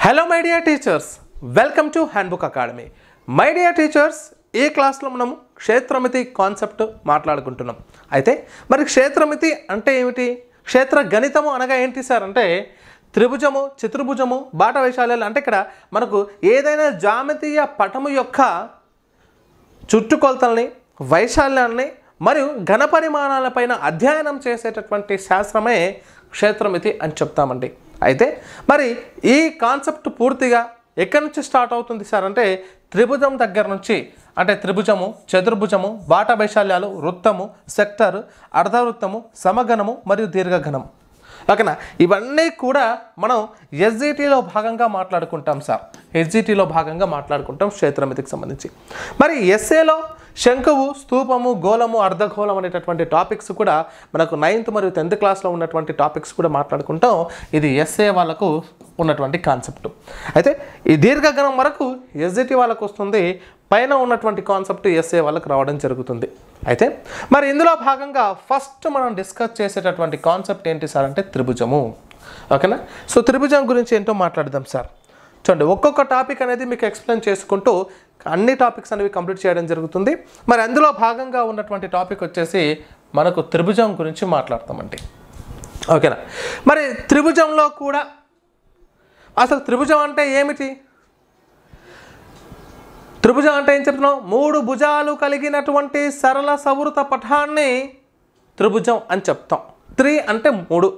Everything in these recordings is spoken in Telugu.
Hello my dear teachers, welcome to handbook academy. My dear teachers, ఈ క్లాస్లో మనం క్షేత్రమితి కాన్సెప్ట్ మాట్లాడుకుంటున్నాం. అయితే మరి క్షేత్రమితి అంటే ఏమిటి? క్షేత్ర గణితము అనగా ఏంటి సార్ అంటే త్రిభుజము, చతుర్భుజము, బాట వైశాల్యాలు. అంటే ఇక్కడ మనకు ఏదైనా జామితీయ పటము యొక్క చుట్టుకొలతల్ని, వైశాల్యాన్ని మరియు ఘన పరిమాణాలపైన అధ్యయనం చేసేటటువంటి శాస్త్రమే క్షేత్రమితి అని చెప్తామండి. అయితే మరి ఈ కాన్సెప్ట్ పూర్తిగా ఎక్కడి నుంచి స్టార్ట్ అవుతుంది సార్ అంటే త్రిభుజం దగ్గర నుంచి. అంటే త్రిభుజము, చతుర్భుజము, బాట వైశాల్యాలు, వృత్తము, సెక్టర్, అర్ధవృత్తము, సమఘనము మరియు దీర్ఘఘనము. ఓకేనా? ఇవన్నీ కూడా మనం ఎస్జిటిలో భాగంగా మాట్లాడుకుంటాం సార్. ఎస్జిటిలో భాగంగా మాట్లాడుకుంటాం క్షేత్రమితికి సంబంధించి. మరి ఎస్ఏలో శంకువు, స్తూపము, గోళము, అర్ధగోళం అనేటటువంటి టాపిక్స్ కూడా మనకు 9th మరియు 10th క్లాస్లో ఉన్నటువంటి టాపిక్స్ కూడా మాట్లాడుకుంటాం. ఇది ఎస్ఏ వాళ్ళకు ఉన్నటువంటి కాన్సెప్ట్. అయితే ఈ దీర్ఘఘనం వరకు ఎస్జిటి వాళ్ళకు వస్తుంది, పైన ఉన్నటువంటి కాన్సెప్ట్ ఎస్ఏ వాళ్ళకు రావడం జరుగుతుంది. అయితే మరి ఇందులో భాగంగా ఫస్ట్ మనం డిస్కస్ చేసేటటువంటి కాన్సెప్ట్ ఏంటి సార్ అంటే త్రిభుజము. ఓకేనా? సో త్రిభుజం గురించి ఏంటో మాట్లాడదాం సార్. చూడండి, ఒక్కొక్క టాపిక్ అనేది మీకు ఎక్స్ప్లెయిన్ చేసుకుంటూ అన్ని టాపిక్స్ అనేవి కంప్లీట్ చేయడం జరుగుతుంది. మరి అందులో భాగంగా ఉన్నటువంటి టాపిక్ వచ్చేసి మనకు త్రిభుజం గురించి మాట్లాడతామండి. ఓకేనా? మరి త్రిభుజంలో కూడా అసలు త్రిభుజం అంటే ఏమిటి? త్రిభుజం అంటే ఏం చెప్తున్నాం? 3 భుజాలు కలిగినటువంటి సరళ సవృత పటాన్ని త్రిభుజం అని చెప్తాం. 3 అంటే 3,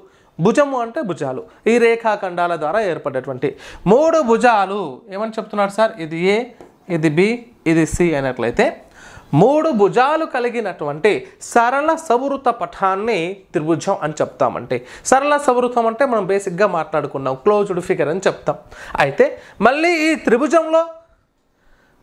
భుజము అంటే భుజాలు. ఈ రేఖాఖండాల ద్వారా ఏర్పడేటువంటి 3 భుజాలు ఏమని చెప్తున్నారు సార్? ఇది ఏ, ఇది బి, ఇది సి అయినట్లయితే 3 భుజాలు కలిగినటువంటి సరళ సవృత పటాన్ని త్రిభుజం అని చెప్తామంటే. సరళ సవృతం అంటే మనం బేసిక్గా మాట్లాడుకున్నాం, క్లోజ్డ్ ఫిగర్ అని చెప్తాం. అయితే మళ్ళీ ఈ త్రిభుజంలో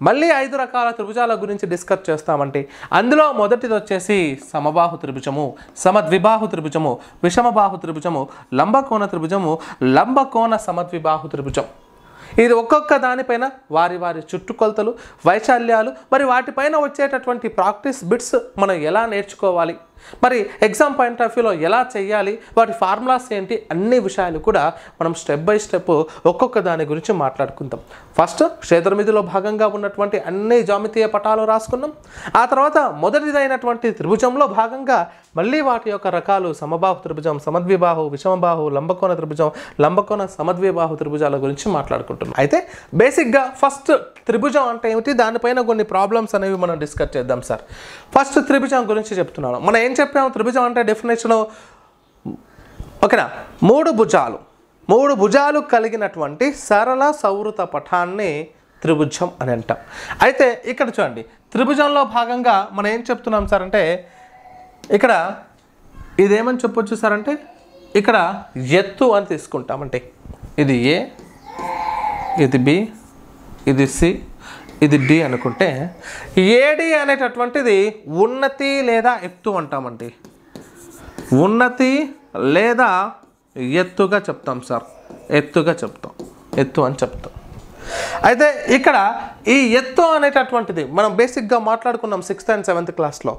మళ్ళీ 5 రకాల త్రిభుజాల గురించి డిస్కస్ చేస్తామంటే అందులో మొదటిది వచ్చేసి సమబాహు త్రిభుజము, సమద్విబాహు త్రిభుజము, విషమబాహు త్రిభుజము, లంబకోణ త్రిభుజము, లంబకోణ సమద్విబాహు త్రిభుజం. ఇది ఒక్కొక్క దానిపైన వారి వారి చుట్టుకొలతలు, వైశాల్యాలు, మరి వాటిపైన వచ్చేటటువంటి ప్రాక్టీస్ బిట్స్ మనం ఎలా నేర్చుకోవాలి, మరి ఎగ్జామ్ పాయింట్ ఆఫ్ వ్యూలో ఎలా చేయాలి, వాటి ఫార్ములాస్ ఏంటి, అన్ని విషయాలు కూడా మనం స్టెప్ బై స్టెప్ ఒక్కొక్క దాని గురించి మాట్లాడుకుందాం. ఫస్ట్ క్షేత్రమితిలో భాగంగా ఉన్నటువంటి అన్ని జామితీయ పటాలు రాసుకున్నాం. ఆ తర్వాత మొదటిదైనటువంటి త్రిభుజంలో భాగంగా మళ్ళీ వాటి యొక్క రకాలు సమబాహు త్రిభుజం, సమద్విబాహు, విషమబాహు, లంబకోణ త్రిభుజం, లంబకోణ సమద్విబాహు త్రిభుజాల గురించి మాట్లాడుకుంటున్నాం. అయితే బేసిక్గా ఫస్ట్ త్రిభుజం అంటే ఏమిటి, దానిపైన కొన్ని ప్రాబ్లమ్స్ అనేవి మనం డిస్కస్ చేద్దాం సార్. ఫస్ట్ త్రిభుజం గురించి చెప్తున్నాను. మనం ఏం చెప్పాము? త్రిభుజం అంటే డెఫినేషన్ ఓకేనా, 3 భుజాలు కలిగినటువంటి సరళ సవృత పటాన్ని త్రిభుజం అని అంటాం. అయితే ఇక్కడ చూడండి, త్రిభుజంలో భాగంగా మనం ఏం చెప్తున్నాం సార్ అంటే ఇక్కడ ఇదేమని చెప్పొచ్చు సార్ అంటే ఇక్కడ ఎత్తు అని తీసుకుంటామంటే ఇది ఏ, ఇది బి, ఇది సి, ఇది డి అనుకుంటే ఏడి అనేటటువంటిది ఉన్నతి లేదా ఎత్తు అంటామండి. ఉన్నతి లేదా ఎత్తుగా చెప్తాం సార్, ఎత్తుగా చెప్తాం, ఎత్తు అని చెప్తాం. అయితే ఇక్కడ ఈ ఎత్తు అనేటటువంటిది మనం బేసిక్గా మాట్లాడుకున్నాం 6th and 7th క్లాస్లో.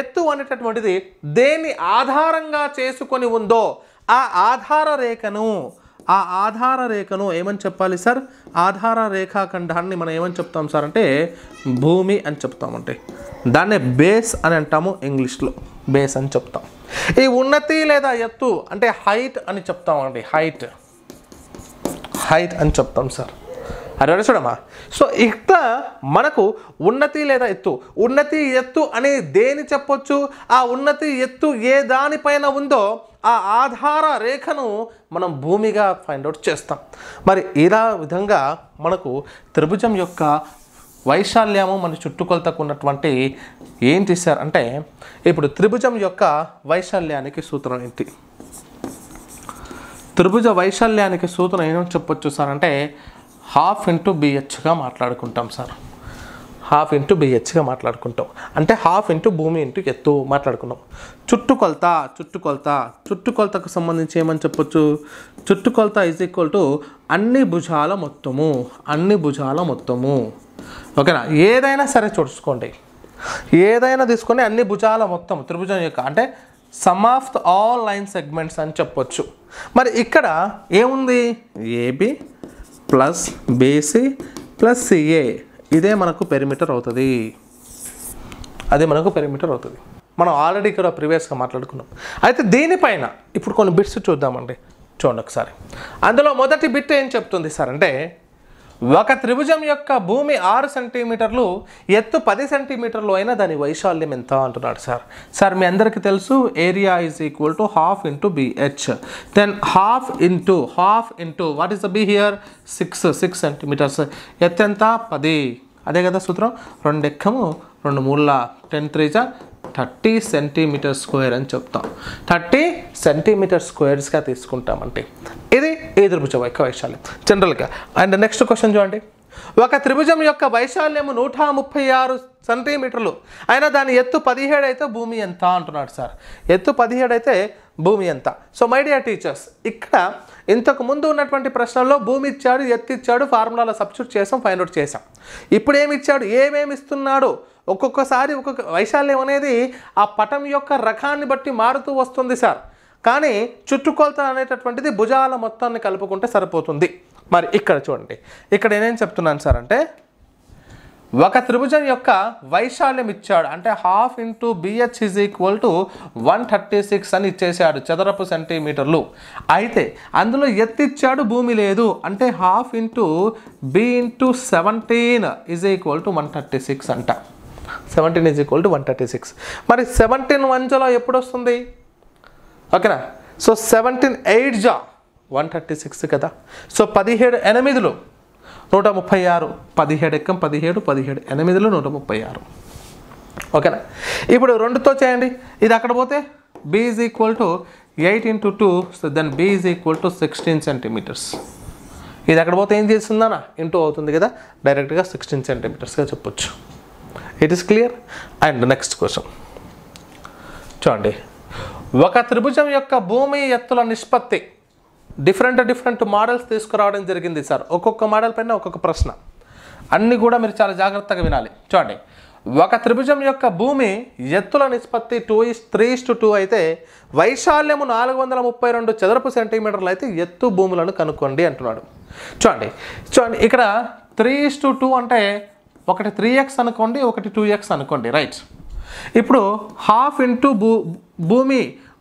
ఎత్తు అనేటటువంటిది దేని ఆధారంగా చేసుకొని ఉందో ఆ ఆధార రేఖను ఏమని చెప్పాలి సార్? ఆధార రేఖాఖండాన్ని మనం ఏమని చెప్తాం సార్ అంటే భూమి అని చెప్తామంటే. దాన్నే బేస్ అని అంటాము, ఇంగ్లీష్లో బేస్ అని చెప్తాం. ఈ ఉన్నతి లేదా ఎత్తు అంటే హైట్ అని చెప్తామండి. హైట్ అని చెప్తాం సార్. అరే చూడమ్మా, సో ఇక్కడ మనకు ఉన్నతి లేదా ఎత్తు, ఉన్నతి ఎత్తు అని దేని చెప్పొచ్చు? ఆ ఉన్నతి ఎత్తు ఏ దానిపైన ఉందో ఆ ఆధార రేఖను మనం భూమిగా ఫైండ్ అవుట్ చేస్తాం. మరి ఇలా విధంగా మనకు త్రిభుజం యొక్క వైశాల్యము మన చుట్టుకొలతకు ఉన్నటువంటి ఏంటి సార్ అంటే ఇప్పుడు త్రిభుజం యొక్క వైశాల్యానికి సూత్రం ఏంటి? త్రిభుజ వైశాల్యానికి సూత్రం ఏమని చెప్పొచ్చు సార్ అంటే 1/2 BHగా మాట్లాడుకుంటాం సార్. 1/2 BHగా మాట్లాడుకుంటాం అంటే 1/2 భూమి ఇంటూ ఎత్తు మాట్లాడుకున్నాం. చుట్టుకొలతకు సంబంధించి ఏమని చెప్పొచ్చు? చుట్టుకొలత ఈజ్ ఈక్వల్ టు అన్ని భుజాల మొత్తము. ఓకేనా? ఏదైనా సరే చూసుకోండి, ఏదైనా తీసుకొని అన్ని భుజాల మొత్తం త్రిభుజం యొక్క అంటే sum of all line segments అని చెప్పొచ్చు. మరి ఇక్కడ ఏముంది? AB plus BC plus CA, ఇదే మనకు పెరిమీటర్ అవుతుంది. అదే మనకు పెరిమీటర్ అవుతుంది. మనం ఆల్రెడీ ఇక్కడ ప్రీవియస్గా మాట్లాడుకున్నాం. అయితే దీనిపైన ఇప్పుడు కొన్ని బిట్స్ చూద్దామండి. చూడండి ఒకసారి. అందులో మొదటి బిట్ ఏం చెప్తుంది సార్ అంటే, ఒక త్రిభుజం యొక్క భూమి 6 సెంటీమీటర్లు, ఎత్తు 10 సెంటీమీటర్లు అయినా దాని వైశాల్యం ఎంత అంటున్నాడు సార్. సార్ మీ అందరికీ తెలుసు area is equal to half into BH. Then half into what is the B here 6 centimetres. ఎత్తు ఎంత 10, అదే కదా సూత్రం. 2 ఎక్కము 2 మూల 10 3 30 సెంటీమీటర్ స్క్వేర్ అని చెప్తాం. 30 సెంటీమీటర్ స్క్వేర్స్గా తీసుకుంటామంటే ఇది ఈ త్రిభుజం యొక్క వైశాల్యం జనరల్గా. అండ్ నెక్స్ట్ క్వశ్చన్ చూడండి. ఒక త్రిభుజం యొక్క వైశాల్యము 136 సెంటీమీటర్లు అయినా దాని ఎత్తు 17 అయితే భూమి ఎంత అంటున్నాడు సార్. ఎత్తు 17 అయితే భూమి ఎంత? సో మై డియర్ టీచర్స్, ఇక్కడ ఇంతకు ముందు ఉన్నటువంటి ప్రశ్నల్లో భూమి ఇచ్చాడు, ఎత్తు ఇచ్చాడు, ఫార్ములాలో సబ్స్టిట్యూట్ చేసాం, ఫైండ్ అవుట్ చేసాం. ఇప్పుడు ఏమి ఇచ్చాడు, ఏమేమి ఇస్తున్నాడు, ఒక్కొక్కసారి ఒక్కొక్క వైశాల్యం అనేది ఆ పటం యొక్క రకాన్ని బట్టి మారుతూ వస్తుంది సార్. కానీ చుట్టుకొలత అనేటటువంటిది భుజాల మొత్తాన్ని కలుపుకుంటే సరిపోతుంది. మరి ఇక్కడ చూడండి, ఇక్కడ నేనేం చెప్తున్నాను సార్ అంటే, ఒక త్రిభుజం యొక్క వైశాల్యం ఇచ్చాడు అంటే half into BH is equal to 136 అని ఇచ్చేసాడు చదరపు సెంటీమీటర్లు. అయితే అందులో ఎత్తు ఇచ్చాడు, భూమి లేదు, అంటే half into B into 17 is equal to 136 అంట. 17 ఈజ్ ఈక్వల్ టు 136. మరి 17 1 ఎప్పుడు వస్తుంది? ఓకేనా. సో 17 8 136 కదా. సో 17 8 136, 17 ఎక్కం 17, 17 8 136. ఓకేనా. ఇప్పుడు 2తో చేయండి. ఇది అక్కడ పోతే B is equal to 8 into 2, so then B is equal to 16 centimetres. ఇది అక్కడ పోతే ఏం చేస్తుందన్నా ఇంటూ అవుతుంది కదా, డైరెక్ట్గా 16 సెంటీమీటర్స్గా చెప్పొచ్చు. It is clear. And next question చూడండి. ఒక త్రిభుజం యొక్క భూమి ఎత్తుల నిష్పత్తి డిఫరెంట్ మోడల్స్ తీసుకురావడం జరిగింది సార్. ఒక్కొక్క మోడల్ పైన ఒక్కొక్క ప్రశ్న, అన్నీ కూడా మీరు చాలా జాగ్రత్తగా వినాలి. చూడండి, ఒక త్రిభుజం యొక్క భూమి ఎత్తుల నిష్పత్తి 3:2 అయితే వైశాల్యము 432 చదరపు సెంటీమీటర్లు అయితే ఎత్తు భూములను కనుక్కోండి అంటున్నాడు. చూడండి ఇక్కడ 3:2 అంటే ఒకటి 3x అనుకోండి, ఒకటి 2x అనుకోండి, రైట్. ఇప్పుడు హాఫ్ ఇంటూ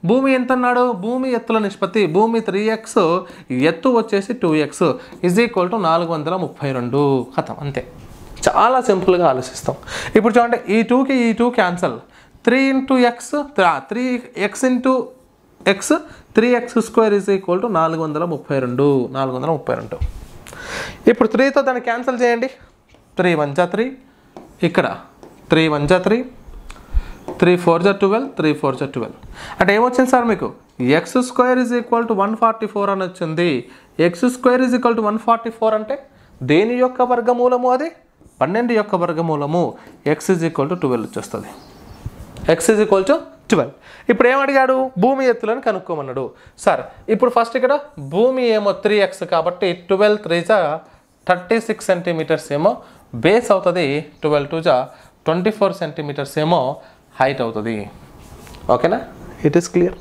భూమి ఎంత అన్నాడు, భూమి ఎత్తుల నిష్పత్తి, భూమి 3x, ఎత్తు వచ్చేసి 2x ఈజ్ ఈక్వల్ టు 432. ఖతం, అంతే. చాలా సింపుల్గా ఆలోచిస్తాం. ఇప్పుడు చూడండి, ఈ 2కి ఈ 2 cancel, 3 into X 3x into X 3x square is equal to 432. ఇప్పుడు 3తో దాన్ని క్యాన్సల్ చేయండి. 3 1 3, ఇక్కడ 3 1 3, 3 4 12, 3 4 12. అంటే ఏమొచ్చింది సార్ మీకు, X square is equal to 144 అని వచ్చింది. X square is equal to 144 అంటే దేని యొక్క వర్గమూలము? అది 12 యొక్క వర్గమూలము. ఎక్స్ ఈజ్ ఈక్వల్ టు 12 వచ్చేస్తుంది. X is equal to 12. ఇప్పుడు ఏమడిగాడు, భూమి ఎత్తులను కనుక్కోమన్నాడు. సార్ ఇప్పుడు ఫస్ట్ ఇక్కడ భూమి ఏమో 3x కాబట్టి 12 3 36 సెంటీమీటర్స్ ఏమో బేస్ అవుతుంది, 12 2 24 సెంటీమీటర్స్ ఏమో హైట్ అవుతుంది. ఓకేనా, it is clear.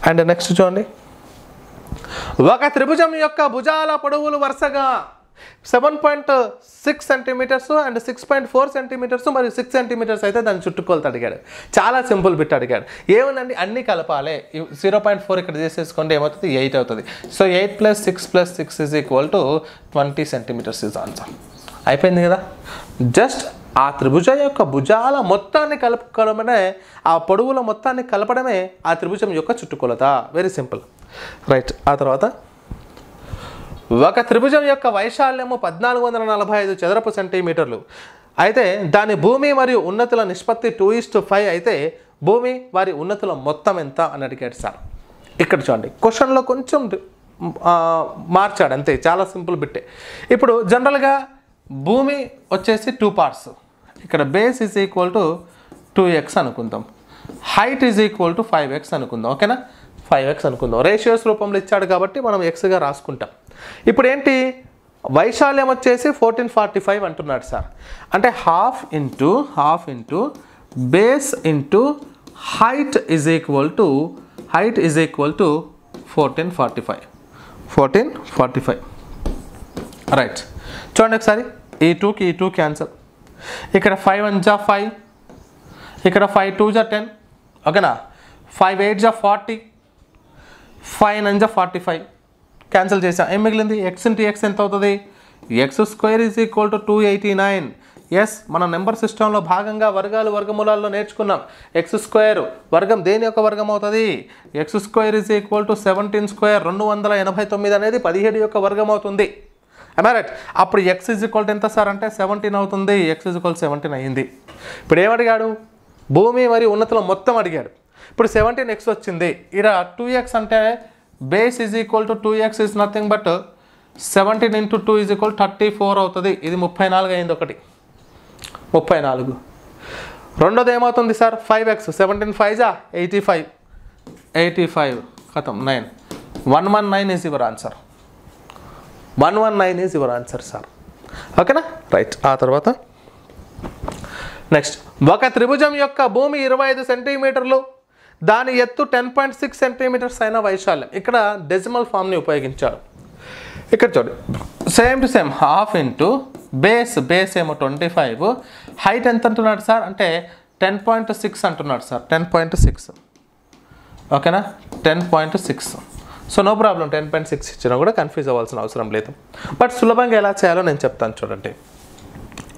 And next చూడండి, ఒక త్రిభుజం యొక్క భుజాల పొడవులు వరుసగా 7.6 సెంటీమీటర్స్ అండ్ 6.4 సెంటీమీటర్స్ మరియు 6 సెంటీమీటర్స్ అయితే దాన్ని చుట్టుకొలత అడిగాడు. చాలా సింపుల్ బిట్ అడిగాడు. ఏముందండి, అన్నీ కలపాలి. 0.4 ఇక్కడ చేసేసుకోండి, ఏమవుతుంది 8 అవుతుంది. So 8 + 6 + 6 is equal to 20 centimetres is answer. అయిపోయింది కదా. జస్ట్ ఆ త్రిభుజం యొక్క భుజాల మొత్తాన్ని కలపడమే, ఆ పొడవుల మొత్తాన్ని కలపడమే ఆ త్రిభుజం యొక్క చుట్టుకొలత. Very simple, right. ఆ తర్వాత ఒక త్రిభుజం యొక్క వైశాల్యము 1445 చదరపు సెంటీమీటర్లు అయితే దాని భూమి మరియు ఉన్నతుల నిష్పత్తి 2:5 అయితే భూమి వారి ఉన్నతుల మొత్తం ఎంత అని అడిగాడు సార్. ఇక్కడ చూడండి, క్వశ్చన్లో కొంచెం మార్చాడు అంతే, చాలా సింపుల్ బిట్టే. ఇప్పుడు జనరల్గా భూమి వచ్చేసి 2 పార్ట్స్. ఇక్కడ base is equal to 2x అనుకుందాం, height is equal to 5x అనుకుందాం. ఓకేనా, 5x అనుకుందాం. రేషియోస్ రూపంలో ఇచ్చాడు కాబట్టి మనం ఎక్స్గా రాసుకుంటాం. ఇప్పుడు ఏంటి, వైశాల్యం వచ్చేసి 1445 అంటున్నాడు సార్. అంటే half into base into height is equal to 1445. Right, చూడండి ఒకసారి ఈ 2కి ఈ 2 క్యాన్సల్. ఇక్కడ 5 1 జా 5, ఇక్కడ 5 2 జా 10, ఓకేనా. 5 8 జా 40, 5 9 జా 45 క్యాన్సిల్ చేసాం. ఏం మిగిలింది? ఎక్స్ ఇంటూ ఎక్స్ ఎంత అవుతుంది? X square is equal to 289. Yes, మన నెంబర్ సిస్టంలో భాగంగా వర్గాలు వర్గమూలాల్లో నేర్చుకున్నాం. ఎక్స్ స్క్వేర్ వర్గం దేని యొక్క వర్గం అవుతుంది? X square is equal to 17 square, 289 అనేది 17 యొక్క వర్గం అవుతుంది. రైట్. అప్పుడు ఎక్స్ ఈజ్ ఈక్వల్ టు ఎంత సార్ అంటే 17 అవుతుంది. ఎక్స్ ఈజ్ ఈక్వల్ 17 అయ్యింది. ఇప్పుడు ఏమడిగాడు? భూమి మరియు ఉన్నతులు మొత్తం అడిగాడు. ఇప్పుడు 17 ఎక్స్ వచ్చింది. ఇక్కడ 2x అంటే base is equal to 2x is nothing but 17 into 2 is equal 34 అవుతుంది. ఇది 34 అయింది. ఒకటి 34. రెండోది ఏమవుతుంది సార్? 5x, 17 5 జా 85, 85 ఖతం 9, 119 is your answer. 119 is your answer sir. ఓకేనా? రైట్. ఆ తర్వాత నెక్స్ట్, ఒక త్రిభుజం యొక్క భూమి 25 సెంటీమీటర్లు, దాని ఎత్తు 10.6 సెంటీమీటర్స్ అయిన వైశాల్యం. ఇక్కడ డెసిమల్ ఫామ్ని ఉపయోగించాడు. ఇక్కడ చూడండి, same to same half into base ఏమో 25, హైట్ ఎంత అంటున్నాడు సార్ అంటే 10.6 అంటున్నాడు సార్. 10.6, ఓకేనా. 10.6. సో నో ప్రాబ్లం, 10.6 ఇచ్చినా కూడా కన్ఫ్యూజ్ అవ్వాల్సిన అవసరం లేదు. బట్ సులభంగా ఎలా చేయాలో నేను చెప్తాను చూడండి.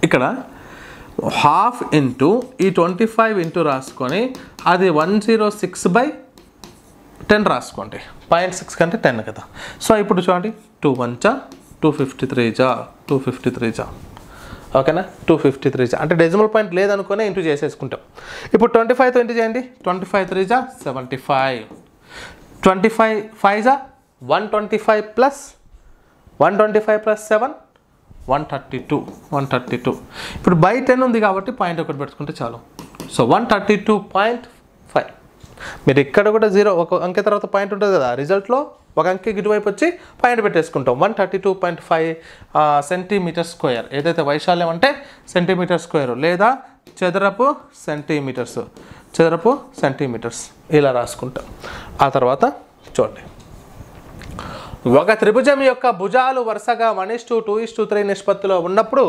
ఇక్కడ హాఫ్ ఇంటూ ఈ 25 ఇంటూ రాసుకొని అది 106/10 రాసుకోండి. 0.6 కంటే 10 కదా. సో ఇప్పుడు చూడండి, 2 1 జా 253 జా 253 జా, ఓకేనా. 253 జా అంటే డెసిమల్ పాయింట్ లేదనుకునే ఇంటూ చేసేసుకుంటాం. ఇప్పుడు 25తో ఇంటూ చేయండి. 25 3 జా 75, 25 5 జా 125 ప్లస్ 7 132. ఇప్పుడు బై 10 ఉంది కాబట్టి పాయింట్ ఒకటి పెట్టుకుంటే చాలు. సో 132.5. మీరు ఇక్కడ కూడా 0 ఒక అంకె తర్వాత పాయింట్ ఉంటుంది కదా, రిజల్ట్లో ఒక అంకె ఇటువైపు వచ్చి పాయింట్ పెట్టేసుకుంటాం. 132.5 centimetre square. ఏదైతే వైశాల్యం అంటే సెంటీమీటర్ స్క్వేర్ లేదా చదరపు సెంటీమీటర్స్ ఇలా రాసుకుంటాం. ఆ తర్వాత చూడండి, ఒక త్రిభుజం యొక్క భుజాలు వరుసగా 1:2:3 నిష్పత్తిలో ఉన్నప్పుడు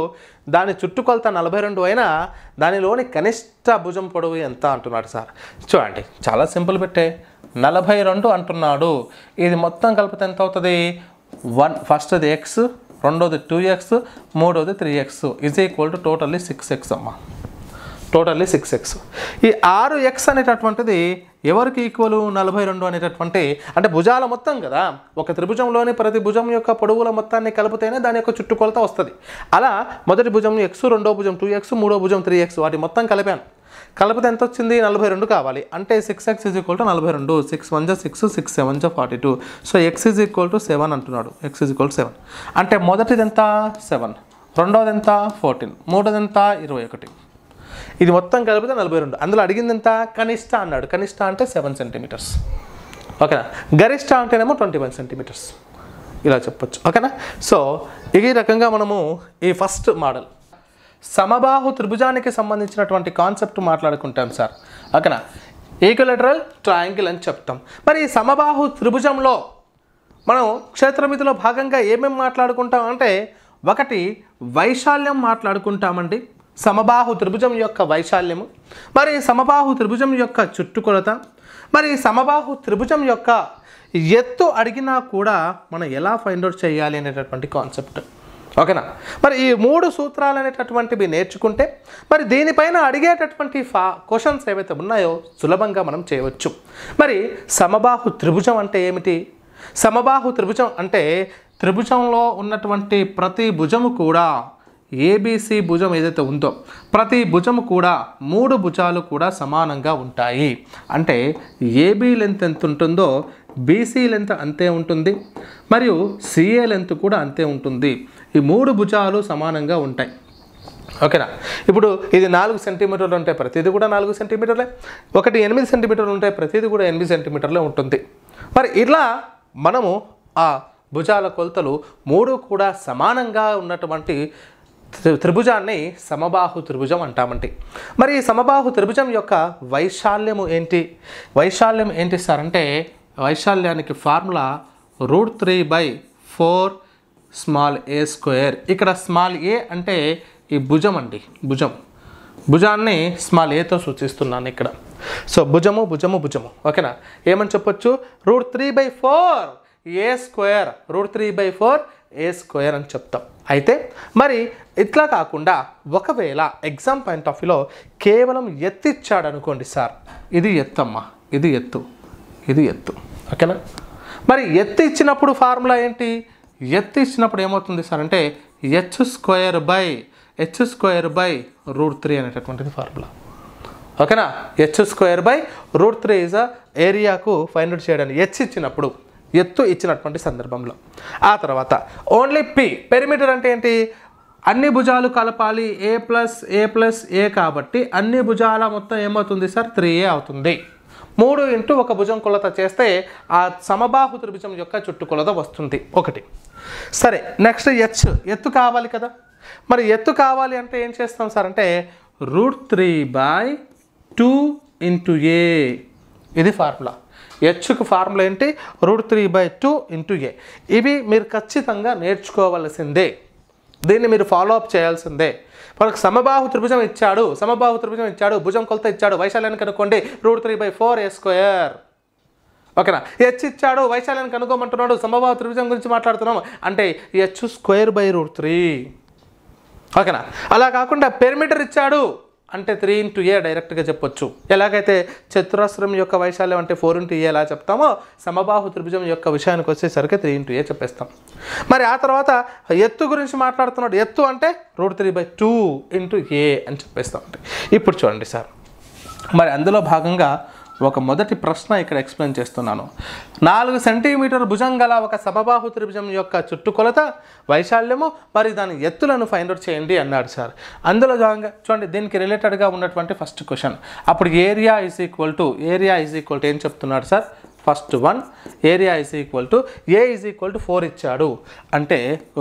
దాని చుట్టుకొలత 42 అయినా దానిలోని కనిష్ట భుజం పొడవు ఎంత అంటున్నాడు సార్. చూడండి, చాలా సింపుల్ పెట్టే 42 అంటున్నాడు. ఇది మొత్తం కలిపితే ఎంత అవుతుంది? ఫస్ట్ది ఎక్స్, రెండోది 2x, మూడోది 3x is equal to totally 6x అమ్మ. Totally 6x. ఈ 6x అనేటటువంటిది ఎవరికి ఈక్వల్? 42 అనేటటువంటి, అంటే భుజాల మొత్తం కదా. ఒక త్రిభుజంలోని ప్రతి భుజం యొక్క పొడవుల మొత్తాన్ని కలిపితేనే దాని యొక్క చుట్టుకొలత వస్తుంది. అలా మొదటి భుజం x, రెండో భుజం 2x, మూడో భుజం 3x, వాటి మొత్తం కలిపాను. కలిపితే ఎంత వచ్చింది? 42 కావాలి. అంటే 6x ఈజ్ ఈక్వల్ టు 42. 6 1 జా 6, 6 7 జా 42. So x is equal to 7 అంటున్నాడు. x ఈజ్ ఈక్వల్ టు 7 అంటే మొదటిది ఎంత? 7, రెండోది ఎంత? 14, మూడోది ఎంత? 21. ఇది మొత్తం కలిపితే 42. అందులో అడిగింది ఎంత? కనిష్ట అన్నాడు. కనిష్ట అంటే 7 సెంటీమీటర్స్, ఓకేనా. గరిష్ట అంటేనేమో 21 సెంటీమీటర్స్, ఇలా చెప్పొచ్చు, ఓకేనా. సో ఈ రకంగా మనము ఈ ఫస్ట్ మోడల్ సమబాహు త్రిభుజానికి సంబంధించినటువంటి కాన్సెప్ట్ మాట్లాడుకుంటాం సార్, ఓకేనా. ఈక్విలేటరల్ ట్రయాంగిల్ అని చెప్తాం. మరి ఈ సమబాహు త్రిభుజంలో మనం క్షేత్రమితిలో భాగంగా ఏమేమి మాట్లాడుకుంటాం అంటే, ఒకటి వైశాల్యం మాట్లాడుకుంటామండి. సమబాహు త్రిభుజం యొక్క వైశాల్యము, మరి సమబాహు త్రిభుజం యొక్క చుట్టుకొలత, మరి సమబాహు త్రిభుజం యొక్క ఎత్తు అడిగినా కూడా మనం ఎలా ఫైండ్ అవుట్ చేయాలి అనేటటువంటి కాన్సెప్ట్, ఓకేనా. మరి ఈ 3 సూత్రాలు అనేటటువంటివి నేర్చుకుంటే మరి దీనిపైన అడిగేటటువంటి క్వశ్చన్స్ ఏవైతే ఉన్నాయో సులభంగా మనం చేయవచ్చు. మరి సమబాహు త్రిభుజం అంటే ఏమిటి? సమబాహు త్రిభుజం అంటే త్రిభుజంలో ఉన్నటువంటి ప్రతి భుజము కూడా ఏబిసి భుజం ఏదైతే ఉందో ప్రతి భుజము కూడా 3 భుజాలు కూడా సమానంగా ఉంటాయి. అంటే ఏబి లెంత్ ఎంత ఉంటుందో బీసీ లెంత్ అంతే ఉంటుంది, మరియు సిఏ లెంత్ కూడా అంతే ఉంటుంది. ఈ 3 భుజాలు సమానంగా ఉంటాయి, ఓకేనా. ఇప్పుడు ఇది 4 సెంటీమీటర్లు ఉంటే ప్రతిదీ కూడా 4 సెంటీమీటర్లే, ఒకటి 8 సెంటీమీటర్లు ఉంటే ప్రతిదీ కూడా 8 సెంటీమీటర్లే ఉంటుంది. మరి ఇలా మనము ఆ భుజాల కొలతలు 3 కూడా సమానంగా ఉన్నటువంటి త్రిభుజాన్ని సమబాహు త్రిభుజం అంటామండి. మరి ఈ సమబాహు త్రిభుజం యొక్క వైశాల్యము ఏంటి? వైశాల్యం ఏంటి సార్ అంటే వైశాల్యానికి ఫార్ములా √3/4 స్మాల్ ఏ స్క్వేర్. ఇక్కడ స్మాల్ ఏ అంటే ఈ భుజం అండి, భుజాన్ని స్మాల్ ఏతో సూచిస్తున్నాను ఇక్కడ. సో భుజము భుజము భుజము, ఓకేనా. ఏమని చెప్పొచ్చు, √3/4 ఏ స్క్వేర్, √3/4 ఏ స్క్వేర్ అని చెప్తాం. అయితే మరి ఇట్లా కాకుండా ఒకవేళ ఎగ్జామ్ పాయింట్ ఆఫ్ వ్యూలో కేవలం ఎత్తు ఇచ్చాడు అనుకోండి సార్, ఇది ఎత్తమ్మా, ఇది ఎత్తు, ఇది ఎత్తు, ఓకేనా. మరి ఎత్తు ఇచ్చినప్పుడు ఫార్ములా ఏంటి, ఎత్తు ఇచ్చినప్పుడు ఏమవుతుంది సార్ అంటే h²/√3 అనేటటువంటిది ఫార్ములా, ఓకేనా. h²/√3 ఈజ్ ఏరియాకు ఫైండ్ అవుట్ చేయడానికి హెచ్ ఇచ్చినప్పుడు, ఎత్తు ఇచ్చినటువంటి సందర్భంలో. ఆ తర్వాత ఓన్లీ పి, పెరిమీటర్ అంటే ఏంటి, అన్ని భుజాలు కలపాలి, a+a+a కాబట్టి అన్ని భుజాల మొత్తం ఏమవుతుంది సార్ 3a అవుతుంది. 3 ఇంటూ ఒక భుజం కొలత చేస్తే ఆ సమబాహు త్రిభుజం యొక్క చుట్టుకొలత వస్తుంది ఒకటి. సరే, నెక్స్ట్ ఎత్తు కావాలి కదా. మరి ఎత్తు కావాలి అంటే ఏం చేస్తాం సార్ అంటే √3/2 × a, ఇది ఫార్ములా. హెచ్కు ఫార్ములా ఏంటి, √3/2 × a. ఇవి మీరు ఖచ్చితంగా నేర్చుకోవాల్సిందే, దీన్ని మీరు ఫాలో అప్ చేయాల్సిందే. మనకు సమబాహు త్రిభుజం ఇచ్చాడు, భుజం కొలత ఇచ్చాడు, వైశాల్యాన్ని కనుక్కోండి, √3/4 ఏ స్క్వేర్, ఓకేనా. హెచ్ ఇచ్చాడు, వైశాల్యాన్ని కనుక్కోమంటున్నాడు, సమబాహు త్రిభుజం గురించి మాట్లాడుతున్నాం అంటే h²/√3, ఓకేనా. అలా కాకుండా పెరిమీటర్ ఇచ్చాడు అంటే 3 × a డైరెక్ట్గా చెప్పొచ్చు. ఎలాగైతే చతురస్రం యొక్క వైశాల్యం అంటే 4 × a ఎలా చెప్తామో, సమబాహు త్రిభుజం యొక్క విషయానికి వచ్చేసరికి 3 × a చెప్పేస్తాం. మరి ఆ తర్వాత ఎత్తు గురించి మాట్లాడుతున్నాడు, ఎత్తు అంటే √3/2 × a అని చెప్పేస్తాం. ఇప్పుడు చూడండి సార్, మరి అందులో భాగంగా ఒక మొదటి ప్రశ్న ఇక్కడ ఎక్స్ప్లెయిన్ చేస్తున్నాను. 4 సెంటీమీటర్ భుజం గల ఒక సమబాహు త్రిభుజం యొక్క చుట్టుకొలత, వైశాల్యము, మరి దాని ఎత్తులను ఫైండ్ అవుట్ చేయండి అన్నాడు సార్. అందులో భాగంగా చూడండి, దీనికి రిలేటెడ్గా ఉన్నటువంటి ఫస్ట్ క్వశ్చన్. అప్పుడు ఏరియా ఈజ్ ఈక్వల్ టు ఏం చెప్తున్నాడు sir, first one area is equal to A is equal to 4 ఇచ్చాడు అంటే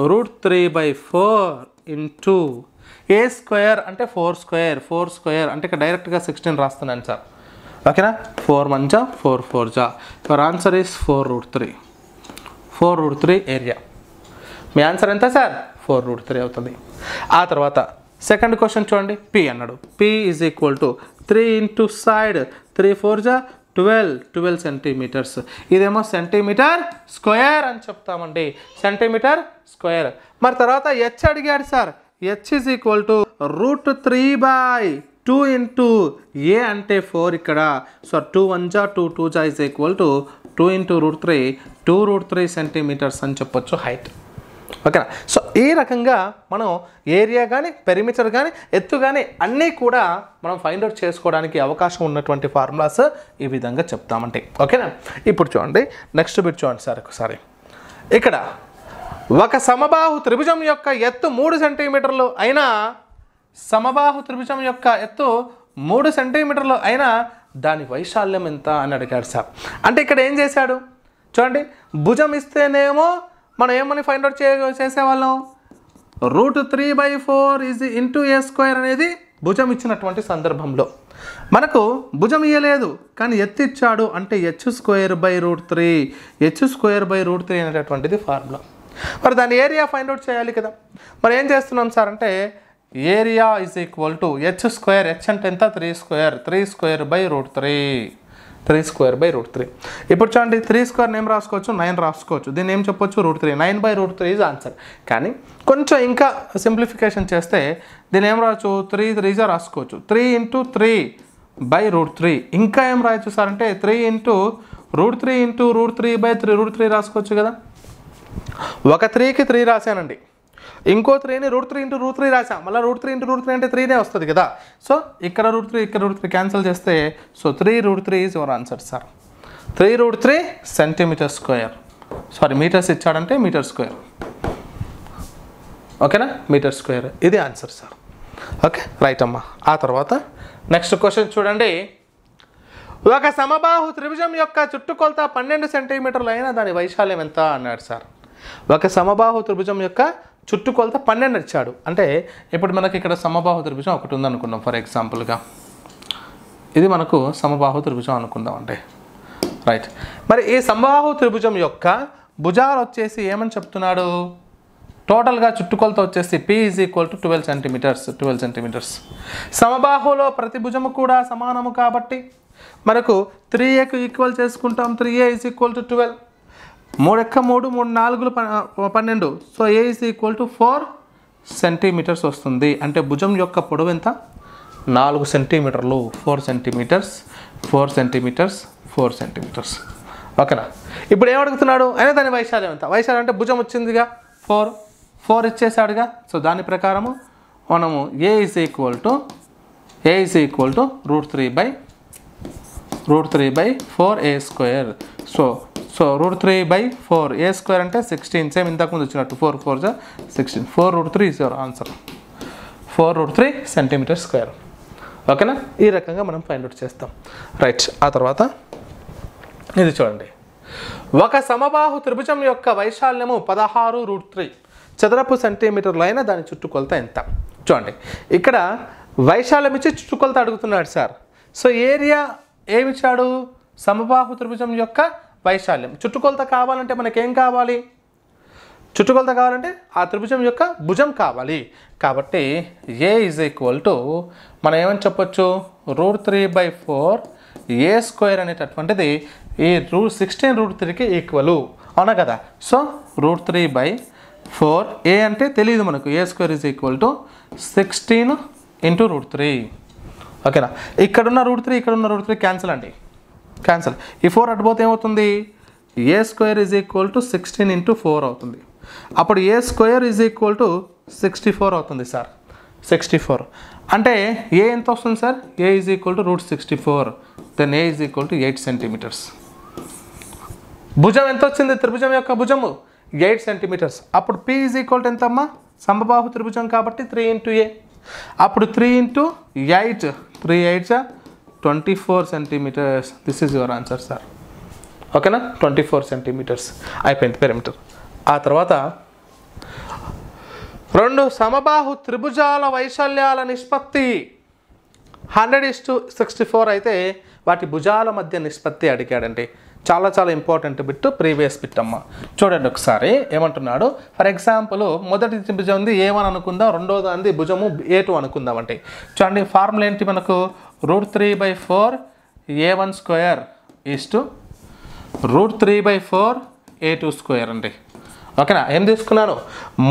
√3/4 × a స్క్వేర్ అంటే 4² అంటే ఇక్కడ డైరెక్ట్గా 16 రాస్తున్నాను సార్, ఓకేనా. 4 1 జా 4 4 జా, your answer is 4√3 area. Me answer ఎంత సార్, 4√3 అవుతుంది. ఆ తర్వాత సెకండ్ క్వశ్చన్ చూడండి, పి అన్నాడు. P is equal to 3 × side, 3 4 జా 12 సెంటీమీటర్స్. ఇదేమో సెంటీమీటర్ స్క్వేర్ అని చెప్తామండి, సెంటీమీటర్ స్క్వేర్. మరి తర్వాత హెచ్ అడిగాడు sir, H is equal to √3/2 × a అంటే 4 ఇక్కడ. సో 2 1 జా 2 2 జా ఈజ్ ఈక్వల్ టు 2 × √3, 2√3 సెంటీమీటర్స్ అని చెప్పొచ్చు హైట్, ఓకేనా. సో ఈ రకంగా మనం ఏరియా కానీ, పెరిమీటర్ కానీ, ఎత్తు కానీ అన్నీ కూడా మనం ఫైండ్ అవుట్ చేసుకోవడానికి అవకాశం ఉన్నటువంటి ఫార్ములాస్ ఈ విధంగా చెప్తామంటే, ఓకేనా. ఇప్పుడు చూడండి, నెక్స్ట్ బిట్ చూడండి సార్ ఒకసారి. ఇక్కడ ఒక సమబాహు త్రిభుజం యొక్క ఎత్తు 3 సెంటీమీటర్లు అయినా, సమబాహు త్రిభుజం యొక్క ఎత్తు 3 సెంటీమీటర్లు అయినా దాని వైశాల్యం ఎంత అని అడిగాడు సార్. అంటే ఇక్కడ ఏం చేశాడు చూడండి, భుజం ఇస్తేనేమో మనం ఏమని ఫైండ్ అవుట్ చేసేవాళ్ళం, √3/4 × a స్క్వేర్ అనేది భుజం ఇచ్చినటువంటి సందర్భంలో. మనకు భుజం ఇయ్యలేదు కానీ ఎత్తు ఇచ్చాడు అంటే h²/√3 అనేటటువంటిది ఫార్ములా. మరి దాని ఏరియా ఫైండ్ అవుట్ చేయాలి కదా. మరి ఏం చేస్తున్నాం సార్ అంటే area is equal to h², h అంటే ఎంత 3²/√3. ఇప్పుడు చూడండి, 3² ఏం రాసుకోవచ్చు, 9 రాసుకోవచ్చు. దీన్ని ఏం చెప్పొచ్చు, √3, 9/√3 ఈజ్ ఆన్సర్. కానీ కొంచెం ఇంకా సింప్లిఫికేషన్ చేస్తే దీన్ని ఏం రావచ్చు, 3 3 రాసుకోవచ్చు, 3 × 3/√3. ఇంకా ఏం రాయొచ్చు సార్ అంటే 3 × √3 × √3/3, √3 రాసుకోవచ్చు కదా. ఒక 3కి 3 రాశానండి, ఇంకో 3ని √3 × √3 రాసాం, మళ్ళీ √3 × √3 అంటే 3నే వస్తుంది కదా. సో ఇక్కడ √3 ఇక్కడ √3 క్యాన్సిల్ చేస్తే so 3√3 is your answer sir. 3√3 centimetre square, sorry metres ఇచ్చాడంటే మీటర్ స్క్వేర్, ఓకేనా, మీటర్ స్క్వేర్, ఇది ఆన్సర్ సార్. ఓకే రైట్ అమ్మా. ఆ తర్వాత నెక్స్ట్ క్వశ్చన్ చూడండి, ఒక సమబాహు త్రిభుజం యొక్క చుట్టుకొలత 12 సెంటీమీటర్లు అయినా దాని వైశాల్యం ఎంత అన్నాడు సార్. ఒక సమబాహు త్రిభుజం యొక్క చుట్టుకొలత 12 ఇచ్చాడు అంటే, ఇప్పుడు మనకి ఇక్కడ సమబాహు త్రిభుజం ఒకటి ఉందనుకుందాం ఫర్ ఎగ్జాంపుల్గా, ఇది మనకు సమబాహు త్రిభుజం అనుకుందాం అంటే, రైట్. మరి ఈ సమబాహు త్రిభుజం యొక్క భుజాలు వచ్చేసి ఏమని చెప్తున్నాడు, టోటల్గా చుట్టుకొలత వచ్చేసి P is equal to 12 centimetres. సమబాహులో ప్రతి భుజము కూడా సమానము కాబట్టి మనకు 3Aకు ఈక్వల్ చేసుకుంటాం. 3A is equal to 12. 3 × 3 3 4 12. So A is equal to 4 centimetres వస్తుంది. అంటే భుజం యొక్క పొడవు ఎంత? 4 సెంటీమీటర్లు. 4 సెంటీమీటర్స్. ఓకేనా? ఇప్పుడు ఏమడుగుతున్నాడు? అయినా దాని వైశాల్యం ఎంత? వైశాల్యం అంటే భుజం వచ్చిందిగా 4 ఇచ్చేసాడుగా. సో దాని ప్రకారము మనము A is equal to √3/4A². So √3/4A² అంటే 16. సేమ్ ఇంతకుముందు వచ్చినట్టు 4 4 16. 4√3 is your answer. 4√3 centimetre square. ఓకేనా? ఈ రకంగా మనం ఫైండ్ అవుట్ చేస్తాం. రైట్. ఆ తర్వాత ఇది చూడండి. ఒక సమబాహు త్రిభుజం యొక్క వైశాల్యము 16√3 చదరపు సెంటీమీటర్లు అయినా దాని చుట్టుకొలత ఎంత? చూడండి, ఇక్కడ వైశాల్యం ఇచ్చి చుట్టుకొలత అడుగుతున్నాడు సార్. సో ఏరియా ఏమిచ్చాడు? సమబాహు త్రిభుజం యొక్క వైశాల్యం. చుట్టుకొలత కావాలంటే మనకేం కావాలి? చుట్టుకొలత కావాలంటే ఆ త్రిభుజం యొక్క భుజం కావాలి. కాబట్టి A ఈజ్ ఈక్వల్ టు మనం ఏమని చెప్పొచ్చు? √3/4A² అనేటటువంటిది ఈ 16√3కి ఈక్వల్. అవునా కదా? సో √3/4 A అంటే తెలియదు మనకు. A² is equal to 16 × √3. ఓకేనా? ఇక్కడున్న √3 ఇక్కడున్న √3 క్యాన్సిల్ అండి. క్యాన్సిల్. ఈ 4 అటుపోతే ఏమవుతుంది? A² ఈజ్ ఈక్వల్ టు 16 × 4 అవుతుంది. అప్పుడు A² ఈజ్ ఈక్వల్ టు 64 అవుతుంది సార్. 64 అంటే A ఎంత వస్తుంది సార్? A is equal to √64. Then A is equal to 8 centimetres. భుజం ఎంత వచ్చింది? త్రిభుజం యొక్క భుజము 8 సెంటీమీటర్స్. అప్పుడు P ఈజ్ ఈక్వల్ టు ఎంత అమ్మా? సమబాహు త్రిభుజం కాబట్టి 3 × A. అప్పుడు 3 × 8 3 8 24 centimetres. This is your answer sir. ఓకేనా? 24 సెంటీమీటర్స్ అయిపోయింది పెరిమీటర్. ఆ తర్వాత 2 సమబాహు త్రిభుజాల వైశాల్యాల నిష్పత్తి 100:64 అయితే వాటి భుజాల మధ్య నిష్పత్తి అడిగాడండి. చాలా ఇంపార్టెంట్ బిట్, ప్రీవియస్ బిట్ అమ్మ. చూడండి ఒకసారి ఏమంటున్నాడు. ఫర్ ఎగ్జాంపుల్ మొదటి భుజం ఉంది A1 అనుకుందాం, రెండోది అంది భుజము A2 అనుకుందాం. అంటే చూడండి ఫార్ములా ఏంటి మనకు? √3/4A1² ఈజ్ టు √3/4A2² అండి. ఓకేనా? ఏం తీసుకున్నాను?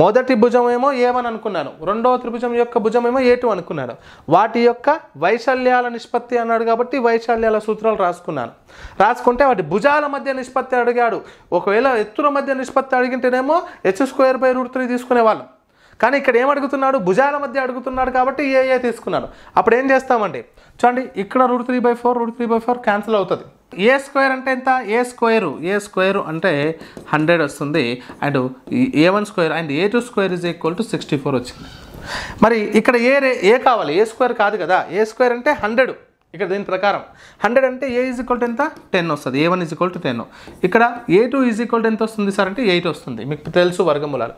మొదటి భుజం ఏమో A1 అనుకున్నాను, రెండవ త్రిభుజం యొక్క భుజం ఏమో A2 అనుకున్నాను. వాటి యొక్క వైశాల్యాల నిష్పత్తి అన్నాడు కాబట్టి వైశాల్యాల సూత్రాలు రాసుకుంటే వాటి భుజాల మధ్య నిష్పత్తి అడిగాడు. ఒకవేళ ఎత్తుల మధ్య నిష్పత్తి అడిగింటేనేమో h² తీసుకునేవాళ్ళం. కానీ ఇక్కడ ఏం అడుగుతున్నాడు? భుజాల మధ్య అడుగుతున్నాడు కాబట్టి ఏ తీసుకున్నాడు. అప్పుడు ఏం చేస్తామండి? చూడండి, ఇక్కడ √3/4 క్యాన్సిల్ అవుతుంది. A² అంటే ఎంత? A² అంటే 100 వస్తుంది. And A1² and A2² is equal to 64 వచ్చింది. మరి ఇక్కడ ఏ కావాలి? A² కాదు కదా. A² అంటే 100. ఇక్కడ దీని ప్రకారం 100 అంటే A ఈజ్ ఈక్వల్ టు ఎంత? 10 వస్తుంది. A1 is equal to 10. ఇక్కడ A2 ఈజ్ ఈక్వల్ టు ఎంత వస్తుంది సార్ అంటే 8 వస్తుంది. మీకు తెలుసు వర్గమూలాలు.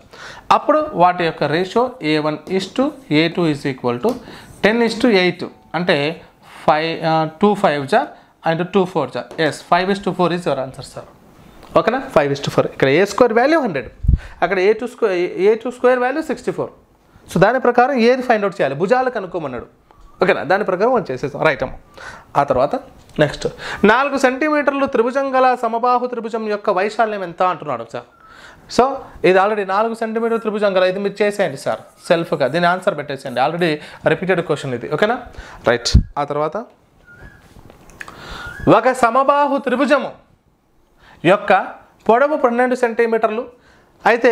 అప్పుడు వాటి యొక్క ratio A1:A2 is equal to 10:8 అంటే 2 5 and 2 4 S 5:4 is your answer sir. ఓకేనా? 5:4. ఇక్కడ A² వాల్యూ 100, అక్కడ A2² వాల్యూ 64. సో దాని ప్రకారం ఏది ఫైండ్ అవుట్ చేయాలి? భుజాలు కనుక్కోమన్నాడు. ఓకేనా? దాని ప్రకారం మనం చేసేసాం. రైట్ అమ్మ. ఆ తర్వాత నెక్స్ట్ 4 సెంటీమీటర్లు త్రిభుజం గల సమబాహు త్రిభుజం యొక్క వైశాల్యం ఎంత అంటున్నాడు సార్. సో ఇది ఆల్రెడీ 4 సెంటీమీటర్ త్రిభుజం గల, ఇది మీరు చేసేయండి సార్ సెల్ఫ్గా, దీని ఆన్సర్ పెట్టేసేయండి. ఆల్రెడీ రిపీటెడ్ క్వశ్చన్ ఇది. ఓకేనా? రైట్. ఆ తర్వాత ఒక సమబాహు త్రిభుజము యొక్క పొడవు 12 సెంటీమీటర్లు అయితే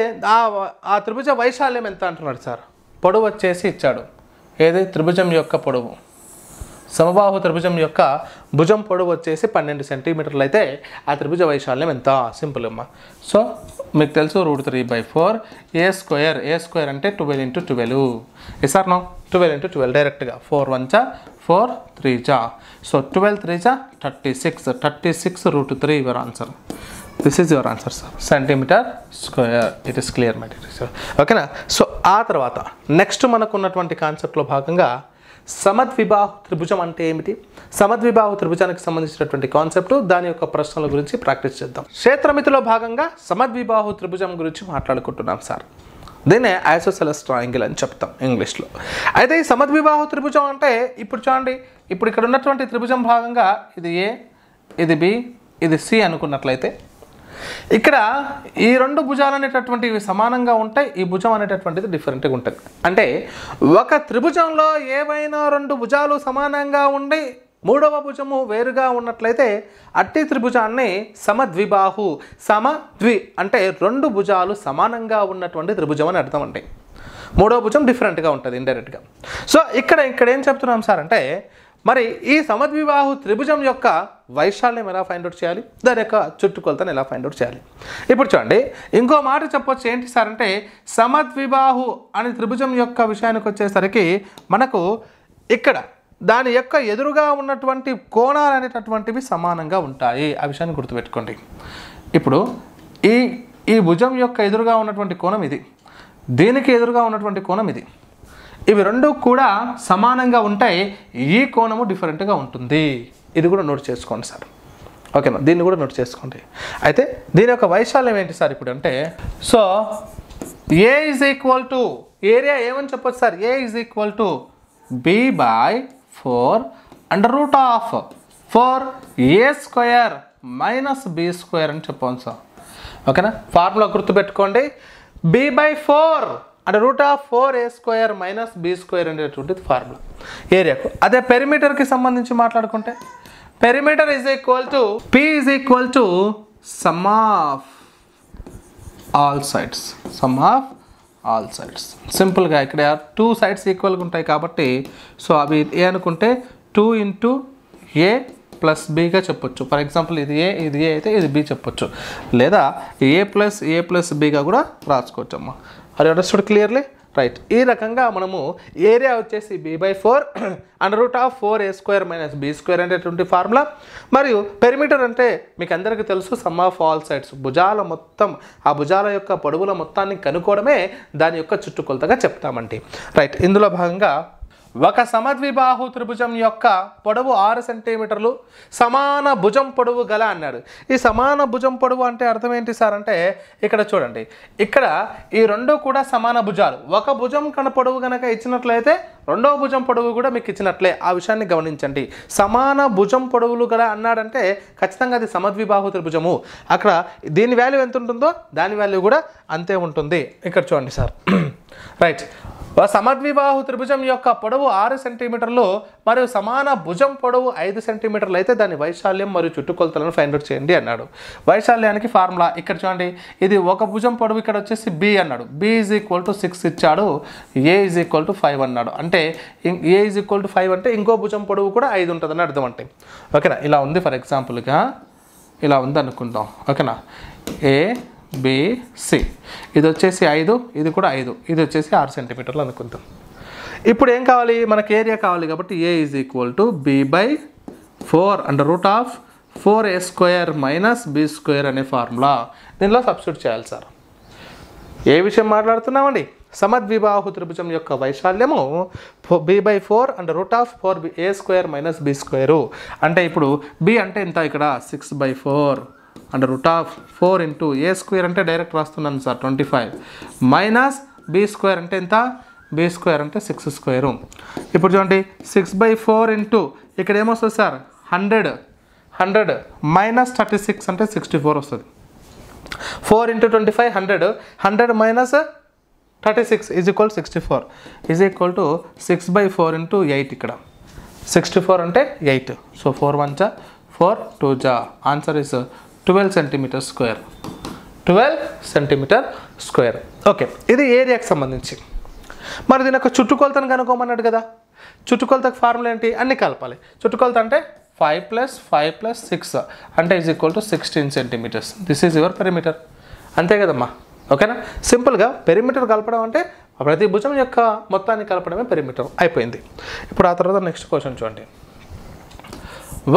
ఆ త్రిభుజ వైశాల్యం ఎంత అంటున్నాడు సార్. పొడవు వచ్చేసి ఇచ్చాడు. ఏది? త్రిభుజం యొక్క పొడవు, సమబాహు త్రిభుజం యొక్క భుజం పొడవు వచ్చేసి 12 సెంటీమీటర్లు అయితే ఆ త్రిభుజ వైశాల్యం ఎంత? సింపుల్ అమ్మా. సో మీకు తెలుసు √3/4A² అంటే 12 × 12. Yes are no? 12 × 12 డైరెక్ట్గా 4 1 4 3 so 12 3 36 √3 your answer. This is your answer sir. Centimetre square. It is clear my dear sir. ఓకేనా? సో ఆ తర్వాత నెక్స్ట్ మనకు ఉన్నటువంటి కాన్సెప్ట్లో భాగంగా సమద్విబాహు త్రిభుజం అంటే ఏమిటి, సమద్విబాహు త్రిభుజానికి సంబంధించినటువంటి కాన్సెప్ట్, దాని యొక్క ప్రశ్నల గురించి ప్రాక్టీస్ చేద్దాం. క్షేత్రమితిలో భాగంగా సమద్విబాహు త్రిభుజం గురించి మాట్లాడుకుంటున్నాం సార్. దీన్నే ఐసోసెలస్ ట్రయాంగిల్ అని చెప్తాం ఇంగ్లీష్లో. అయితే ఈ సమద్విబాహు త్రిభుజం అంటే ఇప్పుడు చూడండి, ఇప్పుడు ఇక్కడ ఉన్నటువంటి త్రిభుజం భాగంగా ఇది ఏ, ఇది బి, ఇది సి అనుకున్నట్లయితే ఇక్కడ ఈ రెండు భుజాలు అనేటటువంటివి సమానంగా ఉంటాయి, ఈ భుజం అనేటటువంటిది డిఫరెంట్గా ఉంటుంది. అంటే ఒక త్రిభుజంలో ఏవైనా రెండు భుజాలు సమానంగా ఉండి మూడవ భుజము వేరుగా ఉన్నట్లయితే అట్టి త్రిభుజాన్ని సమద్విబాహు, సమద్వి అంటే రెండు భుజాలు సమానంగా ఉన్నటువంటి త్రిభుజం అని అర్థం. అంటే మూడవ భుజం డిఫరెంట్గా ఉంటుంది ఇండైరెక్ట్గా. సో ఇక్కడ ఏం చెప్తున్నాం సార్ అంటే మరి ఈ సమద్విబాహు త్రిభుజం యొక్క వైశాల్యం ఎలా ఫైండ్ అవుట్ చేయాలి, దాని యొక్క చుట్టుకొలతను ఎలా ఫైండ్ అవుట్ చేయాలి. ఇప్పుడు చూడండి, ఇంకో మాట చెప్పొచ్చు ఏంటి సార్ అంటే సమద్విబాహు అనే త్రిభుజం యొక్క విషయానికి వచ్చేసరికి మనకు ఇక్కడ దాని యొక్క ఎదురుగా ఉన్నటువంటి కోణాలు అనేటటువంటివి సమానంగా ఉంటాయి. ఆ విషయాన్ని గుర్తుపెట్టుకోండి. ఇప్పుడు ఈ భుజం యొక్క ఎదురుగా ఉన్నటువంటి కోణం ఇది, దీనికి ఎదురుగా ఉన్నటువంటి కోణం ఇది. ఇవి రెండు కూడా సమానంగా ఉంటాయి, ఈ కోణము డిఫరెంట్గా ఉంటుంది. ఇది కూడా నోట్ చేసుకోండి సార్. ఓకేనా, దీన్ని కూడా నోట్ చేసుకోండి. అయితే దీని యొక్క వైశాల్యం ఏంటి సార్ ఇప్పుడు అంటే, so A is equal to area ఏమని చెప్పొచ్చు sir, A is equal to b/4 √4a² minus b² అని చెప్పాను సార్. ఓకేనా, ఫార్ములా గుర్తుపెట్టుకోండి. b/4 √4a² మైనస్ b² అనేటువంటిది ఫార్ములా ఏరియాకు. అదే పెరిమీటర్కి సంబంధించి మాట్లాడుకుంటే perimeter is equal to p is equal to some of all sides, some of all sides. సింపుల్గా ఇక్కడ 2 సైడ్స్ ఈక్వల్గా ఉంటాయి కాబట్టి సో అవి ఏ అనుకుంటే 2 × a ప్లస్ బిగా చెప్పొచ్చు. ఫర్ ఎగ్జాంపుల్ ఇది ఏ అయితే ఇది బి చెప్పొచ్చు, లేదా a ప్లస్ బిగా కూడా రాసుకోవచ్చు అమ్మా. అది అండర్స్టూడ్ క్లియర్లీ, రైట్. ఈ రకంగా మనము ఏరియా వచ్చేసి b/4 √4a² మైనస్ b² అనేటువంటి ఫార్ములా, మరియు పెరిమీటర్ అంటే మీకు అందరికీ తెలుసు సమ్ ఆఫ్ ఆల్ సైడ్స్, భుజాల మొత్తం, ఆ భుజాల యొక్క పొడవుల మొత్తాన్ని కనుక్కోవడమే దాని యొక్క చుట్టుకొలతగా చెప్తామండి. రైట్, ఇందులో భాగంగా ఒక సమద్విబాహు త్రిభుజం యొక్క పొడవు 6 సెంటీమీటర్లు, సమాన భుజం పొడవు గల అన్నాడు. ఈ సమాన భుజం పొడవు అంటే అర్థం ఏంటి సార్ అంటే ఇక్కడ చూడండి, ఇక్కడ ఈ రెండు కూడా సమాన భుజాలు. ఒక భుజం పొడవు కనుక ఇచ్చినట్లయితే రెండవ భుజం పొడవు కూడా మీకు ఇచ్చినట్లే. ఆ విషయాన్ని గమనించండి. సమాన భుజం పొడవులు గల అన్నాడంటే ఖచ్చితంగా అది సమద్విబాహు త్రిభుజము. అక్కడ దీని వాల్యూ ఎంత ఉంటుందో దాని వాల్యూ కూడా అంతే ఉంటుంది. ఇక్కడ చూడండి సార్. రైట్, సమద్విబాహు త్రిభుజం యొక్క పొడవు 6 సెంటీమీటర్లు మరియు సమాన భుజం పొడవు 5 సెంటీమీటర్లు అయితే దాని వైశాల్యం మరియు చుట్టుకొలతలను ఫైండ్ అవుట్ చేయండి అన్నాడు. వైశాల్యానికి ఫార్ములా ఇక్కడ చూడండి, ఇది ఒక భుజం పొడవు ఇక్కడ వచ్చేసి బి అన్నాడు, b ఈజ్ ఈక్వల్ టు 6 ఇచ్చాడు, a ఈజ్ ఈక్వల్ టు 5 అన్నాడు. అంటే a ఈజ్ ఈక్వల్ టు 5 అంటే ఇంకో భుజం పొడవు కూడా 5 ఉంటుందని అర్థం. అంటే ఓకేనా, ఇలా ఉంది. ఫర్ ఎగ్జాంపుల్గా ఇలా ఉంది అనుకుందాం. ఓకేనా, ABC ఇది వచ్చేసి 5, ఇది కూడా 5, ఇది వచ్చేసి 6 సెంటీమీటర్లు అనుకుందాం. ఇప్పుడు ఏం కావాలి మనకి, ఏరియా కావాలి కాబట్టి a is equal to b/4 √4a² minus b² అనే ఫార్ములా దీనిలో సబ్స్టిట్యూట్ చేయాలి సార్. ఏ విషయం మాట్లాడుతున్నామండి, సమద్విబాహు త్రిభుజం యొక్క వైశాల్యము b/4 √4a² మైనస్ b². అంటే ఇప్పుడు b అంటే ఎంత, ఇక్కడ 6/4 √4 × a² అంటే డైరెక్ట్ రాస్తున్నాను సార్ 25 మైనస్ b² అంటే ఎంత, b² అంటే 6². ఇప్పుడు చూడండి 6/4 ఇంటూ ఇక్కడ ఏమొస్తుంది సార్ 100 మైనస్ 36 అంటే 64 వస్తుంది. 4 × 25 100 minus 36 is equal 64 is equal to 6/4 × 8. ఇక్కడ 64 అంటే 8. సో 4 1 జా 4 2 జా, answer is 12 centimetre square. 12 centimetre square. Okay, ఇది ఏరియాకి సంబంధించి. మరి దీని యొక్క చుట్టుకొలతను కనుక్కోమన్నాడు కదా. చుట్టుకొలతకు ఫార్ములా ఏంటి, అన్ని కలపాలి. చుట్టుకొలత అంటే 5 + 5 + 6 అంటే is equal to 16 centimetres. This is your perimeter. అంతే కదమ్మా. ఓకేనా, సింపుల్గా పెరిమీటర్ కలపడం అంటే ప్రతి భుజం యొక్క మొత్తాన్ని కలపడమే పెరిమీటర్ అయిపోయింది. ఇప్పుడు ఆ తర్వాత నెక్స్ట్ క్వశ్చన్ చూడండి.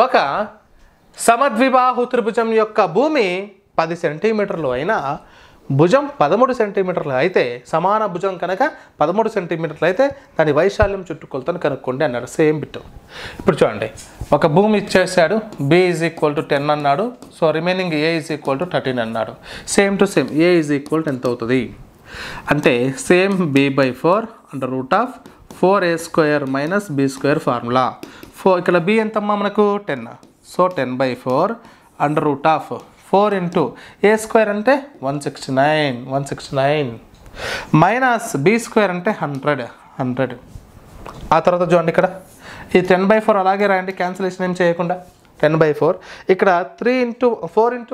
ఒక సమద్విబాహు త్రిభుజం యొక్క భూమి 10 సెంటీమీటర్లు అయినా భుజం 13 సెంటీమీటర్లు అయితే, సమాన భుజం కనుక 13 సెంటీమీటర్లు అయితే దాని వైశాల్యం చుట్టుకొలతను కనుక్కోండి అన్నాడు. Same bit. ఇప్పుడు చూడండి, ఒక భూమి ఇచ్చేసాడు, b ఈజ్ ఈక్వల్ టు 10 అన్నాడు. So remaining a is equal to 13 అన్నాడు. Same to same a is equal to ఎంత అవుతుంది, అంటే same b/4 √4a² minus b² formula. ఇక్కడ b ఎంతమ్మా మనకు 10. సో 10/4 √4 ఇంటూ a² అంటే 169 మైనస్ b² అంటే 100. ఆ తర్వాత చూడండి ఇక్కడ ఈ 10/4 అలాగే రాయండి, క్యాన్సిలేషన్ ఏం చేయకుండా. 10/4 ఇక్కడ 4 ఇంటూ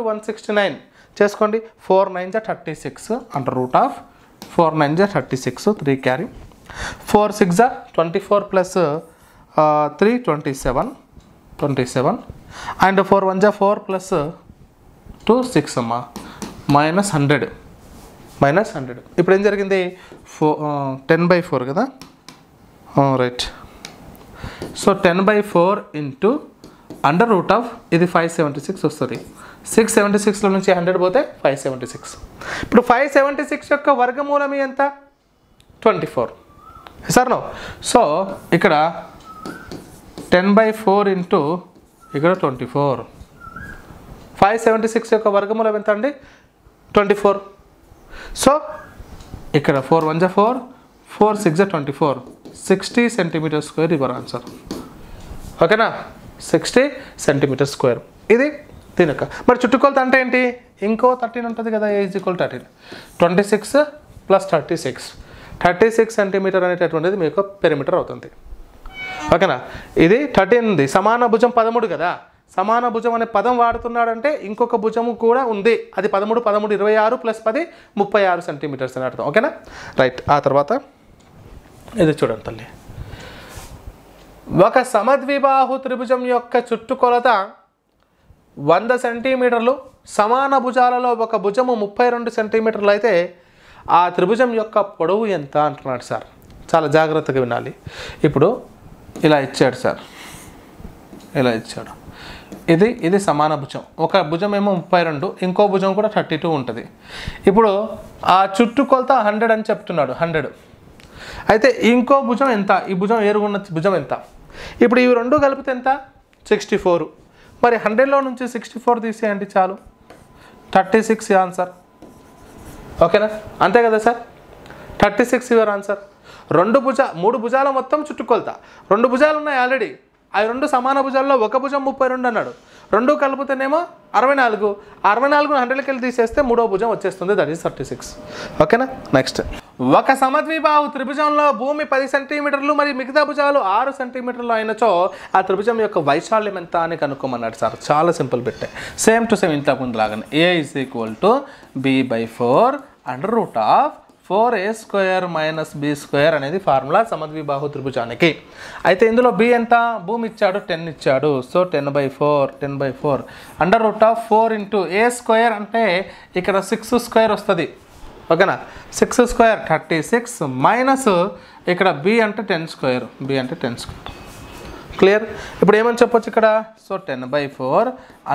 169 చేసుకోండి. 4 9 36 √4 9 36 3 క్యారీ. 4 6 24 ప్లస్ 3 27 అండ్ 4 1 4 ప్లస్ 2 6 అమ్మా -100. ఇప్పుడు ఏం జరిగింది 10/4 కదా, రైట్. సో 10/4 ఇంటూ √ ఇది 576 వస్తుంది. 676లో నుంచి 100 పోతే 576. ఇప్పుడు 576 యొక్క వర్గమూలం ఎంత 24 సార్ నో. సో ఇక్కడ 10/4 ఇంటూ ఇక్కడ 24. 576 యొక్క వర్గమూలం ఎంత అండి 24. సో ఇక్కడ 4 1 4 4 6 24 60 cm² యువర్ ఆన్సర్. ఓకేనా, 60 cm². ఇది దీని యొక్క మరి చుట్టుకొలత అంటే ఏంటి, ఇంకో 13 ఉంటుంది కదా, a = 13. 26 + 36 సెంటీమీటర్ అనేటటువంటిది మీకు పెరిమీటర్ అవుతుంది. ఓకేనా, ఇది 13 ఉంది. సమాన భుజం 13 కదా, సమాన భుజం అనే పదం వాడుతున్నాడంటే ఇంకొక భుజము కూడా ఉంది, అది 13 26 + 10 36 సెంటీమీటర్స్ అని అర్థం. ఓకేనా, రైట్. ఆ తర్వాత ఇది చూడండి తల్లి, ఒక సమద్విబాహు త్రిభుజం యొక్క చుట్టుకొలత 100 సెంటీమీటర్లు, సమాన భుజాలలో ఒక భుజము 32 సెంటీమీటర్లు అయితే ఆ త్రిభుజం యొక్క పొడవు ఎంత అంటున్నాడు సార్. చాలా జాగ్రత్తగా వినాలి. ఇప్పుడు ఇలా ఇచ్చాడు సార్, ఇలా ఇచ్చాడు. ఇది సమాన భుజం, ఒక భుజం ఏమో 32, ఇంకో భుజం కూడా 32 ఉంటుంది. ఇప్పుడు ఆ చుట్టుకొలత 100 అని చెప్తున్నాడు, 100. అయితే ఇంకో భుజం ఎంత, ఈ భుజం ఏరుగున్న భుజం ఎంత. ఇప్పుడు ఇవి రెండు కలిపితే ఎంత 64. మరి 100లో నుంచి 64 తీసేయండి చాలు, 36 ఆన్సర్. ఓకేనా, అంతే కదా సార్, 36 యువర్ ఆన్సర్. 3 భుజాల మొత్తం చుట్టుకొలత, 2 భుజాలు ఉన్నాయి ఆల్రెడీ, అవి 2 సమాన భుజాల్లో ఒక భుజం 32 అన్నాడు, 2 కలిపితేనేమో 64. 64ను 100లోకి వెళ్ళి తీసేస్తే మూడో భుజం వచ్చేస్తుంది, దట్ ఈస్ 36. ఓకేనా, నెక్స్ట్. ఒక సమద్విబాహు త్రిభుజంలో భూమి 10 సెంటీమీటర్లు మరి మిగతా భుజాలు 6 సెంటీమీటర్లు అయినచో ఆ త్రిభుజం యొక్క వైశాల్యం ఎంత అని కనుక్కోమన్నాడు సార్. చాలా సింపుల్ పెట్టే, సేమ్ టు సేమ్ ఇంతకు ముందు లాగానే. a = b/4 √4a² minus b² అనేది ఫార్ములా సమద్విబాహు త్రిభుజానికి. అయితే ఇందులో b ఎంత, భూమి ఇచ్చాడు 10 ఇచ్చాడు. సో 10/4 √4 ఇంటూ a² అంటే ఇక్కడ 6² వస్తుంది. ఓకేనా, 6² 36 మైనస్ ఇక్కడ b అంటే 10², క్లియర్. ఇప్పుడు ఏమని చెప్పొచ్చు ఇక్కడ, సో 10/4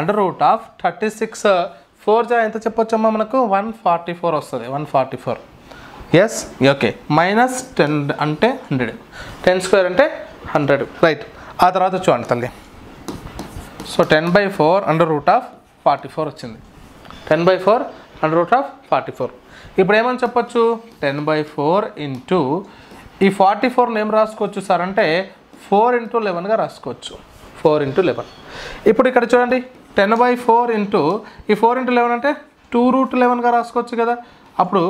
√36 4 ఎంత చెప్పొచ్చమ్మా మనకు 144 వస్తుంది, 144. Yes, okay. మైనస్ 10 అంటే 100, 10² అంటే 100, రైట్. ఆ తర్వాత చూడండి తల్లి, సో 10/4 √44 వచ్చింది, 10/4 √44. ఇప్పుడు ఏమని చెప్పొచ్చు, 10/4 ఇంటూ ఈ 44 ఏం రాసుకోవచ్చు సార్ అంటే 4 × 11గా రాసుకోవచ్చు, 4 × 11. ఇప్పుడు ఇక్కడ చూడండి 10/4 ఇంటూ ఈ 4 × 11 అంటే 2√11గా రాసుకోవచ్చు కదా. అప్పుడు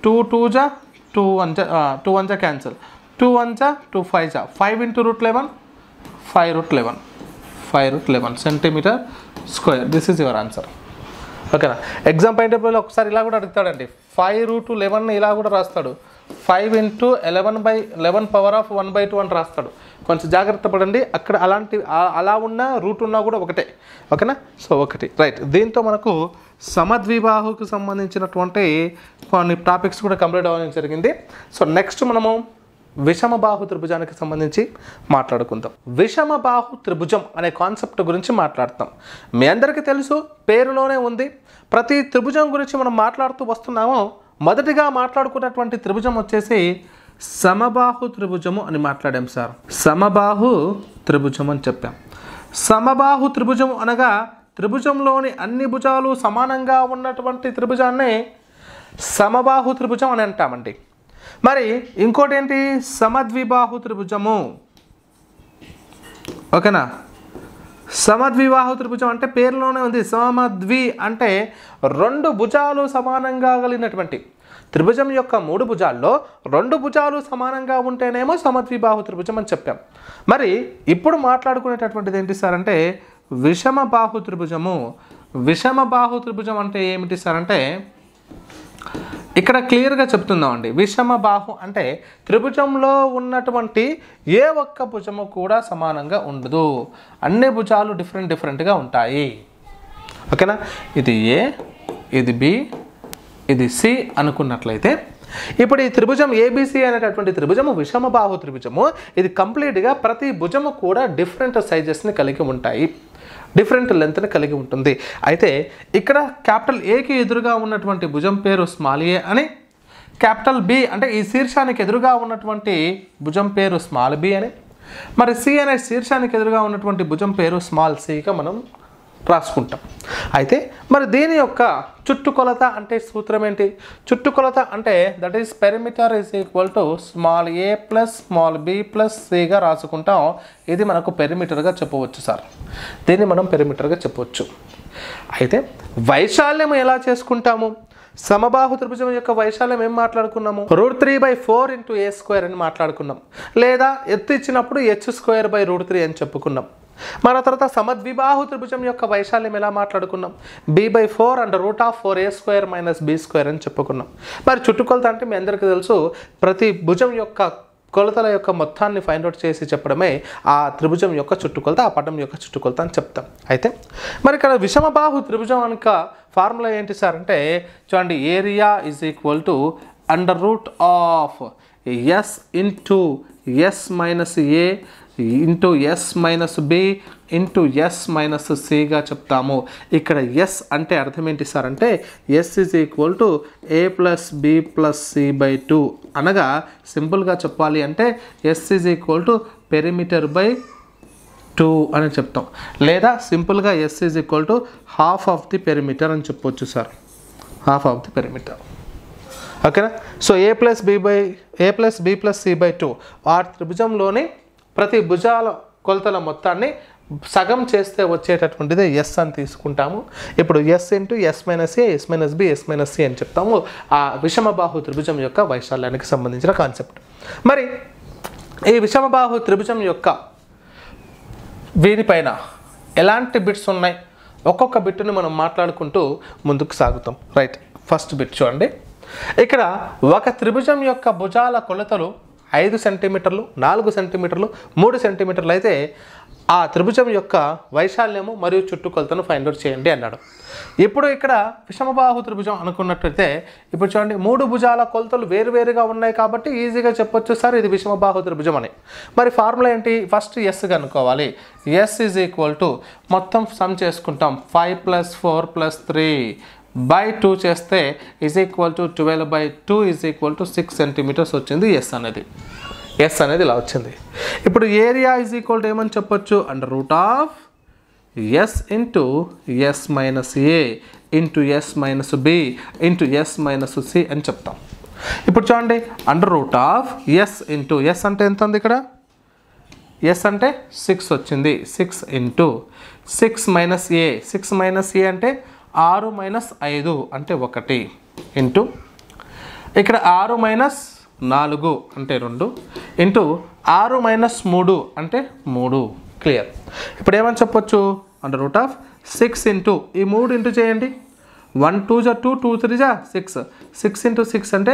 2 2 జా 2 1 జా క్యాన్సిల్, 2 1 జా 2 5 జా 5 × √11 5√11 cm². This is your answer. ఓకేనా, ఎగ్జామ్ పాయింట్ ఆఫ్ వ్యూలో ఒకసారి ఇలా కూడా అడుగుతాడండి, 5√11 ఇలా కూడా రాస్తాడు, 5 × 11/11 1/2 అని రాస్తాడు. కొంచెం జాగ్రత్త పడండి, అక్కడ అలా ఉన్న రూట్ ఉన్నా కూడా ఒకటే. ఓకేనా, సో ఒకటి, రైట్. దీంతో మనకు సమద్విబాహుకు సంబంధించినటువంటి కొన్ని టాపిక్స్ కూడా కంప్లీట్ అవ్వడం జరిగింది. సో నెక్స్ట్ మనము విషమబాహు త్రిభుజానికి సంబంధించి మాట్లాడుకుందాం. విషమబాహు త్రిభుజం అనే కాన్సెప్ట్ గురించి మాట్లాడతాం. మీ అందరికీ తెలుసు, పేరులోనే ఉంది. ప్రతి త్రిభుజం గురించి మనం మాట్లాడుతూ వస్తున్నాము. మొదటిగా మాట్లాడుకున్నటువంటి త్రిభుజం వచ్చేసి సమబాహు త్రిభుజము అని మాట్లాడాం సార్. సమబాహు త్రిభుజం అని చెప్పాం. సమబాహు త్రిభుజం అనగా త్రిభుజంలోని అన్ని భుజాలు సమానంగా ఉన్నటువంటి త్రిభుజాన్నే సమబాహు త్రిభుజం అని అంటామండి. మరి ఇంకోటి ఏంటి, సమద్విబాహు త్రిభుజము. ఓకేనా, సమద్విబాహు త్రిభుజం అంటే పేరులోనే ఉంది. సమద్వి అంటే రెండు భుజాలు సమానంగా కలిగినటువంటి త్రిభుజం యొక్క మూడు భుజాల్లో రెండు భుజాలు సమానంగా ఉంటేనేమో సమద్విబాహు త్రిభుజం అని చెప్పాం. మరి ఇప్పుడు మాట్లాడుకునేటటువంటిది ఏంటి సార్ అంటే విషమబాహు త్రిభుజము. విషమబాహు త్రిభుజం అంటే ఏమిటి సార్ అంటే ఇక్కడ క్లియర్గా చెప్తున్నామండి. విషమబాహు అంటే త్రిభుజంలో ఉన్నటువంటి ఏ ఒక్క భుజము కూడా సమానంగా ఉండదు, అన్ని భుజాలు డిఫరెంట్గా ఉంటాయి. ఓకేనా, ఇది ఏ, ఇది బి, ఇది సి అనుకున్నట్లయితే ఇప్పుడు ఈ త్రిభుజం ఏబిసి అనేటటువంటి త్రిభుజము విషమబాహు త్రిభుజము. ఇది కంప్లీట్గా ప్రతి భుజము కూడా డిఫరెంట్ సైజెస్ని కలిగి ఉంటాయి, డిఫరెంట్ లెంత్ని కలిగి ఉంటుంది. అయితే ఇక్కడ క్యాపిటల్ ఏకి ఎదురుగా ఉన్నటువంటి భుజం పేరు స్మాల్ ఏ అని, క్యాపిటల్ బి అంటే ఈ శీర్షానికి ఎదురుగా ఉన్నటువంటి భుజం పేరు స్మాల్ బి అని, మరి సి అనే శీర్షానికి ఎదురుగా ఉన్నటువంటి భుజం పేరు స్మాల్ సిగా మనం రాసుకుంటాం. అయితే మరి దీని యొక్క చుట్టుకొలత అంటే సూత్రం ఏంటి? చుట్టుకొలత అంటే that is perimeter is equal to small a plus small b plus సిగా రాసుకుంటాం. ఇది మనకు పెరిమీటర్గా చెప్పవచ్చు సార్, దీన్ని మనం పెరిమీటర్గా చెప్పవచ్చు. అయితే వైశాల్యం ఎలా చేసుకుంటాము? సమబాహు త్రిభుజం యొక్క వైశాల్యం ఏం మాట్లాడుకున్నాము? √3/4 × a² అని మాట్లాడుకున్నాం, లేదా ఎత్తు ఇచ్చినప్పుడు h²/√3 అని చెప్పుకున్నాం. మన తర్వాత సమద్విబాహు త్రిభుజం యొక్క వైశాల్యం ఎలా మాట్లాడుకున్నాం? b/4 √4a² - b² అని చెప్పుకున్నాం. మరి చుట్టుకొలత అంటే మీ అందరికీ తెలుసు, ప్రతి భుజం యొక్క కొలతల యొక్క మొత్తాన్ని ఫైండ్ అవుట్ చేసి చెప్పడమే ఆ త్రిభుజం యొక్క చుట్టుకొలత, ఆ పటం యొక్క చుట్టుకొలత అని చెప్తాం. అయితే మరి ఇక్కడ విషమబాహు త్రిభుజం యొక్క ఫార్ములా ఏంటి సార్ అంటే చూడండి, area is equal to √s into s - a into s - b into s - cగా చెప్తాము. ఇక్కడ s అంటే అర్థం ఏంటి సార్ అంటే s is equal to a + b + c/2 అనగా సింపుల్గా చెప్పాలి అంటే s ఈజ్ ఈక్వల్ టు పెరిమీటర్/2 అని చెప్తాం, లేదా సింపుల్గా s is equal to ½ of the perimeter అని చెప్పొచ్చు సార్, ½ ఆఫ్ ది పెరిమీటర్. ఓకేనా, సో a + b + c/2 ఆ త్రిభుజంలోని ప్రతి భుజాల కొలతల మొత్తాన్ని సగం చేస్తే వచ్చేటటువంటిదే ఎస్ అని తీసుకుంటాము. ఇప్పుడు s into s - a, s - b, s - c అని చెప్తాము. ఆ విషమబాహు త్రిభుజం యొక్క వైశాల్యానికి సంబంధించిన కాన్సెప్ట్. మరి ఈ విషమబాహు త్రిభుజం యొక్క వీరిపైన ఎలాంటి బిట్స్ ఉన్నాయి, ఒక్కొక్క బిట్టుని మనం మాట్లాడుకుంటూ ముందుకు సాగుతాం. రైట్, ఫస్ట్ బిట్ చూడండి. ఇక్కడ ఒక త్రిభుజం యొక్క భుజాల కొలతలు 5 సెంటీమీటర్లు, 4 సెంటీమీటర్లు, 3 సెంటీమీటర్లు అయితే ఆ త్రిభుజం యొక్క వైశాల్యము మరియు చుట్టుకొలతను ఫైండ్ అవుట్ చేయండి అన్నాడు. ఇప్పుడు ఇక్కడ విషమబాహు త్రిభుజం అనుకున్నట్లయితే ఇప్పుడు చూడండి, 3 భుజాల కొలతలు వేరువేరుగా ఉన్నాయి కాబట్టి ఈజీగా చెప్పొచ్చు సార్ ఇది విషమబాహు త్రిభుజం అని. మరి ఫార్ములా ఏంటి? ఫస్ట్ ఎస్ కనుక్కోవాలి. ఎస్ ఈజ్ ఈక్వల్ టు మొత్తం సమ్ చేసుకుంటాం, 5 + 4 + 3/2 చేస్తే is equal to 12/2 is equal to 6 centimetres వచ్చింది ఎస్ అనేది. ఎస్ అనేది ఇలా వచ్చింది. ఇప్పుడు ఏరియా ఈజ్ ఈక్వల్ టు ఏమని చెప్పొచ్చు? √s into s - a into s - b into s - c అని చెప్తాం. ఇప్పుడు చూడండి, √s ఇంటూ s అంటే ఎంత ఉంది ఇక్కడ? s అంటే 6 వచ్చింది. 6 ఇంటూ 6 - a, 6 - a అంటే 6 - 5 అంటే 1 ఇంటూ ఇక్కడ 6 - 4 అంటే 2 ఇంటూ 6 - 3 అంటే 3. క్లియర్. ఇప్పుడు ఏమని చెప్పొచ్చు? √6 ఇంటూ ఈ 3 ఇంటూ చేయండి, 1 2 2 2 3 6, 6 ఇంటూ 6 అంటే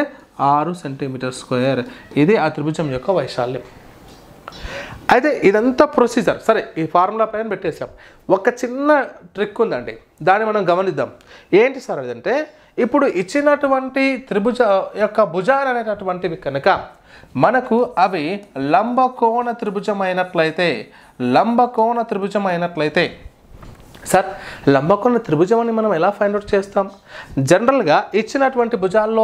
6 సెంటీమీటర్². ఇది ఆ త్రిభుజం యొక్క వైశాల్యం. అయితే ఇదంతా ప్రొసీజర్ సరే, ఈ ఫార్ములా పైన పెట్టేసాం. ఒక చిన్న ట్రిక్ ఉందండి, దాన్ని మనం గమనిద్దాం. ఏంటి సార్ అదంటే ఇప్పుడు ఇచ్చినటువంటి త్రిభుజ యొక్క భుజాలు అనేటటువంటివి కనుక మనకు అవి లంబకోణ త్రిభుజమైనట్లయితే సార్ లంబకోణ త్రిభుజం అని మనం ఎలా ఫైండ్ అవుట్ చేస్తాం? జనరల్గా ఇచ్చినటువంటి భుజాల్లో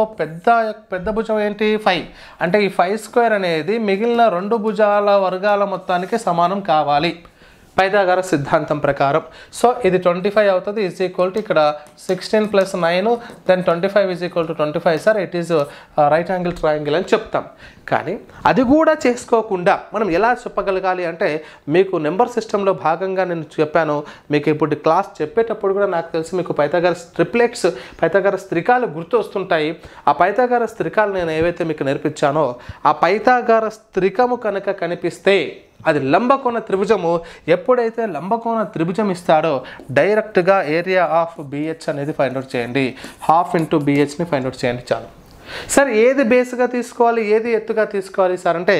పెద్ద భుజం ఏంటి? 5. అంటే ఈ 5² అనేది మిగిలిన 2 భుజాల వర్గాల మొత్తానికి సమానం కావాలి. పైథాగరస్ సిద్ధాంతం ప్రకారం. సో ఇది 25 అవుతుంది ఈజ్ ఈక్వల్ టు ఇక్కడ 16 + 9 then 25 is equal to 25 sir it is right angle triangle అని చెప్తాం. కానీ అది కూడా చేసుకోకుండా మనం ఎలా చెప్పగలగాలి అంటే మీకు నెంబర్ సిస్టంలో భాగంగా నేను చెప్పాను. మీకు ఇప్పుడు క్లాస్ చెప్పేటప్పుడు కూడా నాకు తెలిసి మీకు పైథాగరస్ ట్రిప్లెట్స్ పైథాగరస్ త్రికాలు గుర్తు వస్తుంటాయి. ఆ పైథాగరస్ త్రికాలు నేను ఏవైతే మీకు నేర్పించానో ఆ పైథాగరస్ త్రికము కనుక కనిపిస్తే అది లంబకోణ త్రిభుజము. ఎప్పుడైతే లంబకోణ త్రిభుజం ఇస్తాడో డైరెక్ట్గా ఏరియా ఆఫ్ బిహెచ్ అనేది ఫైండ్ అవుట్ చేయండి. 1/2 × బిహెచ్ని ఫైండ్ అవుట్ చేయండి చాలు. సార్ ఏది బేస్గా తీసుకోవాలి ఏది ఎత్తుగా తీసుకోవాలి సార్ అంటే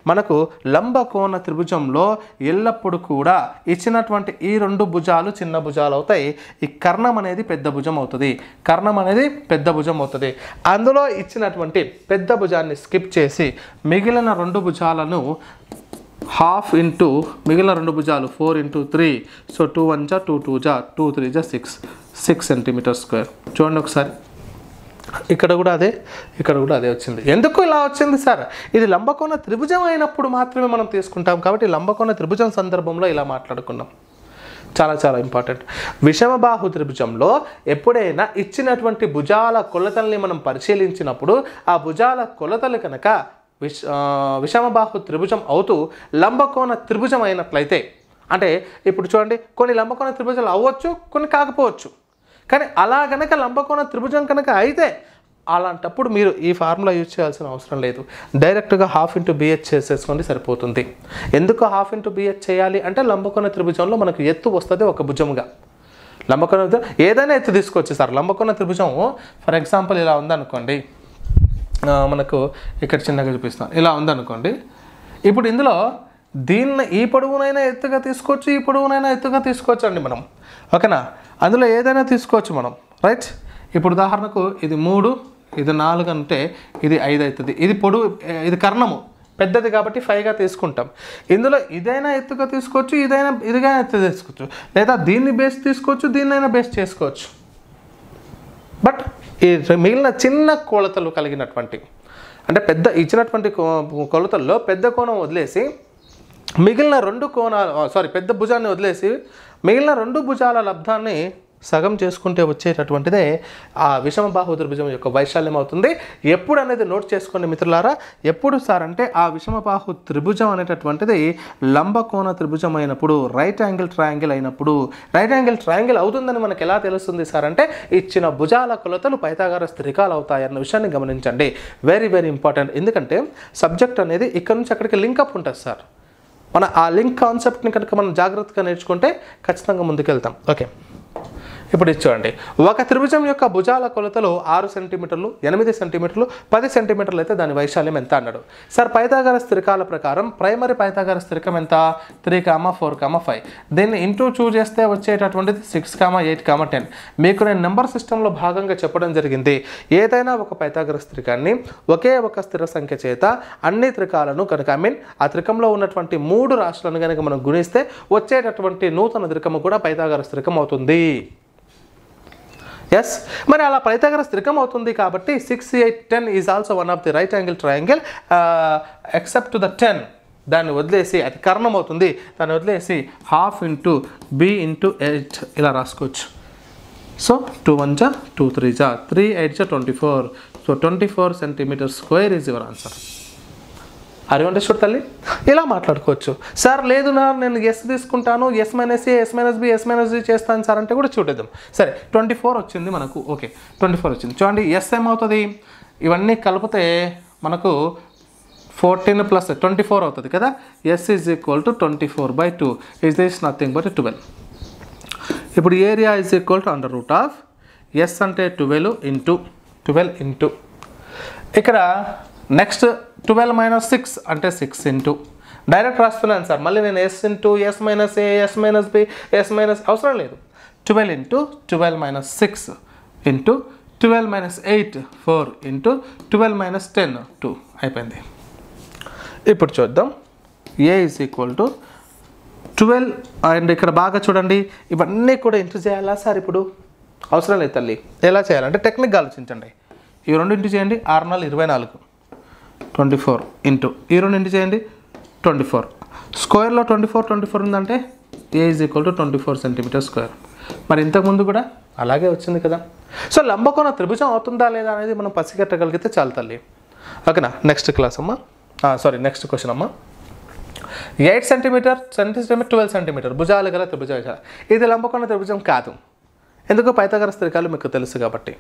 మనకు లంబకోణ త్రిభుజంలో ఎల్లప్పుడూ కూడా ఇచ్చినటువంటి ఈ 2 భుజాలు చిన్న భుజాలు అవుతాయి. ఈ కర్ణం అనేది పెద్ద భుజం అవుతుంది. కర్ణం అనేది పెద్ద భుజం అవుతుంది. అందులో ఇచ్చినటువంటి పెద్ద భుజాన్ని స్కిప్ చేసి మిగిలిన 2 భుజాలను 1/2 మిగిలిన 2 భుజాలు 4 × 3 సో 2 1 జా 2 2 జా 2 3 జా 6 సెంటీమీటర్ స్క్వేర్. చూడండి ఒకసారి ఇక్కడ కూడా అదే ఇక్కడ కూడా అదే వచ్చింది. ఎందుకు ఇలా వచ్చింది సార్? ఇది లంబకోణ త్రిభుజం అయినప్పుడు మాత్రమే మనం తీసుకుంటాం కాబట్టి లంబకోణ త్రిభుజం సందర్భంలో ఇలా మాట్లాడుకున్నాం. చాలా చాలా ఇంపార్టెంట్. విషమబాహు త్రిభుజంలో ఎప్పుడైనా ఇచ్చినటువంటి భుజాల కొలతల్ని మనం పరిశీలించినప్పుడు ఆ భుజాల కొలతలు కనుక విషమబాహు త్రిభుజం అవుతూ లంబకోణ త్రిభుజం అయినట్లయితే అంటే ఇప్పుడు చూడండి కొన్ని లంబకోణ త్రిభుజాలు అవ్వచ్చు కొన్ని కాకపోవచ్చు. కానీ అలా కనుక లంబకోణ త్రిభుజం కనుక అయితే అలాంటప్పుడు మీరు ఈ ఫార్ములా యూజ్ చేయాల్సిన అవసరం లేదు. డైరెక్ట్గా 1/2 × బిహెచ్ చేసేసుకోండి సరిపోతుంది. ఎందుకు 1/2 × బిహెచ్ చేయాలి అంటే లంబకోణ త్రిభుజంలో మనకు ఎత్తు వస్తుంది ఒక భుజంగా. లంబకోణ ఏదైనా ఎత్తు తీసుకోవచ్చు సార్. లంబకోణ త్రిభుజం ఫర్ ఎగ్జాంపుల్ ఇలా ఉందనుకోండి, మనకు ఇక్కడ చిన్నగా చూపిస్తాను, ఇలా ఉందనుకోండి. ఇప్పుడు ఇందులో దీన్ని ఈ పొడవునైనా ఎత్తుగా తీసుకోవచ్చు ఈ పొడవునైనా ఎత్తుగా తీసుకోవచ్చు అండి మనం, ఓకేనా? అందులో ఏదైనా తీసుకోవచ్చు మనం, రైట్? ఇప్పుడు ఉదాహరణకు ఇది 3 ఇది 4 అంటే ఇది 5 అవుతుంది. ఇది పొడవు ఇది కర్ణము పెద్దది కాబట్టి 5గా తీసుకుంటాం. ఇందులో ఇదైనా ఎత్తుగా తీసుకోవచ్చు ఇదిగా ఎత్తు తీసుకోవచ్చు లేదా దీన్ని బేస్ తీసుకోవచ్చు దీన్నైనా బేస్ చేసుకోవచ్చు. బట్ ఈ మిగిలిన చిన్న కొలతలు కలిగినటువంటి అంటే పెద్ద ఇచ్చినటువంటి కొలతల్లో పెద్ద కోణం వదిలేసి మిగిలిన 2 కోణాలు పెద్ద భుజాన్ని వదిలేసి మిగిలిన 2 భుజాల లబ్ధాన్ని సగం చేసుకుంటే వచ్చేటటువంటిదే ఆ విషమబాహు త్రిభుజం యొక్క వైశాల్యం అవుతుంది. ఎప్పుడు అనేది నోట్ చేసుకోండి మిత్రులారా. ఎప్పుడు సార్ అంటే ఆ విషమబాహు త్రిభుజం అనేటటువంటిది లంబకోణ త్రిభుజం అయినప్పుడు రైట్ యాంగిల్ ట్రయాంగిల్ అయినప్పుడు. రైట్ యాంగిల్ ట్రయాంగిల్ అవుతుందని మనకు ఎలా తెలుస్తుంది సార్ అంటే ఇచ్చిన భుజాల కొలతలు పైథాగరస్ త్రికాలు అవుతాయి అన్న విషయాన్ని గమనించండి. Very very important. ఎందుకంటే సబ్జెక్ట్ అనేది ఇక్కడ నుంచి అక్కడికి లింకప్ ఉంటుంది సార్. మన ఆ లింక్ కాన్సెప్ట్ని కనుక మనం జాగ్రత్తగా నేర్చుకుంటే ఖచ్చితంగా ముందుకెళ్తాం. ఓకే, ఇప్పుడు ఇది చూడండి. ఒక త్రిభుజం యొక్క భుజాల కొలతలు 6 సెంటీమీటర్లు 8 సెంటీమీటర్లు 10 సెంటీమీటర్లు అయితే దాని వైశాల్యం ఎంత అన్నాడు సార్. పైథాగరస్ త్రికాల ప్రకారం ప్రైమరీ పైథాగరస్ త్రికం ఎంత 3, 4, 5. దీన్ని ఇంటూ 2 చేస్తే వచ్చేటటువంటిది 6, 8, 10. మీకు నేను నెంబర్ సిస్టంలో భాగంగా చెప్పడం జరిగింది. ఏదైనా ఒక పైథాగరస్ త్రికాన్ని ఒకే ఒక స్థిర సంఖ్య చేత అన్ని త్రికాలను కనుక ఆ త్రికంలో ఉన్నటువంటి 3 రాశులను కనుక మనం గుణిస్తే వచ్చేటటువంటి నూతన త్రికము కూడా పైథాగరస్ త్రికం అవుతుంది. ఎస్, మరి అలా పైథాగరస్ త్రికం అవుతుంది కాబట్టి 6, 8, 10 is also one of the right angle triangle except to the 10. దాన్ని వదిలేసి అది కర్ణం అవుతుంది. దాన్ని వదిలేసి 1/2 × b × 8 ఇలా రాసుకోవచ్చు. సో 2 1 జా 2 3 జా 3 8 జా 24. So 24 centimetre square is your answer. అరివండేశ్వర్ తల్లి ఇలా మాట్లాడుకోవచ్చు. సార్ లేదు నేను ఎస్ తీసుకుంటాను S - A S - B S - G చేస్తాను సార్ అంటే కూడా చూడేద్దాం. సరే 24 వచ్చింది మనకు. ఓకే 24 వచ్చింది. చూడండి ఎస్ ఏమవుతుంది ఇవన్నీ కలిపితే మనకు 14 + 24 అవుతుంది కదా. S is equal to 24/2 is this nothing but 12. ఇప్పుడు area is equal to √S అంటే 12 ఇంటూ ఇక్కడ నెక్స్ట్ 12 - 6 అంటే 6 ఇంటూ డైరెక్ట్ రాస్తున్నాను సార్. మళ్ళీ నేను S into S - A S - B S - అవసరం లేదు. 12 ఇంటూ 12 - 6 ఇంటూ 12 - 8 4 ఇంటూ 12 - 10 2 అయిపోయింది. ఇప్పుడు చూద్దాం. A is equal to 12 and ఇక్కడ బాగా చూడండి ఇవన్నీ కూడా ఇంటూ చేయాలా సార్? ఇప్పుడు అవసరం లేదు తల్లి. ఎలా చేయాలంటే టెక్నిక్గా ఆలోచించండి. ఈ 2 ఇంటూ చేయండి 6 4 24 24 ఇంటూ ఈ 2 ఇంటూ చేయండి 24 స్క్వేర్లో 24 ఉందంటే a is equal to 24 centimetre square. మరి ఇంతకుముందు కూడా అలాగే వచ్చింది కదా. సో లంబకోణ త్రిభుజం అవుతుందా లేదా అనేది మనం పసిగట్టగలిగితే చాలు తల్లి. ఓకేనా. నెక్స్ట్ క్లాస్ అమ్మా, నెక్స్ట్ క్వశ్చన్ అమ్మా. 8 సెంటీమీటర్ 12 సెంటీమీటర్ భుజాలు గల త్రిభుజం. ఇది లంబకోణ త్రిభుజం కాదు. ఎందుకు? పైథాగరస్ త్రికాలు మీకు తెలుసు కాబట్టి.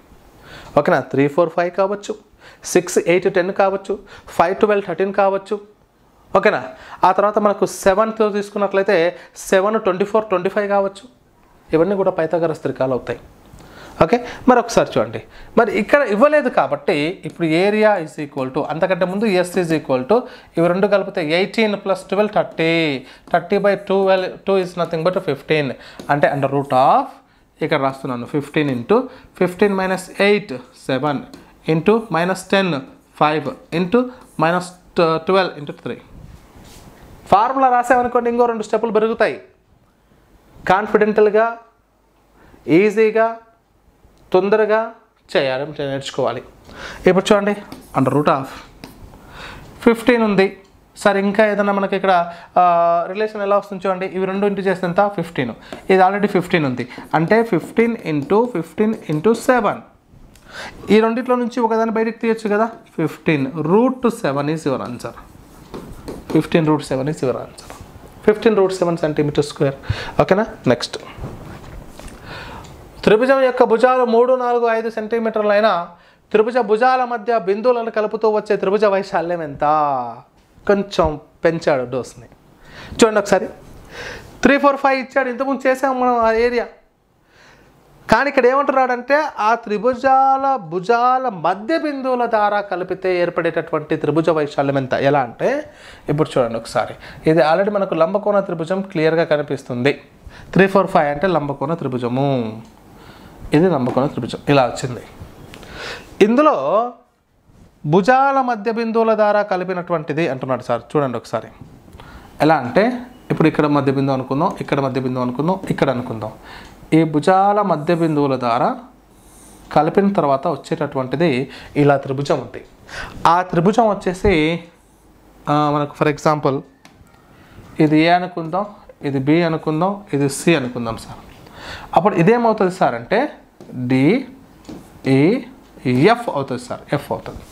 ఓకేనా. 3, 4, 5 కావచ్చు, 6, 8, 10 కావచ్చు, 5, 12, 13 కావచ్చు. ఓకేనా. ఆ తర్వాత మనకు 7తో తీసుకున్నట్లయితే 7, 24, 25 కావచ్చు. ఇవన్నీ కూడా పైథాగరస్ త్రికాలు అవుతాయి. ఓకే. మరి ఒకసారి చూడండి. మరి ఇక్కడ ఇవ్వలేదు కాబట్టి ఇప్పుడు ఏరియా ఈజ్ ఈక్వల్ టు, అంతకంటే ముందు ఎస్ ఈజ్ ఈక్వల్ టు, ఇవి రెండు కలిపితే 18 + 12 30. 30/12 2 ఈజ్ నథింగ్ బట్ 15. అంటే అండర్ రూట్ ఆఫ్, ఇక్కడ రాస్తున్నాను 15 into 15 - 8 7 into -10 5 into -12 into 3. Formula రాసామనుకోండి ఇంకో 2 స్టెప్పులు పెరుగుతాయి. కాన్ఫిడెంటల్గా, ఈజీగా, తొందరగా చేయాలి, నేర్చుకోవాలి. ఇప్పుడు చూడండి, అండర్ రూట్ ఆఫ్ 15 ఉంది. సరే, ఇంకా ఏదైనా మనకి ఇక్కడ రిలేషన్ ఎలా వస్తుంది చూడండి. ఇవి రెండు ఇంటూ చేస్తే ఎంత? 15. ఇది ఆల్రెడీ 15 ఉంది. అంటే 15 ఇంటూ 15 ఇంటూ 7. ఈ రెండిట్లో నుంచి ఒకదాన్ని బయటకు తీయచ్చు కదా. 15√7 is your answer. 15√7 is your answer. 15√7 centimetre square. ఓకేనా. నెక్స్ట్, త్రిభుజం యొక్క భుజాలు 3, 4, 5 సెంటీమీటర్లైన త్రిభుజ భుజాల మధ్య బిందువులను కలుపుతూ వచ్చే త్రిభుజ వైశాల్యం ఎంత? కొంచెం పెంచాడు డోస్ని. చూడండి ఒకసారి. 3, 4, 5 ఇచ్చాడు. ఇంతకుముందు చేసాము మనం ఆ ఏరియా. కానీ ఇక్కడ ఏమంటున్నాడంటే ఆ భుజాల మధ్య బిందువుల ద్వారా కలిపితే ఏర్పడేటటువంటి త్రిభుజ వైశాల్యం ఎంత? ఎలా అంటే ఇప్పుడు చూడండి ఒకసారి. ఇది ఆల్రెడీ మనకు లంబకోణ త్రిభుజం క్లియర్గా కనిపిస్తుంది. 3, 4, 5 అంటే లంబకోణ త్రిభుజము. ఇది లంబకోణ త్రిభుజం ఇలా వచ్చింది. ఇందులో భుజాల మధ్య బిందువుల ద్వారా కలిపినటువంటిది అంటున్నాడు సార్. చూడండి ఒకసారి. ఎలా అంటే ఇప్పుడు ఇక్కడ మధ్య బిందువు అనుకుందాం, ఇక్కడ మధ్య బిందువు అనుకుందాం, ఇక్కడ అనుకుందాం. ఈ భుజాల మధ్య బిందువుల ద్వారా కలిపిన తర్వాత వచ్చేటటువంటిది ఇలా త్రిభుజం ఉంది. ఆ త్రిభుజం వచ్చేసి మనకు ఫర్ ఎగ్జాంపుల్ ఇది ఏ అనుకుందాం, ఇది బి అనుకుందాం, ఇది సి అనుకుందాం సార్. అప్పుడు ఇదేమవుతుంది సార్ అంటే డిఈఎఫ్ అవుతుంది సార్. ఎఫ్ అవుతుంది.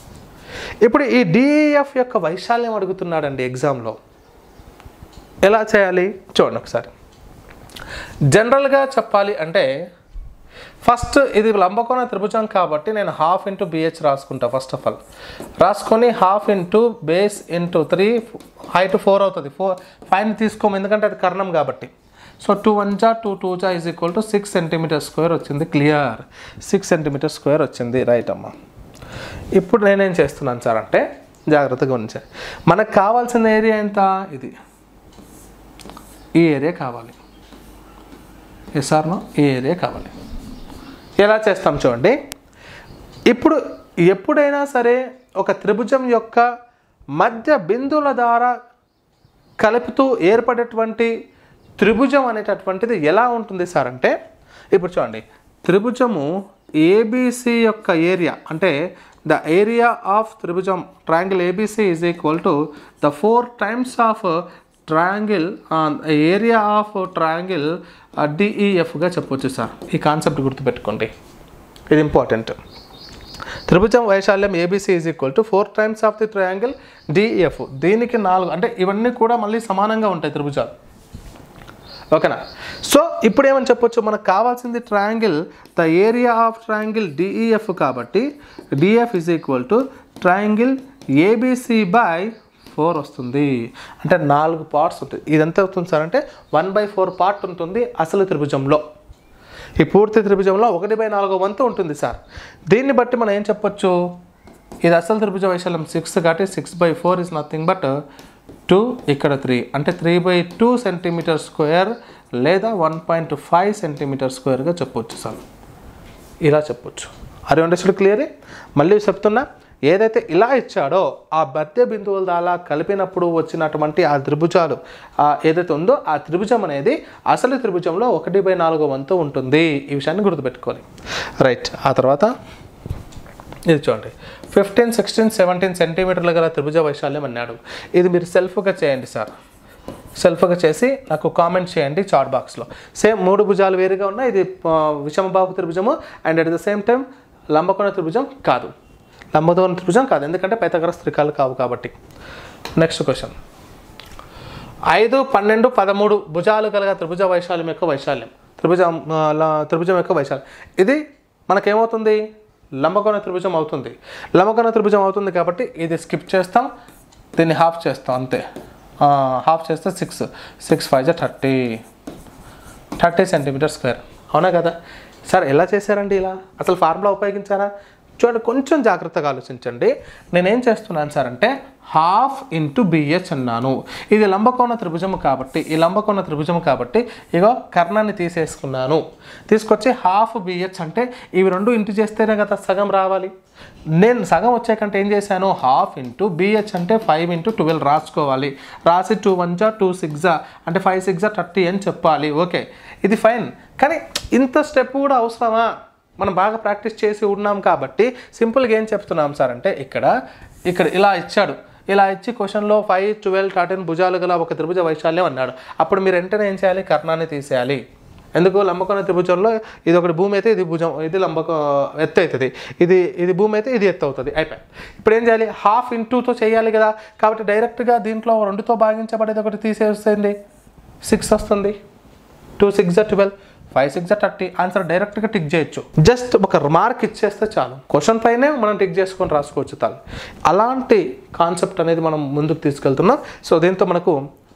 ఇప్పుడు ఈ డిఈఎఫ్ యొక్క వైశాల్యం అడుగుతున్నాడండి ఎగ్జామ్లో. ఎలా చేయాలి చూడండి ఒకసారి. జనరల్గా చెప్పాలి అంటే ఫస్ట్ ఇది లంబకోణ త్రిభుజం కాబట్టి నేను 1/2 ఇంటూ BH రాసుకుంటా. ఫస్ట్ ఆఫ్ ఆల్ రాసుకొని 1/2 ఇంటూ బేస్ ఇంటూ 3 హైట్ 4 అవుతుంది. 5 తీసుకోము ఎందుకంటే అది కర్ణం కాబట్టి. సో 2 1 జా 2 2 జా is equal to 6 centimetre square వచ్చింది. క్లియర్. 6 సెంటీమీటర్ స్క్వేర్ వచ్చింది. రైట్ అమ్మా. ఇప్పుడు నేనేం చేస్తున్నాను సార్ అంటే జాగ్రత్తగా ఉంచాలి. మనకు కావాల్సిన ఏరియా ఎంత? ఇది ఈ ఏరియా కావాలి. ఎస్ఆర్నో ఈ ఏరియా కావాలి. ఎలా చేస్తాం చూడండి. ఇప్పుడు ఎప్పుడైనా సరే ఒక త్రిభుజం యొక్క మధ్య బిందువుల ద్వారా కలుపుతూ ఏర్పడేటువంటి త్రిభుజం అనేటటువంటిది ఎలా ఉంటుంది సార్ అంటే ఇప్పుడు చూడండి. త్రిభుజము ఏబిసి యొక్క ఏరియా అంటే ద ఏరియా ఆఫ్ త్రిభుజం triangle ABC is equal to the 4 times of triangle area of triangle డిఈఎఫ్గా చెప్పొచ్చు సార్. ఈ కాన్సెప్ట్ గుర్తుపెట్టుకోండి, ఇది ఇంపార్టెంట్. త్రిభుజం వైశాల్యం ABC is equal to 4 times of the triangle DEF. దీనికి 4 అంటే ఇవన్నీ కూడా మళ్ళీ సమానంగా ఉంటాయి త్రిభుజాలు. ఓకేనా. సో ఇప్పుడు ఏమని చెప్పొచ్చు, మనకు కావాల్సింది triangle the area of triangle DEF కాబట్టి DF is equal to triangle ABC by 4 వస్తుంది. అంటే 4 పార్ట్స్ ఉంటుంది. ఇదంతా అవుతుంది సార్ అంటే 1/4 పార్ట్ ఉంటుంది అసలు త్రిభుజంలో. ఈ పూర్తి త్రిభుజంలో 1/4 వంతు ఉంటుంది సార్. దీన్ని బట్టి మనం ఏం చెప్పొచ్చు, ఇది అసలు త్రిభుజ వైశాల్యం 6 కాబట్టి 6/4 ఈజ్ నథింగ్ బట్ 2, ఇక్కడ 3 అంటే 3/2 సెంటీమీటర్ స్క్వేర్ లేదా 1.5 సెంటీమీటర్ స్క్వేర్గా చెప్పొచ్చు సార్. ఇలా చెప్పొచ్చు. అది అండర్స్టూడ్ క్లియర్. మళ్ళీ చెప్తున్నా, ఏదైతే ఇలా ఇచ్చాడో ఆ మధ్య బిందువుల ద్వారా కలిపినప్పుడు వచ్చినటువంటి ఆ త్రిభుజాలు ఏదైతే ఉందో ఆ త్రిభుజం అనేది అసలు త్రిభుజంలో 1/4 వంతు ఉంటుంది. ఈ విషయాన్ని గుర్తుపెట్టుకోవాలి. రైట్. ఆ తర్వాత ఇది చూడండి. 15, 16, 17 సెంటీమీటర్ల గల త్రిభుజ వైశాల్యం అన్నాడు. ఇది మీరు సెల్ఫ్గా చేయండి సార్. సెల్ఫ్గా చేసి నాకు కామెంట్ చేయండి చాట్ బాక్స్లో. సేమ్ 3 భుజాలు వేరుగా ఉన్నాయి. ఇది విషమబాహు త్రిభుజము and at the same time లంబకోణ త్రిభుజం కాదు. లంబకోణ త్రిభుజం కాదు, ఎందుకంటే పైథాగరస్ త్రికాలు కావు కాబట్టి. Next question. 5, 12, 13 భుజాలు కలగా త్రిభుజ వైశాల్యం యొక్క వైశాల్యం, త్రిభుజం యొక్క వైశాల్యం ఇది మనకేమవుతుంది? లంబకోణ త్రిభుజం అవుతుంది. లంబకోణ త్రిభుజం అవుతుంది కాబట్టి ఇది స్కిప్ చేస్తాం, దీన్ని హాఫ్ చేస్తాం అంతే. హాఫ్ చేస్తే 6, 6 5 30 సెంటీమీటర్ స్క్వేర్. అవునా కదా సార్? ఎలా చేశారండి ఇలా? అసలు ఫార్ములా ఉపయోగించారా? చూడండి, కొంచెం జాగ్రత్తగా ఆలోచించండి. నేనేం చేస్తున్నాను సార్ అంటే ½ × BH అన్నాను. ఇది లంబకోణ త్రిభుజము కాబట్టి, ఈ లంబకోణ త్రిభుజము కాబట్టి ఇగో కర్ణాన్ని తీసేసుకున్నాను. తీసుకొచ్చి ½ BH అంటే ఇవి 2 ఇంటూ చేస్తేనే కదా సగం రావాలి. నేను సగం వచ్చాకంటే ఏం చేశాను? ½ × BH అంటే 5 × 12 రాసుకోవాలి. రాసి 2 1 2 6 అంటే 5 6 30 అని చెప్పాలి. ఓకే, ఇది ఫైన్. కానీ ఇంత స్టెప్ కూడా అవసరమా? మనం బాగా ప్రాక్టీస్ చేసి ఉన్నాం కాబట్టి సింపుల్గా ఏం చెప్తున్నాం సార్ అంటే ఇక్కడ ఇలా ఇచ్చాడు. ఇలా ఇచ్చి క్వశ్చన్లో 5 12 13 భుజాలు గల ఒక త్రిభుజ వైశాల్యం అన్నాడు. అప్పుడు మీరు వెంటనే ఏం చేయాలి? కర్ణాన్ని తీసేయాలి. ఎందుకు? లంబకోణ త్రిభుజంలో ఇది ఒకటి భూమి అయితే ఇది భుజం, ఇది ఎత్తు అవుతుంది, ఇది భూమి అయితే ఇది ఎత్తు అవుతుంది. అయిపోయింది. ఇప్పుడు ఏం చేయాలి? ½ × చేయాలి కదా. కాబట్టి డైరెక్ట్గా దీంట్లో 2తో భాగించబడేది ఒకటి తీసేస్తుంది, 6 వస్తుంది. 2 6 12, 5 6 30. ఆన్సర్ డైరెక్ట్గా టిక్ చేయొచ్చు. జస్ట్ ఒక మార్క్ ఇచ్చేస్తే చాలు. క్వశ్చన్ పైనే మనం టిక్ చేసుకొని రాసుకోవచ్చు చాలు. అలాంటి కాన్సెప్ట్ అనేది మనం ముందుకు తీసుకెళ్తున్నాం. సో దీంతో మనకు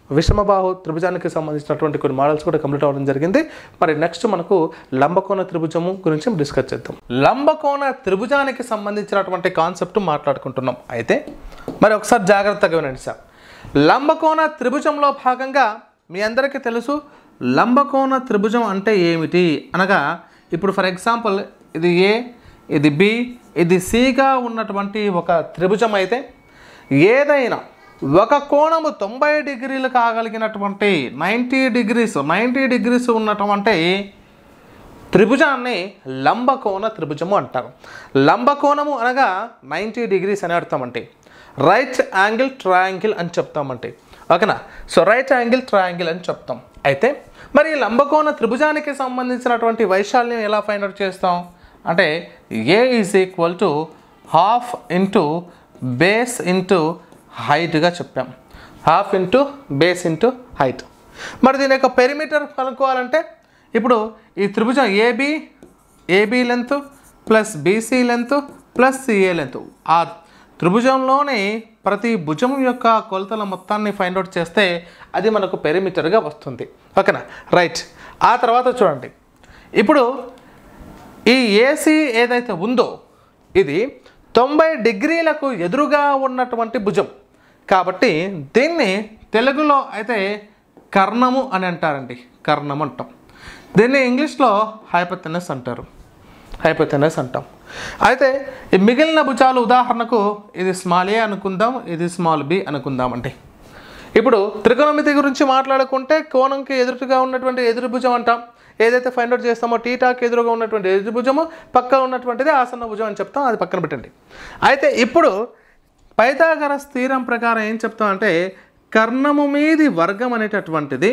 విషమబాహు త్రిభుజానికి సంబంధించినటువంటి కొన్ని మోడల్స్ కూడా కంప్లీట్ అవ్వడం జరిగింది. మరి నెక్స్ట్ మనకు లంబకోణ త్రిభుజము గురించి డిస్కస్ చేద్దాం. లంబకోణ త్రిభుజానికి సంబంధించినటువంటి కాన్సెప్ట్ మాట్లాడుకుంటున్నాం. అయితే మరి ఒకసారి జాగ్రత్తగా వినండి సార్. లంబకోణ త్రిభుజంలో భాగంగా మీ అందరికీ తెలుసు లంబకోణ త్రిభుజం అంటే ఏమిటి అనగా, ఇప్పుడు ఫర్ ఎగ్జాంపుల్ ఇది A, ఇది B, ఇది Cగా ఉన్నటువంటి ఒక త్రిభుజం అయితే ఏదైనా ఒక కోణము 90 డిగ్రీలు కాగలిగినటువంటి 90 డిగ్రీస్ ఉన్నటువంటి త్రిభుజాన్ని లంబకోణ త్రిభుజము అంటారు. లంబకోణము అనగా 90 డిగ్రీస్ అని అర్థం. రైట్ యాంగిల్ ట్రయాంగిల్ అని చెప్తామంటే, ఓకేనా? సో రైట్ యాంగిల్ ట్రయాంగిల్ అని చెప్తాం. అయితే మరి లంబకోణ త్రిభుజానికి సంబంధించినటువంటి వైశాల్యం ఎలా ఫైండ్ అవుట్ చేస్తాం అంటే A = ½ × బేస్ × హైట్గా చెప్పాం. ½ × బేస్ × హైట్. మరి దీని యొక్క పెరిమీటర్ కనుక్కోవాలంటే ఇప్పుడు ఈ త్రిభుజం AB length plus BC length plus CA length, ఆ త్రిభుజంలోనే ప్రతి భుజం యొక్క కొలతల మొత్తాన్ని ఫైండ్ అవుట్ చేస్తే అది మనకు పెరిమీటర్గా వస్తుంది. ఓకేనా? రైట్. ఆ తర్వాత చూడండి, ఇప్పుడు ఈ AC ఏదైతే ఉందో ఇది 90 డిగ్రీలకు ఎదురుగా ఉన్నటువంటి భుజం కాబట్టి దీన్ని తెలుగులో అయితే కర్ణము అని అంటారండి. కర్ణం అంటాం. దీన్ని ఇంగ్లీష్లో హైపోటెనస్ అంటారు. అంటాం. అయితే ఈ మిగిలిన భుజాలు ఉదాహరణకు ఇది స్మాల్ a అనుకుందాం, ఇది స్మాల్ b అనుకుందాం. అంటే ఇప్పుడు త్రికోణమితి గురించి మాట్లాడుకుంటే కోణంకి ఎదురుగా ఉన్నటువంటి ఎదురు భుజం అంటాం. ఏదైతే ఫైండ్ అవుట్ చేస్తామో టీటాకి ఎదురుగా ఉన్నటువంటి ఎదురు భుజము, పక్కన ఉన్నటువంటిది ఆసన్న భుజం అని చెప్తాం. అది పక్కన పెట్టండి. అయితే ఇప్పుడు పైథాగరస్ థీరం ప్రకారం ఏం చెప్తాం అంటే కర్ణము మీది వర్గం అనేటటువంటిది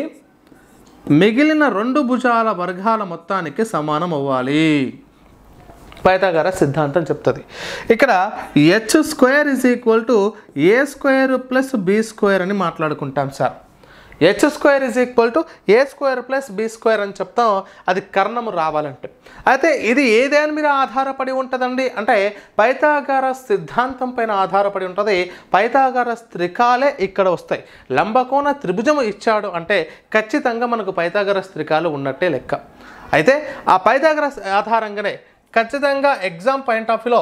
మిగిలిన 2 భుజాల వర్గాల మొత్తానికి సమానం అవ్వాలి. పైథాగరస్ సిద్ధాంతం చెప్తుంది. ఇక్కడ h² = a² + b² అని మాట్లాడుకుంటాం సార్. h² = a² + b² అని చెప్తాం. అది కర్ణము రావాలంటే. అయితే ఇది ఏదేని మీద ఆధారపడి ఉంటుందండి అంటే పైథాగరస్ సిద్ధాంతం పైన ఆధారపడి ఉంటుంది. పైథాగరస్ త్రికాలే ఇక్కడ వస్తాయి. లంబకోణ త్రిభుజము ఇచ్చాడు అంటే ఖచ్చితంగా మనకు పైథాగరస్ త్రికాలు ఉన్నట్టే లెక్క. అయితే ఆ పైథాగరస్ ఆధారంగానే ఖచ్చితంగా ఎగ్జామ్ పాయింట్ ఆఫ్ వ్యూలో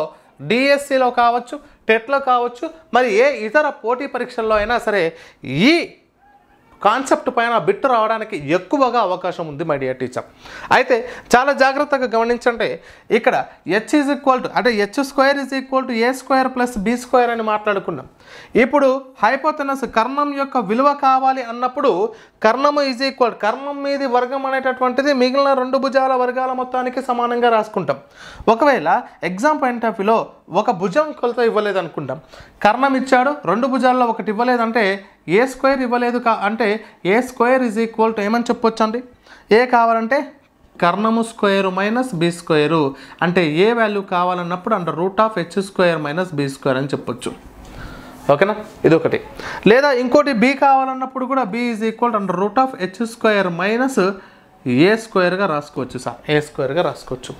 డిఎస్సిలో కావచ్చు, టెట్లో కావచ్చు, మరి ఏ ఇతర పోటీ పరీక్షల్లో అయినా సరే ఈ కాన్సెప్ట్ పైన బిట్టు రావడానికి ఎక్కువగా అవకాశం ఉంది మై డియర్ టీచర్. అయితే చాలా జాగ్రత్తగా గమనించండి. ఇక్కడ h అంటే h² = a² + b² అని మాట్లాడుకున్నాం. ఇప్పుడు హైపోటెనస్ కర్ణం యొక్క విలువ కావాలి అన్నప్పుడు కర్ణము కర్ణం మీది వర్గం అనేటటువంటిది మిగిలిన 2 భుజాల వర్గాల మొత్తానికి సమానంగా రాసుకుంటాం. ఒకవేళ ఎగ్జామ్ పాయింట్ ఆఫ్ వ్యూలో ఒక భుజం కొలత ఇవ్వలేదు అనుకుంటాం, కర్ణం ఇచ్చాడు, రెండు భుజాల్లో ఒకటి ఇవ్వలేదంటే ఏ స్క్వేర్ ఇవ్వలేదు అంటే a square is equal to ఏమని చెప్పొచ్చు అండి, ఏ కావాలంటే కర్ణము స్క్వేరు మైనస్ బి స్క్వేరు, అంటే ఏ వాల్యూ కావాలన్నప్పుడు under root of h square minus b square అని చెప్పొచ్చు. ఓకేనా, ఇది ఒకటి. లేదా ఇంకోటి బి కావాలన్నప్పుడు కూడా b is equal under root of h square minus a స్క్వేర్గా రాసుకోవచ్చు సార్, ఏ స్క్వేర్గా రాసుకోవచ్చు.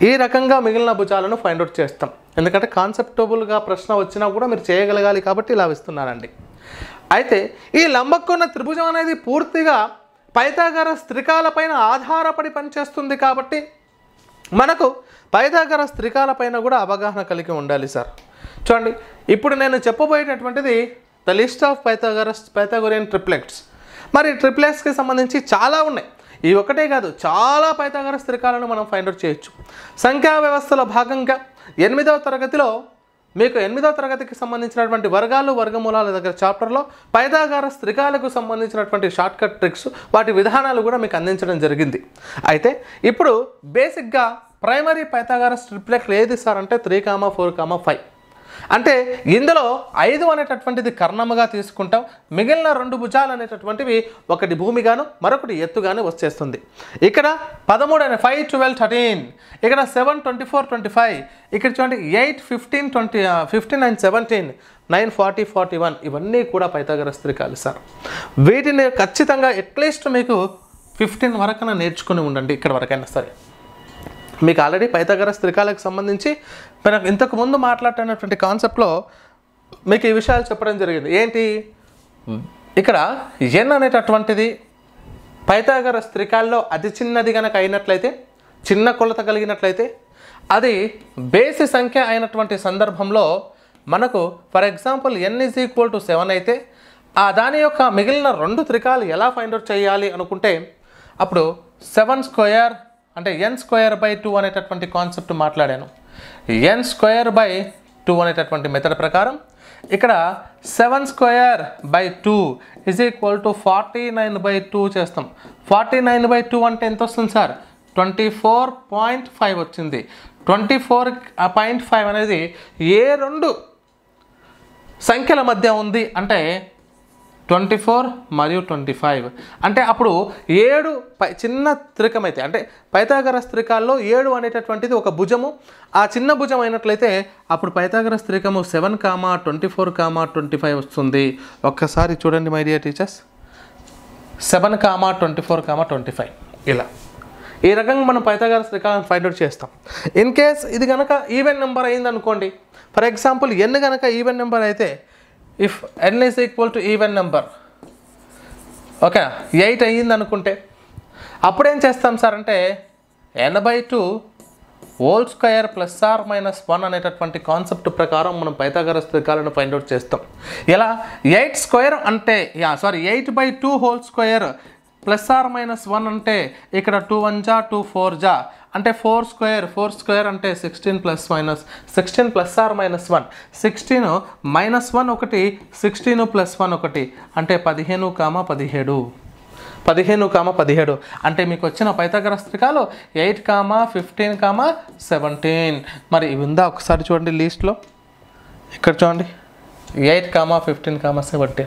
ఈ రకంగా మిగిలిన భుజాలను ఫైండ్ అవుట్ చేస్తాం. ఎందుకంటే కాన్సెప్టబుల్గా ప్రశ్న వచ్చినా కూడా మీరు చేయగలగాలి కాబట్టి ఇలా ఇస్తున్నానండి. అయితే ఈ లంబకోణ త్రిభుజం అనేది పూర్తిగా పైథాగరస్ త్రికాలపైన ఆధారపడి పనిచేస్తుంది కాబట్టి మనకు పైథాగరస్ త్రికాలపైన కూడా అవగాహన కలిగి ఉండాలి సార్. చూడండి, ఇప్పుడు నేను చెప్పబోయేటటువంటిది the list of Pythagorean triplets. మరి ట్రిప్లెట్స్కి సంబంధించి చాలా ఉన్నాయి, ఈ ఒకటే కాదు, చాలా పైథాగరస్ త్రికాలను మనం ఫైండ్ అవుట్ చేయొచ్చు. సంఖ్యా వ్యవస్థలో భాగంగా 8వ తరగతిలో మీకు 8వ తరగతికి సంబంధించినటువంటి వర్గాలు వర్గమూలాల దగ్గర చాప్టర్లో పైథాగరస్ త్రికాలకు సంబంధించినటువంటి షార్ట్కట్ ట్రిక్స్, వాటి విధానాలు కూడా మీకు అందించడం జరిగింది. అయితే ఇప్పుడు బేసిక్గా ప్రైమరీ పైథాగరస్ ట్రిప్లెట్ ఏది సార్ అంటే 3, 4, 5. అంటే ఇందులో 5 అనేటటువంటిది కర్ణముగా తీసుకుంటాం, మిగిలిన 2 భుజాలు అనేటటువంటివి ఒకటి భూమిగాను మరొకటి ఎత్తుగాను వచ్చేస్తుంది. ఇక్కడ 13 అనే 5, 12, 13, ఇక్కడ 7, 24, 25, ఇక్కడ చూడండి 8, 15, 20, 15 and 17, 9, 40, 41, ఇవన్నీ కూడా పైథాగరస్ త్రికాలు సార్. వీటిని ఖచ్చితంగా అట్లీస్ట్ మీకు 15 వరకైనా నేర్చుకుని ఉండండి, ఇక్కడ వరకైనా సరే. మీకు ఆల్రెడీ పైథాగరస్ త్రికాలకు సంబంధించి మనం ఇంతకుముందు మాట్లాడినటువంటి కాన్సెప్ట్లో మీకు ఈ విషయాలు చెప్పడం జరిగింది. ఏంటి, ఇక్కడ ఎన్ అనేటటువంటిది పైథాగరస్ త్రికాల్లో అతి చిన్నది కనుక అయినట్లయితే, చిన్న కొలత కలిగినట్లయితే, అది బేసి సంఖ్య అయినటువంటి సందర్భంలో మనకు for example n is equal to 7 అయితే దాని యొక్క మిగిలిన 2 త్రికాలు ఎలా ఫైండ్ అవుట్ చేయాలి అనుకుంటే అప్పుడు 7 స్క్వేర్ అంటే n స్క్వేర్ బై 2 అనేటటువంటి కాన్సెప్ట్ మాట్లాడాను. n స్క్వేర్ బై 2 అనేటటువంటి మెథడ్ ప్రకారం ఇక్కడ 7 square by 2 is equal to 49 by 2 చేస్తాం. 49 బై 2 అంటే ఎంత వస్తుంది సార్, 24.5 వచ్చింది. 24.5 అనేది ఏ 2 సంఖ్యల మధ్య ఉంది అంటే 24 మరియు 25. అంటే అప్పుడు 7 చిన్న త్రికం అయితే, అంటే పైథాగరస్ త్రికాల్లో 7 అనేటటువంటిది ఒక భుజము, ఆ చిన్న భుజం అయినట్లయితే అప్పుడు పైథాగరస్ త్రికము 7, 24, 25 వస్తుంది. ఒక్కసారి చూడండి మై డియర్ టీచర్స్, 7, 24, 25 ఇలా ఈ రకంగా మనం పైథాగరస్ త్రికాలను ఫైండ్ అవుట్ చేస్తాం. ఇన్ కేస్ ఇది కనుక ఈవెన్ నెంబర్ అయింది అనుకోండి, ఫర్ ఎగ్జాంపుల్ n కనుక ఈవెన్ నెంబర్ అయితే, if n is equal to even number, okay 8 అయ్యింది అనుకుంటే అప్పుడు ఏం చేస్తాం సార్ అంటే n/2 whole square plus or minus 1 అనేటటువంటి కాన్సెప్ట్ ప్రకారం మనం పైథాగరస్ త్రికాలను ఫైండ్ అవుట్ చేస్తాం. ఇలా 8 స్క్వేర్ అంటే 8/2 whole square plus or minus 1 అంటే ఇక్కడ 2 1 జా 2 4 జా అంటే 4 స్క్వేర్ అంటే 16 plus minus 16 plus or minus 1, 16 minus 1 ఒకటి, 16 ప్లస్ 1 ఒకటి అంటే 15, 17 అంటే మీకు వచ్చిన పైథాగరస్ త్రికాలు 8, 15, 17. మరి ఇవి ఉందా ఒకసారి చూడండి లిస్ట్లో, ఇక్కడ చూడండి 8, 15, 17.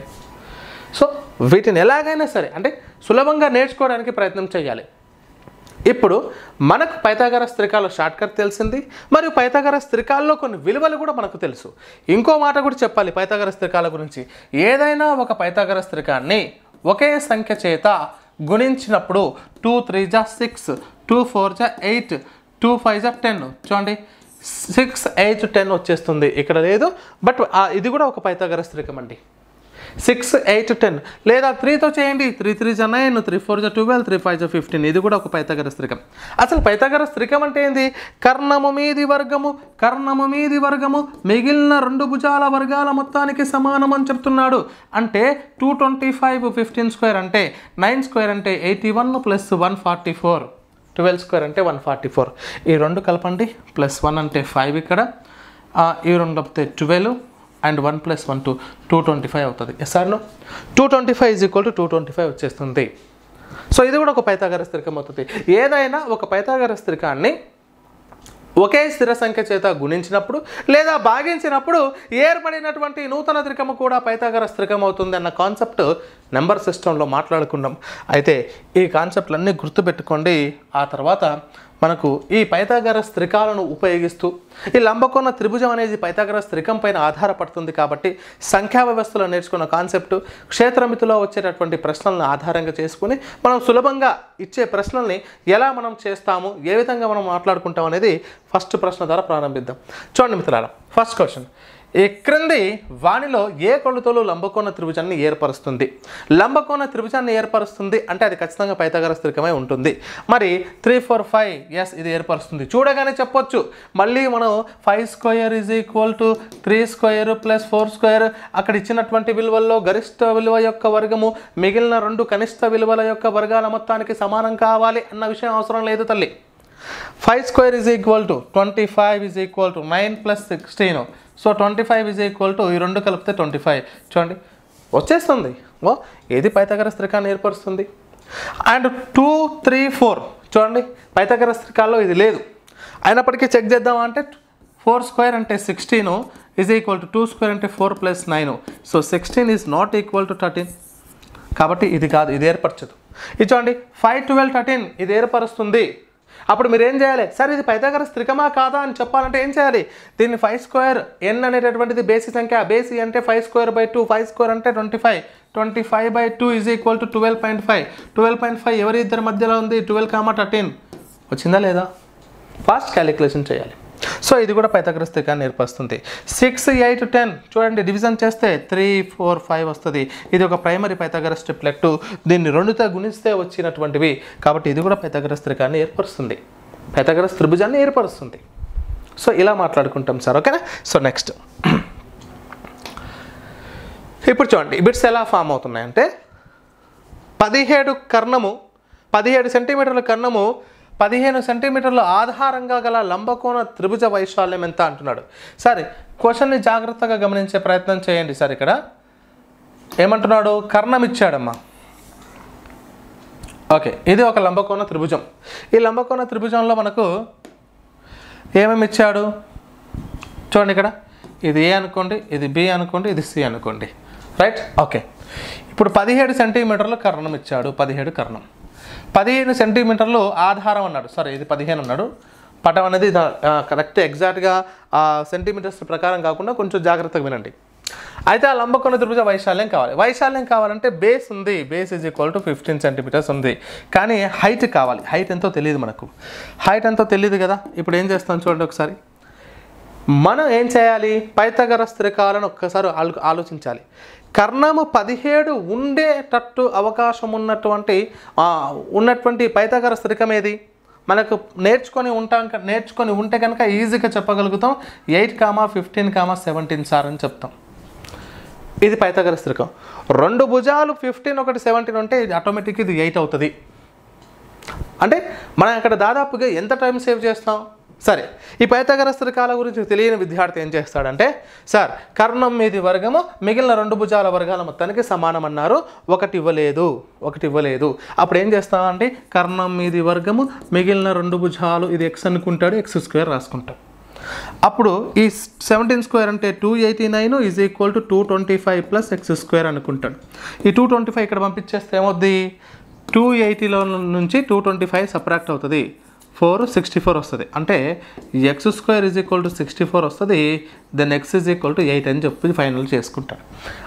సో వీటిని ఎలాగైనా సరే అంటే సులభంగా నేర్చుకోవడానికి ప్రయత్నం చేయాలి. ఇప్పుడు మనకు పైథాగరస్ త్రికాల షార్ట్కట్ తెలిసింది, మరియు పైథాగరస్ త్రికాల్లో కొన్ని విలువలు కూడా మనకు తెలుసు. ఇంకో మాట కూడా చెప్పాలి పైథాగరస్ త్రికాల గురించి. ఏదైనా ఒక పైథాగరస్ త్రికాన్ని ఒకే సంఖ్య చేత గుణించినప్పుడు 2 3 జా 6, 2 4 జా 8, 2 5 జా 10, చూడండి 6 8 10 వచ్చేస్తుంది. ఇక్కడ లేదు, బట్ ఇది కూడా ఒక పైథాగరస్ త్రికం అండి. 6 8 10 లేదా 3తో చేయండి, 3 3 జా 9, 3 4 జా 12, 3 5 జా 15, ఇది కూడా ఒక పైథాగరస్ త్రికం. అసలు పైథాగరస్ త్రికం అంటే ఏంది, కర్ణము మీది వర్గము మిగిలిన 2 భుజాల వర్గాల మొత్తానికి సమానం అని చెప్తున్నాడు. అంటే 225 15 స్క్వేర్ అంటే 9 స్క్వేర్ అంటే 81 ప్లస్ 144, 12 స్క్వేర్ అంటే 144. ఈ 2 కలపండి, ప్లస్ 1 అంటే 5, ఇక్కడ ఈ 2 కలిపితే 12 అండ్ 1 + 1 225 అవుతుంది. ఎస్ఆర్లో 225 ఈజ్ ఈక్వల్ టు 225 వచ్చేస్తుంది. సో ఇది కూడా ఒక పైథాగరస్ త్రికం అవుతుంది. ఏదైనా ఒక పైథాగరస్ త్రికాన్ని ఒకే స్థిర సంఖ్య చేత గుణించినప్పుడు లేదా భాగించినప్పుడు ఏర్పడినటువంటి నూతన త్రికము కూడా పైథాగరస్ త్రికం అవుతుంది అన్న కాన్సెప్ట్ నెంబర్ సిస్టంలో మాట్లాడుకున్నాం. అయితే ఈ కాన్సెప్ట్లన్నీ గుర్తుపెట్టుకోండి. ఆ తర్వాత మనకు ఈ పైథాగరస్ త్రికాలను ఉపయోగిస్తూ ఈ లంబకోణ త్రిభుజం అనేది పైథాగరస్ త్రికం పైన ఆధారపడుతుంది కాబట్టి సంఖ్యా వ్యవస్థలో నేర్చుకున్న కాన్సెప్ట్ క్షేత్రమితిలో వచ్చేటటువంటి ప్రశ్నలను ఆధారంగా చేసుకుని మనం సులభంగా ఇచ్చే ప్రశ్నల్ని ఎలా మనం చేస్తాము, ఏ విధంగా మనం మాట్లాడుకుంటాం అనేది ఫస్ట్ ప్రశ్న ద్వారా ప్రారంభిద్దాం. చూడండి మిత్రులారా, ఫస్ట్ క్వశ్చన్, ఈ క్రింది వానిలో ఏ కొలతలు లంబకోణ త్రిభుజాన్ని ఏర్పరుస్తుంది? లంబకోణ త్రిభుజాన్ని ఏర్పరుస్తుంది అంటే అది ఖచ్చితంగా పైథాగరస్ త్రికమై ఉంటుంది. మరి 3, 4, 5 ఎస్ ఇది ఏర్పరుస్తుంది. చూడగానే చెప్పొచ్చు. మళ్ళీ మనం 5 square is equal to 3 square plus 4 square, అక్కడ ఇచ్చినటువంటి విలువల్లో గరిష్ట విలువ యొక్క వర్గము మిగిలిన 2 కనిష్ట విలువల యొక్క వర్గాల మొత్తానికి సమానం కావాలి అన్న విషయం అవసరం లేదు తల్లి. 5 square is equal to 25 is equal to 9 plus 16. So 25 is equal to ఈ 2 కలిపితే 25. చూడండి వచ్చేస్తుంది. ఏది పైథాగరస్ త్రికాన్ని ఏర్పరుస్తుంది? అండ్ 2, 3, 4 చూడండి పైథాగరస్ త్రికాల్లో ఇది లేదు. అయినప్పటికీ చెక్ చేద్దాం అంటే 4 స్క్వేర్ అంటే 16 ఈజ్ ఈక్వల్ టు 2 స్క్వేర్ అంటే 4 plus 9. So 16 is not equal to 13. కాబట్టి ఇది కాదు, ఇది ఏర్పరచదు. ఇది చూడండి 5, 12, 13 ఇది ఏర్పరుస్తుంది. అప్పుడు మీరు ఏం చేయాలి? సార్ ఇది పైథాగరస్ త్రికమా కాదా అని చెప్పాలంటే ఏం చేయాలి? దీన్ని 5 స్క్వేర్ ఎన్ అనేటటువంటిది బేసి సంఖ్య, బేసి అంటే 5 స్క్వేర్ బై 2, 5 స్క్వేర్ అంటే 25, 25 బై 2 ఈజ్ ఈక్వల్ టు 12.5. 12.5 ఎవరి ఇద్దరి మధ్యలో ఉంది? 12, 13 వచ్చిందా లేదా? ఫాస్ట్ క్యాలిక్యులేషన్ చేయాలి. సో ఇది కూడా పైథాగరస్ త్రికాన్ని ఏర్పరుస్తుంది. 6, 8, 10 చూడండి డివిజన్ చేస్తే 3, 4, 5 వస్తుంది. ఇది ఒక ప్రైమరీ పైథాగరస్ ట్రిప్లెట్. దీన్ని 2తో గుణిస్తే వచ్చినటువంటివి కాబట్టి ఇది కూడా పైథాగరస్ త్రికాన్ని ఏర్పరుస్తుంది, పైథాగరస్ త్రిభుజాన్ని ఏర్పరుస్తుంది. సో ఇలా మాట్లాడుకుంటాం సార్, ఓకేనా? సో నెక్స్ట్ ఇప్పుడు చూడండి బిట్స్ ఎలా ఫామ్ అవుతున్నాయంటే 17 సెంటీమీటర్ల కర్ణము 15 సెంటీమీటర్ల ఆధారంగా గల లంబకోణ త్రిభుజ వైశాల్యం ఎంత అంటున్నాడు. సరే క్వశ్చన్ని జాగ్రత్తగా గమనించే ప్రయత్నం చేయండి. సార్ ఇక్కడ ఏమంటున్నాడు? కర్ణం ఇచ్చాడమ్మా. ఓకే, ఇది ఒక లంబకోణ త్రిభుజం. ఈ లంబకోణ త్రిభుజంలో మనకు ఏమేమి ఇచ్చాడు చూడండి. ఇక్కడ ఇది ఏ అనుకోండి, ఇది బి అనుకోండి, ఇది సి అనుకోండి, రైట్? ఓకే, ఇప్పుడు 17 సెంటీమీటర్ల కర్ణం ఇచ్చాడు. 17 కర్ణం, 15 సెంటీమీటర్లు ఆధారం అన్నాడు. సరే ఇది 15 అన్నాడు. పటం అనేది కరెక్ట్ ఎగ్జాక్ట్గా సెంటీమీటర్స్ ప్రకారం కాకుండా కొంచెం జాగ్రత్తగా వినండి. అయితే ఆ లంబకోణ త్రిభుజ వైశాల్యం కావాలి. వైశాల్యం కావాలంటే బేస్ ఉంది, base is equal to 15 centimetres ఉంది. కానీ హైట్ కావాలి. హైట్ ఎంతో తెలియదు మనకు. హైట్ ఎంతో తెలియదు కదా. ఇప్పుడు ఏం చేస్తాం చూడండి ఒకసారి. మనం ఏం చేయాలి? పైథాగరస్ త్రికాలను ఒక్కసారి ఆలోచించాలి. కర్ణము 17 ఉండేటట్టు అవకాశం ఉన్నటువంటి పైథాగరస్ త్రికం ఏది? మనకు నేర్చుకొని ఉంటే కనుక ఈజీగా చెప్పగలుగుతాం. 8, 15, 17 సార్ అని చెప్తాం. ఇది పైథాగరస్ త్రికం. 2 భుజాలు 15, ఒకటి 17 ఉంటే ఇది ఆటోమేటిక్గా ఇది 8 అవుతుంది. అంటే మనం అక్కడ దాదాపుగా ఎంత టైం సేవ్ చేస్తాం? సరే ఈ పైథాగరస్ త్రికాల గురించి తెలియని విద్యార్థి ఏం చేస్తాడంటే, సార్ కర్ణం మీది వర్గము మిగిలిన 2 భుజాల వర్గాల మొత్తానికి సమానం అన్నారు, ఒకటి ఇవ్వలేదు. అప్పుడు ఏం చేస్తామంటే కర్ణం మీది వర్గము మిగిలిన 2 భుజాలు, ఇది ఎక్స్ అనుకుంటాడు, ఎక్స్ స్క్వేర్ రాసుకుంటాం. అప్పుడు ఈ 17 స్క్వేర్ అంటే 289 is equal to 225 plus X square అనుకుంటాడు. ఈ 225 ఇక్కడ పంపించేస్తే ఏమవుద్ది? 280లో నుంచి 225 సబ్ట్రాక్ట్ అవుతుంది, 464 వస్తుంది. అంటే X square is equal to 64 వస్తుంది. Then X is equal to 8 అని చెప్పి ఫైనల్ చేసుకుంటాడు.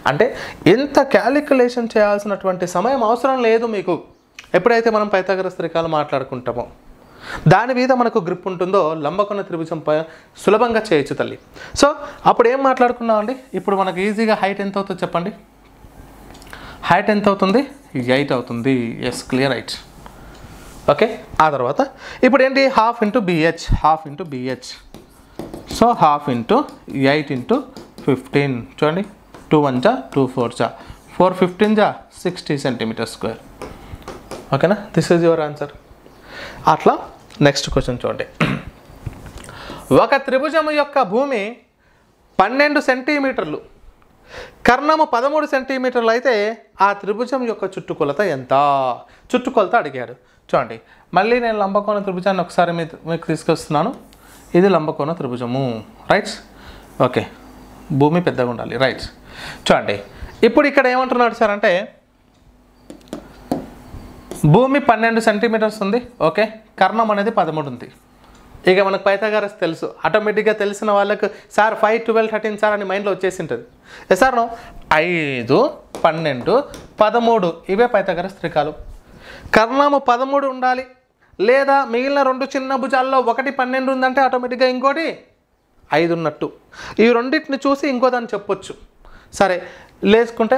అంటే ఎంత క్యాలిక్యులేషన్ చేయాల్సినటువంటి సమయం అవసరం లేదు మీకు ఎప్పుడైతే మనం పైథాగరస్ త్రికాలు మాట్లాడుకుంటామో. దాని మీద మనకు గ్రిప్ ఉంటుందో లంబకోణ త్రిభుజంపై సులభంగా చేయొచ్చు తల్లి. సో అప్పుడు ఏం మాట్లాడుకున్నామండి? ఇప్పుడు మనకు ఈజీగా హైట్ ఎంత అవుతుంది చెప్పండి. హైట్ ఎంత అవుతుంది? 8 అవుతుంది. Yes, clear right. ఓకే, ఆ తర్వాత ఇప్పుడు ఏంటి? Half into BH. So half into 8 into 15 చూడండి. 2 1 జా 2 4 జా 4 15 జా 60 సెంటీమీటర్ స్క్వేర్. ఓకేనా? This is your answer. అట్లా నెక్స్ట్ క్వశ్చన్ చూడండి. ఒక త్రిభుజము యొక్క భూమి 12 సెంటీమీటర్లు, కర్ణము 13 సెంటీమీటర్లు అయితే ఆ త్రిభుజం యొక్క చుట్టుకొలత ఎంత? చుట్టుకొలత అడిగాడు. చూడండి మళ్ళీ నేను లంబకోణ త్రిభుజాన్ని ఒకసారి మీకు తీసుకొస్తున్నాను. ఇది లంబకోణ త్రిభుజము, రైట్. ఓకే, భూమి పెద్దగా ఉండాలి, రైట్. చూడండి ఇప్పుడు ఇక్కడ ఏమంటున్నాడు సార్ అంటే భూమి 12 సెంటీమీటర్స్ ఉంది, ఓకే, కర్ణం అనేది 13 ఉంది. ఇక మనకు పైథాగరస్ తెలుసు, ఆటోమేటిక్గా తెలిసిన వాళ్ళకు సార్ 5, 12, 13 సార్ అని మైండ్లో వచ్చేసి ఉంటుంది. సార్ 5, 12, 13 ఇవే పైథాగరస్ త్రికాలు. కర్ణము 13 ఉండాలి, లేదా మిగిలిన 2 చిన్న భుజాల్లో ఒకటి 12 ఉందంటే ఆటోమేటిక్గా ఇంకోటి 5 ఉన్నట్టు. ఈ రెండింటిని చూసి ఇంకో దాన్ని చెప్పొచ్చు. సరే లేచుకుంటే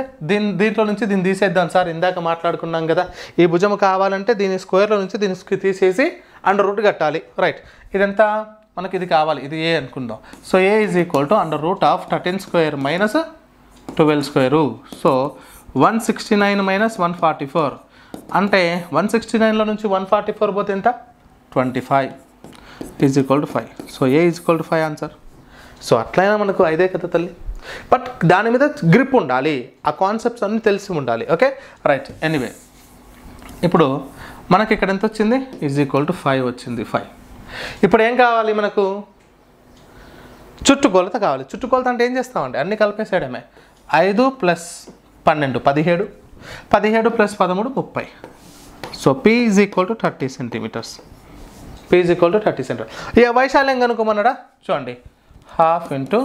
దీంట్లో నుంచి దీన్ని తీసేద్దాం సార్, ఇందాక మాట్లాడుకున్నాం కదా, ఈ భుజం కావాలంటే దీని స్క్వేర్లో నుంచి దీన్ని తీసేసి అండర్ రూట్ కట్టాలి, రైట్. ఇదంతా మనకి ఇది కావాలి, ఇది ఏ అనుకుందాం. So A is equal to under root of 13 square minus 12 square. So 169 minus 144 అంటే 169లో నుంచి 144 పోతే ఎంత? 25 is equal to 5. So A is equal to 5 answer. So అట్లయినా మనకు 5 కదా తల్లి, బట్ దాని మీద గ్రిప్ ఉండాలి, ఆ కాన్సెప్ట్స్ అన్నీ తెలిసి ఉండాలి, ఓకే, రైట్. ఎనీవే ఇప్పుడు మనకి ఇక్కడ ఎంత వచ్చింది? ఈజ్ ఈక్వల్ టు 5 వచ్చింది, 5. ఇప్పుడు ఏం కావాలి మనకు? చుట్టుకొలత కావాలి. చుట్టుకొలత అంటే ఏం చేస్తామండి, అన్నీ కలిపేసేయడమే. 5 plus 12 17, 17 plus 13 30. So P is equal to 30 centimetres. P is equal to 30 centimetres. ఇక వైశాల్యం కనుక్కోమన్నాడా? చూడండి, half into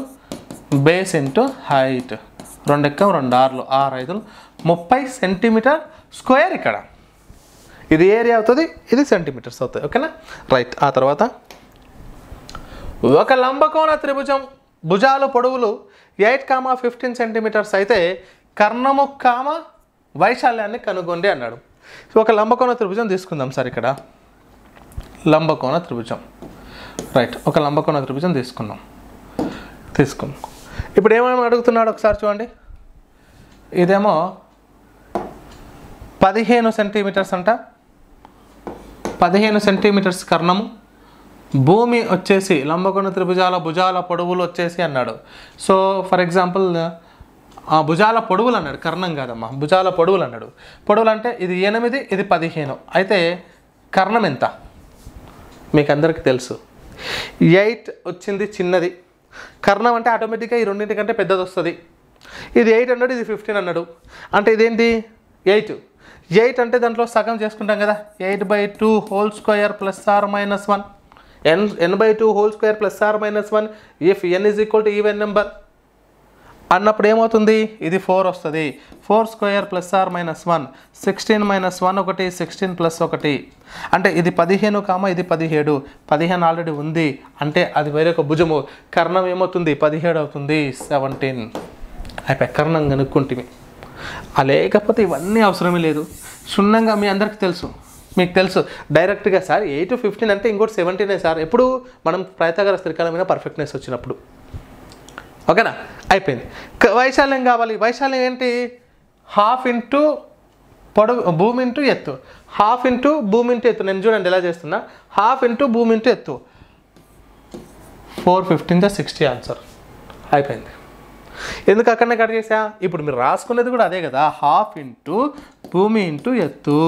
base into height, 2 ఎక్కం 2 6 6 5 30 సెంటీమీటర్ స్క్వేర్. ఇక్కడ ఇది ఏరియా అవుతుంది, ఇది సెంటీమీటర్స్ అవుతాయి, ఓకేనా, రైట్. ఆ తర్వాత ఒక లంబకోణ త్రిభుజం భుజాలు పొడవులు 8,15 సెంటీమీటర్స్ అయితే కర్ణము వైశాల్యాన్ని కనుగొండి అన్నాడు. ఒక లంబకోణ త్రిభుజం తీసుకుందాం సార్. ఇక్కడ లంబకోణ త్రిభుజం, రైట్. ఒక లంబకోణ త్రిభుజం తీసుకున్నాం. ఇప్పుడు ఏమేమి అడుగుతున్నాడు ఒకసారి చూడండి. ఇదేమో 15 సెంటీమీటర్స్ అంట, 15 సెంటీమీటర్స్ కర్ణము. భూమి వచ్చేసి లంబకోణ త్రిభుజాల భుజాల పొడవులు వచ్చేసి అన్నాడు. సో ఫర్ ఎగ్జాంపుల్ భుజాల పొడవులు అన్నాడు, కర్ణం కాదమ్మా, భుజాల పొడవులు అన్నాడు. పొడవులు అంటే ఇది 8, ఇది 15. అయితే కర్ణం ఎంత మీకు అందరికీ తెలుసు, 8 వచ్చింది చిన్నది. కర్ణం అంటే ఆటోమేటిక్గా ఈ రెండింటికంటే పెద్దది వస్తుంది. ఇది 8 అన్నాడు, ఇది 15 అన్నాడు. అంటే ఇదేంటి 8 అంటే దాంట్లో సగం చేసుకుంటాం కదా, 8/2 whole square plus or minus 1. n/2 whole square plus or minus 1 if n is equal to even number అన్నప్పుడు ఏమవుతుంది? ఇది 4 వస్తుంది. 4 square plus or minus 1, 16 minus 1 1, 16 plus 1 అంటే ఇది 15, ఇది 17. 15 ఆల్రెడీ ఉంది అంటే అది వేరొక భుజము. కర్ణం ఏమవుతుంది? 17 అవుతుంది, 17. అయిపోయి కర్ణం కనుక్కుంటే. లేకపోతే ఇవన్నీ అవసరమే లేదు, క్షుణ్ణంగా మీ అందరికీ తెలుసు, మీకు తెలుసు డైరెక్ట్గా సార్ 8 15 అంటే ఇంకోటి 17 సార్. ఎప్పుడు మనం పైథాగరస్ త్రికాల మీద పర్ఫెక్ట్నెస్ వచ్చినప్పుడు, ఓకేనా, అయిపోయింది. వైశాల్యం కావాలి. వైశాల్యం ఏంటి? హాఫ్ ఇంటూ పొడవు భూమి ఇంటూ ఎత్తు, హాఫ్ ఇంటూ భూమి ఇంటూ ఎత్తు. నేను చూడండి ఎలా చేస్తున్నా, హాఫ్ ఇంటూ భూమి ఇంటూ ఎత్తు. 415 60 ఆన్సర్. అయిపోయింది. ఎందుకు అక్కడనే కట్ చేసా? ఇప్పుడు మీరు రాసుకునేది కూడా అదే కదా, హాఫ్ ఇంటూ భూమి ఇంటూ ఎత్తు.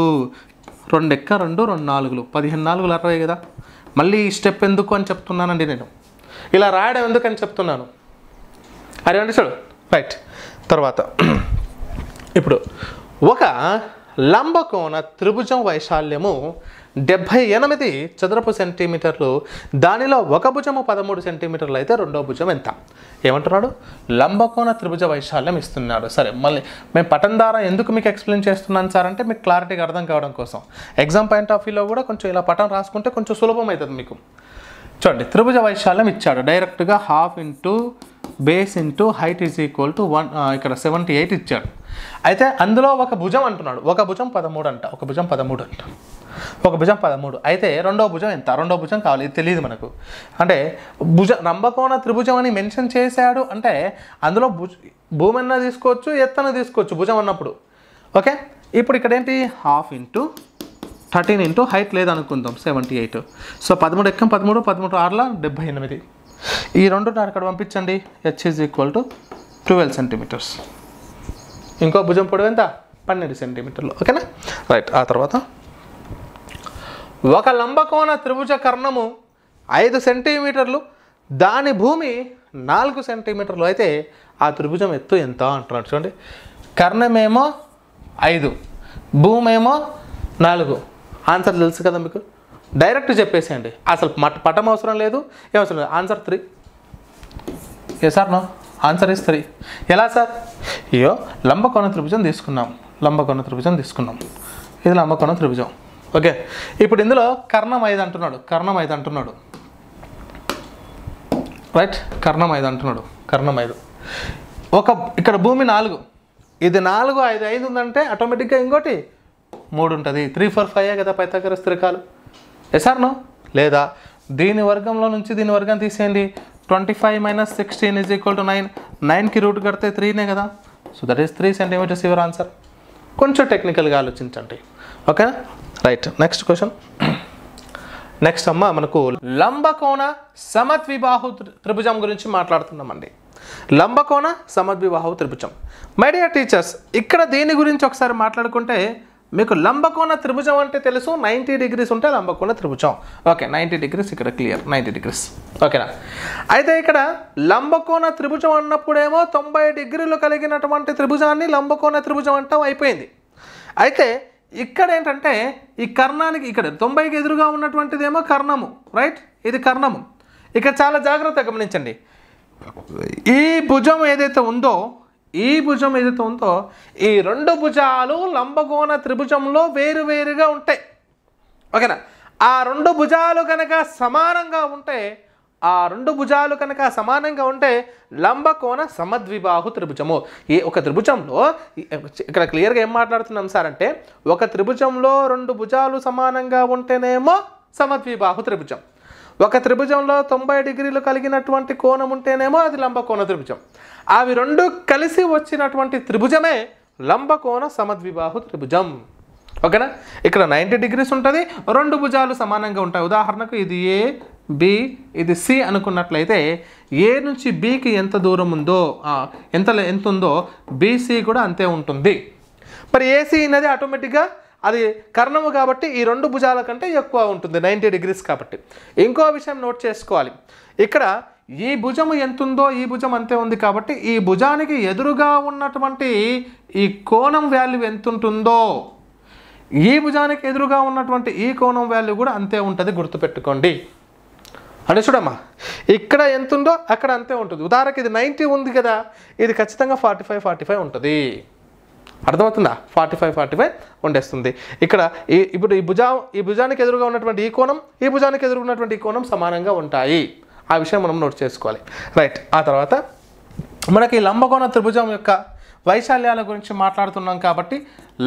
2 ఎక్క 2 2 4 15 4 60 కదా. మళ్ళీ ఈ స్టెప్ ఎందుకు అని చెప్తున్నానండి నేను, ఇలా రాయడం ఎందుకు అని చెప్తున్నాను. అరే అండి చూడు, రైట్. తర్వాత ఇప్పుడు ఒక లంబకోణ త్రిభుజం వైశాల్యము 78 చదరపు సెంటీమీటర్లు, దానిలో ఒక భుజము 13 సెంటీమీటర్లు అయితే రెండో భుజం ఎంత? ఏమంటున్నాడు? లంబకోణ త్రిభుజ వైశాల్యం ఇస్తున్నాడు. సరే, మళ్ళీ మేము పటం ద్వారా ఎందుకు మీకు ఎక్స్ప్లెయిన్ చేస్తున్నాను సార్ అంటే మీకు క్లారిటీగా అర్థం కావడం కోసం. ఎగ్జామ్ పాయింట్ ఆఫ్ వ్యూలో కూడా కొంచెం ఇలా పటం రాసుకుంటే కొంచెం సులభం అవుతుంది మీకు. చూడండి, త్రిభుజ వైశాల్యం ఇచ్చాడు డైరెక్ట్గా, half into base into height is equal to 1. ఇక్కడ 78 ఇచ్చాడు. అయితే అందులో ఒక భుజం అంటున్నాడు, ఒక భుజం 13 అంట, ఒక భుజం 13 అంట, ఒక భుజం 13. అయితే రెండో భుజం ఎంత? రెండో భుజం కావాలి, ఇది తెలియదు మనకు. అంటే లంబకోణ త్రిభుజం అని మెన్షన్ చేశాడు అంటే అందులో భూమి అన్న తీసుకోవచ్చు, ఎత్తన తీసుకోవచ్చు భుజం అన్నప్పుడు, ఓకే. ఇప్పుడు ఇక్కడ ఏంటి? హాఫ్ ఇంటూ 13 ఇంటూ హైట్ లేదనుకుందాం 78. సో 13 ఎక్కం 13, 13 6 78. ఈ రెండు అక్కడ పంపించండి. H is equal to 12 centimetres. ఇంకో భుజం పొడవు ఎంత? 12 సెంటీమీటర్లు, ఓకేనా, రైట్. ఆ తర్వాత ఒక లంబకోణ త్రిభుజ కర్ణము 5 సెంటీమీటర్లు, దాని భూమి 4 సెంటీమీటర్లు అయితే ఆ త్రిభుజం ఎత్తు ఎంత అంటున్నాడు. చూడండి, కర్ణమేమో 5, భూమి ఏమో 4. ఆన్సర్ తెలుసు కదా మీకు, డైరెక్ట్ చెప్పేసేయండి, అసలు పటం అవసరం లేదు, ఏమవసరం లేదు. ఆన్సర్ 3. ఏ సార్ నో, ఆన్సర్ ఇస్ 3. ఎలా సార్? అయ్యో, లంబకోణ త్రిభుజం తీసుకున్నాం, ఇది లంబకోణ త్రిభుజం. ఓకే, ఇప్పుడు ఇందులో కర్ణం 5 అంటున్నాడు, రైట్? కర్ణం 5. ఇక్కడ భూమి 4, ఇది 4, 5, 5 ఉందంటే ఆటోమేటిక్గా ఇంకోటి 3 ఉంటుంది. 3, 4, 5 కదా పైథాగరస్ త్రికాలు. ఎసార్ నో? లేదా దీని వర్గంలో నుంచి దీని వర్గం తీసేయండి. 25 - 16 = 9. 9కి రూట్ కడితే 3నే కదా. So that is 3 centimetres your answer. కొంచెం టెక్నికల్గా ఆలోచించండి. ఓకేనా? Right, next question. నెక్స్ట్ అమ్మ మనకు లంబకోణ సమద్విబాహు త్రిభుజం గురించి మాట్లాడుతున్నామండి. లంబకోణ సమద్విబాహు త్రిభుజం. మై డియర్ టీచర్స్, ఇక్కడ దీని గురించి ఒకసారి మాట్లాడుకుంటే మీకు లంబకోణ త్రిభుజం అంటే తెలుసు, 90 degrees ఉంటే లంబకోణ త్రిభుజం. ఓకే, 90 degrees ఇక్కడ క్లియర్, 90 degrees. ఓకేనా? అయితే ఇక్కడ లంబకోణ త్రిభుజం అన్నప్పుడేమో 90 degrees కలిగినటువంటి త్రిభుజాన్ని లంబకోణ త్రిభుజం అంటాం, అయిపోయింది. అయితే ఇక్కడ ఏంటంటే ఈ కర్ణానికి ఇక్కడ 90కి ఎదురుగా ఉన్నటువంటిదేమో కర్ణము, రైట్? ఇది కర్ణము. ఇక్కడ చాలా జాగ్రత్తగా గమనించండి, ఈ భుజం ఏదైతే ఉందో ఈ 2 భుజాలు లంబకోణ త్రిభుజంలో వేరువేరుగా ఉంటాయి. ఓకేనా? ఆ 2 భుజాలు కనుక సమానంగా ఉంటే లంబకోణ సమద్విబాహు త్రిభుజము. ఈ ఒక త్రిభుజంలో ఇక్కడ క్లియర్గా ఏం మాట్లాడుతున్నాం సార్ అంటే, ఒక త్రిభుజంలో 2 భుజాలు సమానంగా ఉంటేనేమో సమద్విబాహు త్రిభుజం, ఒక త్రిభుజంలో 90 degrees కలిగినటువంటి కోణం ఉంటేనేమో అది లంబకోణ త్రిభుజం. అవి 2 కలిసి వచ్చినటువంటి త్రిభుజమే లంబకోణ సమద్విబాహు త్రిభుజం. ఓకేనా? ఇక్కడ 90 degrees ఉంటుంది, 2 భుజాలు సమానంగా ఉంటాయి. ఉదాహరణకు ఇది ఏ, బి, ఇది సి అనుకున్నట్లయితే ఏ నుంచి బికి ఎంత దూరం ఉందో ఎంత ఉందో బీసీ కూడా అంతే ఉంటుంది. మరి ఏసీ అనేది ఆటోమేటిక్గా అది కర్ణము కాబట్టి ఈ 2 భుజాల కంటే ఎక్కువ ఉంటుంది, 90 degrees కాబట్టి. ఇంకో విషయం నోట్ చేసుకోవాలి, ఇక్కడ ఈ భుజము ఎంత ఉందో ఈ భుజం అంతే ఉంది కాబట్టి ఈ భుజానికి ఎదురుగా ఉన్నటువంటి ఈ కోణం వాల్యూ ఎంత ఉంటుందో ఈ భుజానికి ఎదురుగా ఉన్నటువంటి ఈ కోణం వాల్యూ కూడా అంతే ఉంటుంది, గుర్తుపెట్టుకోండి. అంటే చూడమ్మా, ఇక్కడ ఎంత ఉందో అక్కడ అంతే ఉంటుంది. ఉదాహరణకి ఇది 90 ఉంది కదా, ఇది ఖచ్చితంగా 45 ఉంటుంది. అర్థమవుతుందా? 45 ఉండేస్తుంది. ఇక్కడ ఇప్పుడు ఈ భుజానికి ఎదురుగా ఉన్నటువంటి ఈ కోణం, ఈ భుజానికి ఎదురుగా ఉన్నటువంటి ఈ కోణం సమానంగా ఉంటాయి. ఆ విషయం మనం నోట్ చేసుకోవాలి. రైట్, ఆ తర్వాత మనకి లంబకోణ త్రిభుజం యొక్క వైశాల్యాల గురించి మాట్లాడుతున్నాం కాబట్టి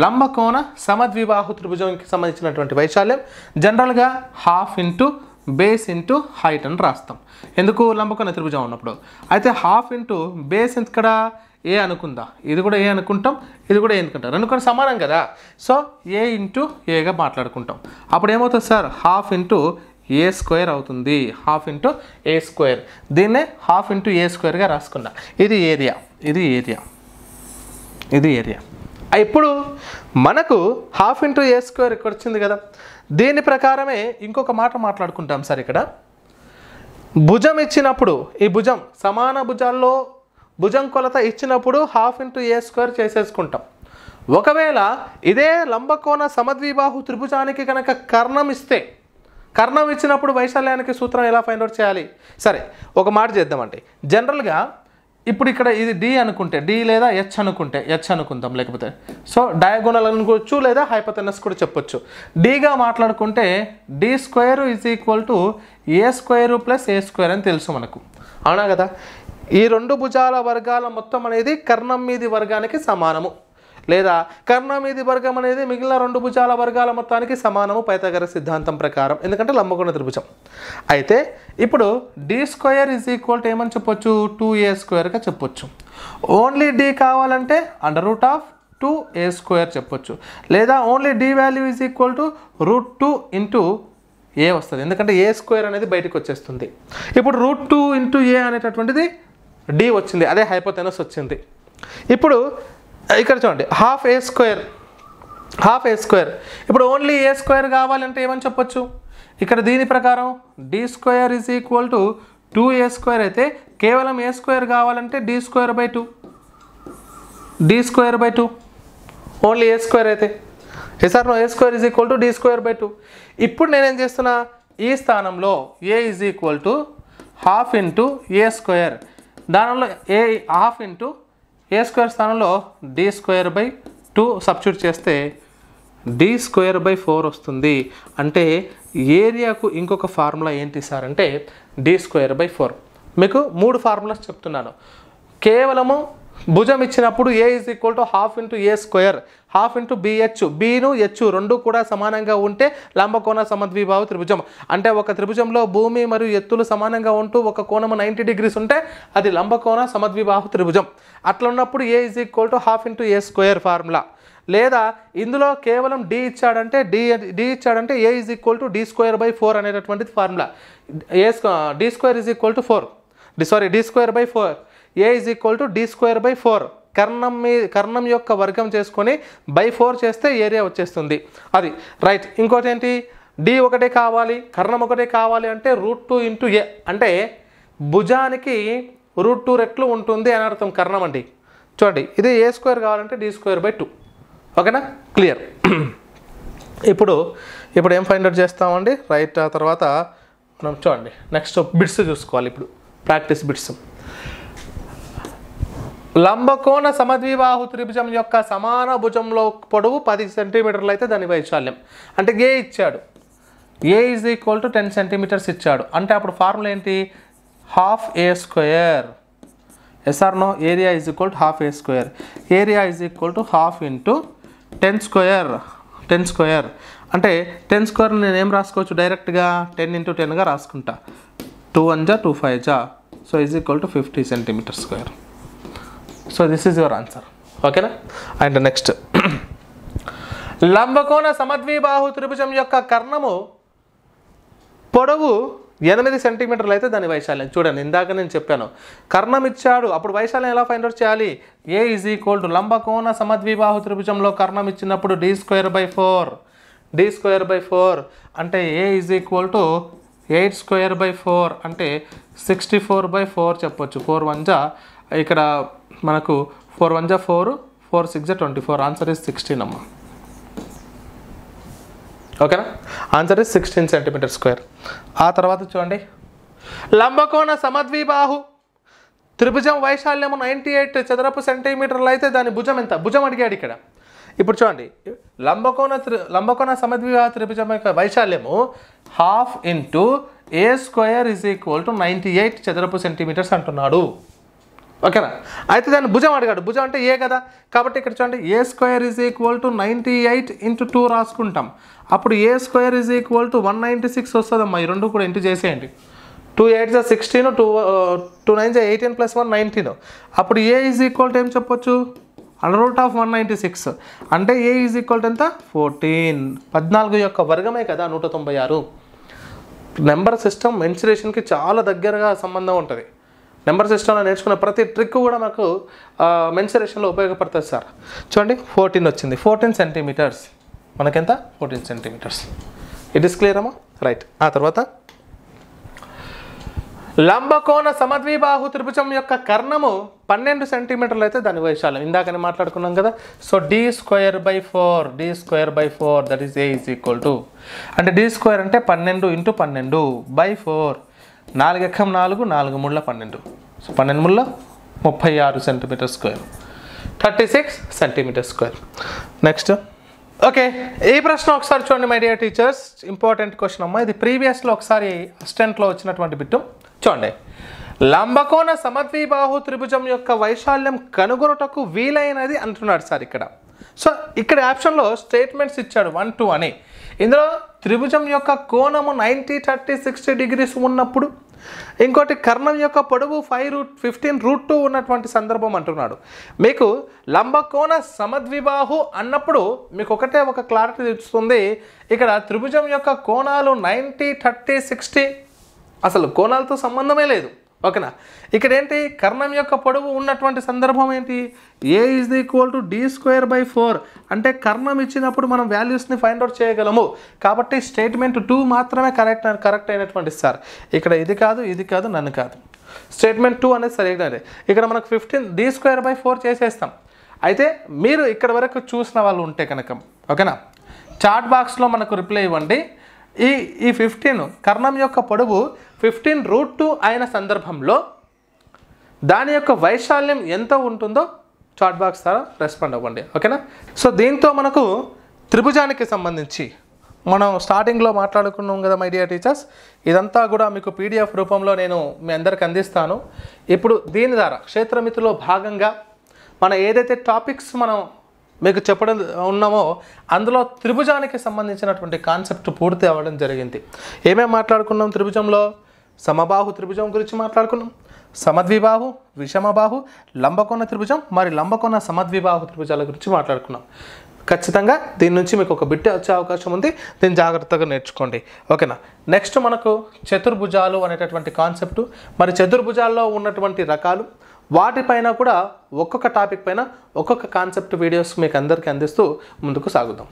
లంబకోణ సమద్విబాహు త్రిభుజంకి సంబంధించినటువంటి వైశాల్యం జనరల్గా 1/2 × బేస్ × హైట్ అని రాస్తాం. ఎందుకు? లంబకోణ త్రిభుజం ఉన్నప్పుడు. అయితే 1/2 × బేస్ ఇక్కడ ఏ అనుకుందా, ఇది కూడా ఏ అనుకుంటాం, ఇది కూడా ఏ అనుకుంటాం, 2 కూడా సమానం కదా. సో ఏ × ఏగా మాట్లాడుకుంటాం. అప్పుడు ఏమవుతుంది సార్? 1/2 × a² అవుతుంది, 1/2 × a². దీన్నే 1/2 × a² రాసుకున్నా. ఇది ఏరియా. ఇప్పుడు మనకు 1/2 × a² ఇక్కడ వచ్చింది కదా. దీని ప్రకారమే ఇంకొక మాట మాట్లాడుకుంటాం సార్. ఇక్కడ భుజం ఇచ్చినప్పుడు ఈ భుజం సమాన భుజాల్లో భుజం కొలత ఇచ్చినప్పుడు 1/2 × a² చేసేసుకుంటాం. ఒకవేళ ఇదే లంబకోణ సమద్విబాహు త్రిభుజానికి కనుక కర్ణం ఇస్తే, కర్ణం ఇచ్చినప్పుడు వైశాల్యానికి సూత్రం ఎలా ఫైండ్ అవుట్ చేయాలి? సరే, ఒక మాట చేద్దామండి. జనరల్గా ఇప్పుడు ఇక్కడ ఇది డి అనుకుంటే డి, లేదా హెచ్ అనుకుంటే హెచ్ అనుకుందాం. లేకపోతే సో డయాగోనల్ అనుకోవచ్చు, లేదా హైపోటెనస్ కూడా చెప్పొచ్చు. డిగా మాట్లాడుకుంటే d² = a² + a² అని తెలుసు మనకు, అవునా కదా? ఈ 2 భుజాల వర్గాల మొత్తం అనేది కర్ణం మీది వర్గానికి సమానము, లేదా కర్ణం మీది వర్గం అనేది మిగిలిన 2 భుజాల వర్గాల మొత్తానికి సమానము పైథాగరస్ సిద్ధాంతం ప్రకారం, ఎందుకంటే లంబకోణ త్రిభుజం. అయితే ఇప్పుడు d² ఏమని చెప్పొచ్చు? 2a² చెప్పొచ్చు. ఓన్లీ d కావాలంటే √2a² చెప్పొచ్చు, లేదా ఓన్లీ d వాల్యూ √2 × a వస్తుంది, ఎందుకంటే a² అనేది బయటకు వచ్చేస్తుంది. ఇప్పుడు √2 × a అనేటటువంటిది d వచ్చింది, అదే హైపోటెనస్ వచ్చింది. ఇప్పుడు ఇక్కడ చూడండి 1/2 a². ఇప్పుడు ఓన్లీ a² కావాలంటే ఏమని చెప్పొచ్చు? ఇక్కడ దీని ప్రకారం d square is equal to 2a² అయితే కేవలం a² కావాలంటే d²/2 d²/2 ఓన్లీ a² అయితే SR no a² is equal to d²/2. ఇప్పుడు నేనేం చేస్తున్నా ఈ స్థానంలో a is equal to 1/2 into a², దానిలో a 1/2 ఇంటూ a² స్థానంలో d²/2 సబ్స్టిట్యూట్ చేస్తే d²/4 వస్తుంది. అంటే ఏరియాకు ఇంకొక ఫార్ములా ఏంటి సార్ అంటే d²/4. మీకు 3 ఫార్ములాస్ చెప్తున్నాను. కేవలము భుజం ఇచ్చినప్పుడు a is equal to 1/2 into a², 1/2 into bh, bను h రెండు కూడా సమానంగా ఉంటే లంబకోణ సమద్విబాహు త్రిభుజం. అంటే ఒక త్రిభుజంలో భూమి మరియు ఎత్తులు సమానంగా ఉంటూ ఒక కోణము 90 డిగ్రీస్ ఉంటే అది లంబకోణ సమద్విబాహు త్రిభుజం. అట్లా ఉన్నప్పుడు a is equal to 1/2 into a² formula. లేదా ఇందులో కేవలం d ఇచ్చాడంటే a is equal to d²/4 అనేటటువంటిది formula. d² is equal to 4 d²/4 a is equal to d²/4 కర్ణం యొక్క వర్గం చేసుకొని /4 చేస్తే ఏరియా వచ్చేస్తుంది. అది రైట్. ఇంకోటి ఏంటి, d ఒకటే కావాలి, కర్ణం ఒకటే కావాలి అంటే √2 ఇంటూ a అంటే భుజానికి √2 రెట్లు ఉంటుంది అని అర్థం కర్ణం అండి. చూడండి ఇది a² కావాలంటే d²/2. ఓకేనా, క్లియర్. ఇప్పుడు ఏం ఫైండ్ అవుట్ చేస్తామండి రైట్. ఆ తర్వాత మనం చూడండి నెక్స్ట్ బిట్స్ చూసుకోవాలి. ఇప్పుడు ప్రాక్టీస్ బిట్స్. లంబకోణ సమద్విబాహు త్రిభుజం యొక్క సమాన భుజంలో పొడవు 10 సెంటీమీటర్లు అయితే దాని వైశాల్యం అంటే a ఇచ్చాడు, a is equal to 10 centimetres ఇచ్చాడు. అంటే అప్పుడు ఫార్ములా ఏంటి, 1/2a². SR no, area is equal to 1/2a². Area is equal to 1/2 into 10² అంటే 10² నేను ఏం రాసుకోవచ్చు డైరెక్ట్గా 10 ఇంటూ 10గా రాసుకుంటా. 2 1 జా 2 5 జా, so is equal to 50 centimetre square. So this is your answer. ఓకేనా. అండ్ నెక్స్ట్, లంబకోణ సమద్విబాహు త్రిభుజం యొక్క కర్ణము పొడవు 8 సెంటీమీటర్లు అయితే దాని వైశాల్యం. చూడండి ఇందాక నేను చెప్పాను కర్ణం ఇచ్చాడు, అప్పుడు వైశాల్యం ఎలా ఫైండ్ అవుట్ చేయాలి. a ఈజ్ ఈక్వల్ టు లంబకోణ సమద్విబాహు త్రిభుజంలో కర్ణం ఇచ్చినప్పుడు d²/4 అంటే a ఈజ్ ఈక్వల్ టు 8² అంటే 64/4 చెప్పొచ్చు. 4 1 జా ఇక్కడ మనకు 4 1 జా 4, 4 6 జా 24. ఆన్సర్ ఇస్ 16 అమ్మా. ఓకేనా, ఆన్సర్ ఇస్ 16 సెంటీమీటర్ స్క్వేర్. ఆ తర్వాత చూడండి, లంబకోణ సమద్విబాహు త్రిభుజం వైశాల్యము 98 చదరపు సెంటీమీటర్లు అయితే దాని భుజం ఎంత, భుజం అడిగాడు ఇక్కడ. ఇప్పుడు చూడండి లంబకోణ సమద్విబాహు త్రిభుజం యొక్క వైశాల్యము 1/2 into a² is equal to 98 చదరపు సెంటీమీటర్స్ అంటున్నాడు. ఓకేనా, అయితే దాన్ని భుజం అడిగాడు. భుజం అంటే ఏ కదా, కాబట్టి ఇక్కడ చూడండి a² is equal to 98 into 2 రాసుకుంటాం. అప్పుడు a² ఈజ్ ఈక్వల్ టు 196 వస్తుందమ్మా. ఈ రెండు కూడా ఇంటూ చేసేయండి. 2 8 జా 16, 2 9 జా 18 + 1 19. అప్పుడు a ఈజ్ ఈక్వల్ టు ఏం చెప్పొచ్చు, √196 అంటే a ఈజ్ ఈక్వల్ టు ఎంత 14. 14 యొక్క వర్గమే కదా 196. నెంబర్ సిస్టమ్ మెన్సురేషన్కి చాలా దగ్గరగా సంబంధం ఉంటుంది. నెంబర్ సిస్టంలో నేర్చుకున్న ప్రతి ట్రిక్ కూడా మనకు మెన్సురేషన్లో ఉపయోగపడుతుంది సార్. చూడండి 14 వచ్చింది, 14 సెంటీమీటర్స్ మనకెంత 14 సెంటీమీటర్స్. ఇట్ ఈస్ క్లియర్ అమ్మా, రైట్. ఆ తర్వాత లంబకోణ సమద్విబాహు త్రిభుజం యొక్క కర్ణము 12 సెంటీమీటర్లు అయితే దాని వైశాల్యం ఇందాకనే మాట్లాడుకున్నాం కదా. So d²/4 that is a is equal to అంటే d² అంటే 12 ఇంటూ 12/4. 4 ఎక్కం 4, 4 3 12. So 12 3 36 centimetre square, 36 centimetre square. Next okay, ఈ ప్రశ్న ఒకసారి చూడండి my dear teachers. Important question అమ్మా. ఇది ప్రీవియస్లో ఒకసారి అసిస్టెంట్లో వచ్చినటువంటి బిట్టు. చూడండి, లంబకోణ సమద్విబాహు త్రిభుజం యొక్క వైశాల్యం కనుగొనుటకు వీలైనది అంటున్నాడు సార్ ఇక్కడ. సో ఇక్కడ ఆప్షన్లో స్టేట్మెంట్స్ ఇచ్చాడు 1 2 అని. ఇందులో త్రిభుజం యొక్క కోణము 90 30 60 డిగ్రీస్ ఉన్నప్పుడు, ఇంకోటి కర్ణం యొక్క పొడవు 15√2 ఉన్నటువంటి సందర్భం అంటున్నాడు. మీకు లంబకోణ సమద్విబాహు అన్నప్పుడు మీకు ఒకటే ఒక క్లారిటీ తెచ్చుతుంది. ఇక్కడ త్రిభుజం యొక్క కోణాలు 90 30 60 అసలు కోణాలతో సంబంధమే లేదు. ఓకేనా. ఇక్కడ ఏంటి, కర్ణం యొక్క పొడవు ఉన్నటువంటి సందర్భం ఏంటి, a = d²/4 అంటే కర్ణం ఇచ్చినప్పుడు మనం వాల్యూస్ని ఫైండ్ అవుట్ చేయగలము. కాబట్టి స్టేట్మెంట్ 2 మాత్రమే కరెక్ట్ అయినటువంటి సార్. ఇక్కడ ఇది కాదు నన్ను కాదు, స్టేట్మెంట్ 2 అనేది సరిగ్గా. ఇక్కడ మనకు 15 d²/4 చేసేస్తాం. అయితే మీరు ఇక్కడ వరకు చూసిన వాళ్ళు ఉంటే కనుక ఓకేనా, చాట్ బాక్స్లో మనకు రిప్లై ఇవ్వండి. ఈ 15 కర్ణం యొక్క పొడవు 15√2 అయిన సందర్భంలో దాని యొక్క వైశాల్యం ఎంత ఉంటుందో చాట్ బాక్స్ ద్వారా రెస్పాండ్ అవ్వండి. ఓకేనా. సో దీంతో మనకు త్రిభుజానికి సంబంధించి మనం స్టార్టింగ్లో మాట్లాడుకున్నాం కదా మై డియర్ టీచర్స్. ఇదంతా కూడా మీకు PDF రూపంలో నేను మీ అందరికి అందిస్తాను. ఇప్పుడు దీని ద్వారా క్షేత్రమితిలో భాగంగా మనం ఏదైతే టాపిక్స్ మనం మీకు చెప్పడం ఉన్నామో అందులో త్రిభుజానికి సంబంధించినటువంటి కాన్సెప్ట్ పూర్తి అవ్వడం జరిగింది. ఏమేమి మాట్లాడుకున్నాం త్రిభుజంలో, సమబాహు త్రిభుజం గురించి మాట్లాడుకున్నాం, సమద్విబాహు, విషమబాహు, లంబకోణ త్రిభుజం, మరి లంబకోణ సమద్విబాహు త్రిభుజాల గురించి మాట్లాడుకున్నాం. ఖచ్చితంగా దీని నుంచి మీకు ఒక బిట్ వచ్చే అవకాశం ఉంది, దీన్ని జాగ్రత్తగా నేర్చుకోండి. ఓకేనా. నెక్స్ట్ మనకు చతుర్భుజాలు అనేటటువంటి కాన్సెప్టు, మరి చతుర్భుజాల్లో ఉన్నటువంటి రకాలు, వాటిపైన కూడా ఒక్కొక్క టాపిక్ పైన ఒక్కొక్క కాన్సెప్ట్ వీడియోస్ మీకు అందరికీ అందిస్తూ ముందుకు సాగుదాం.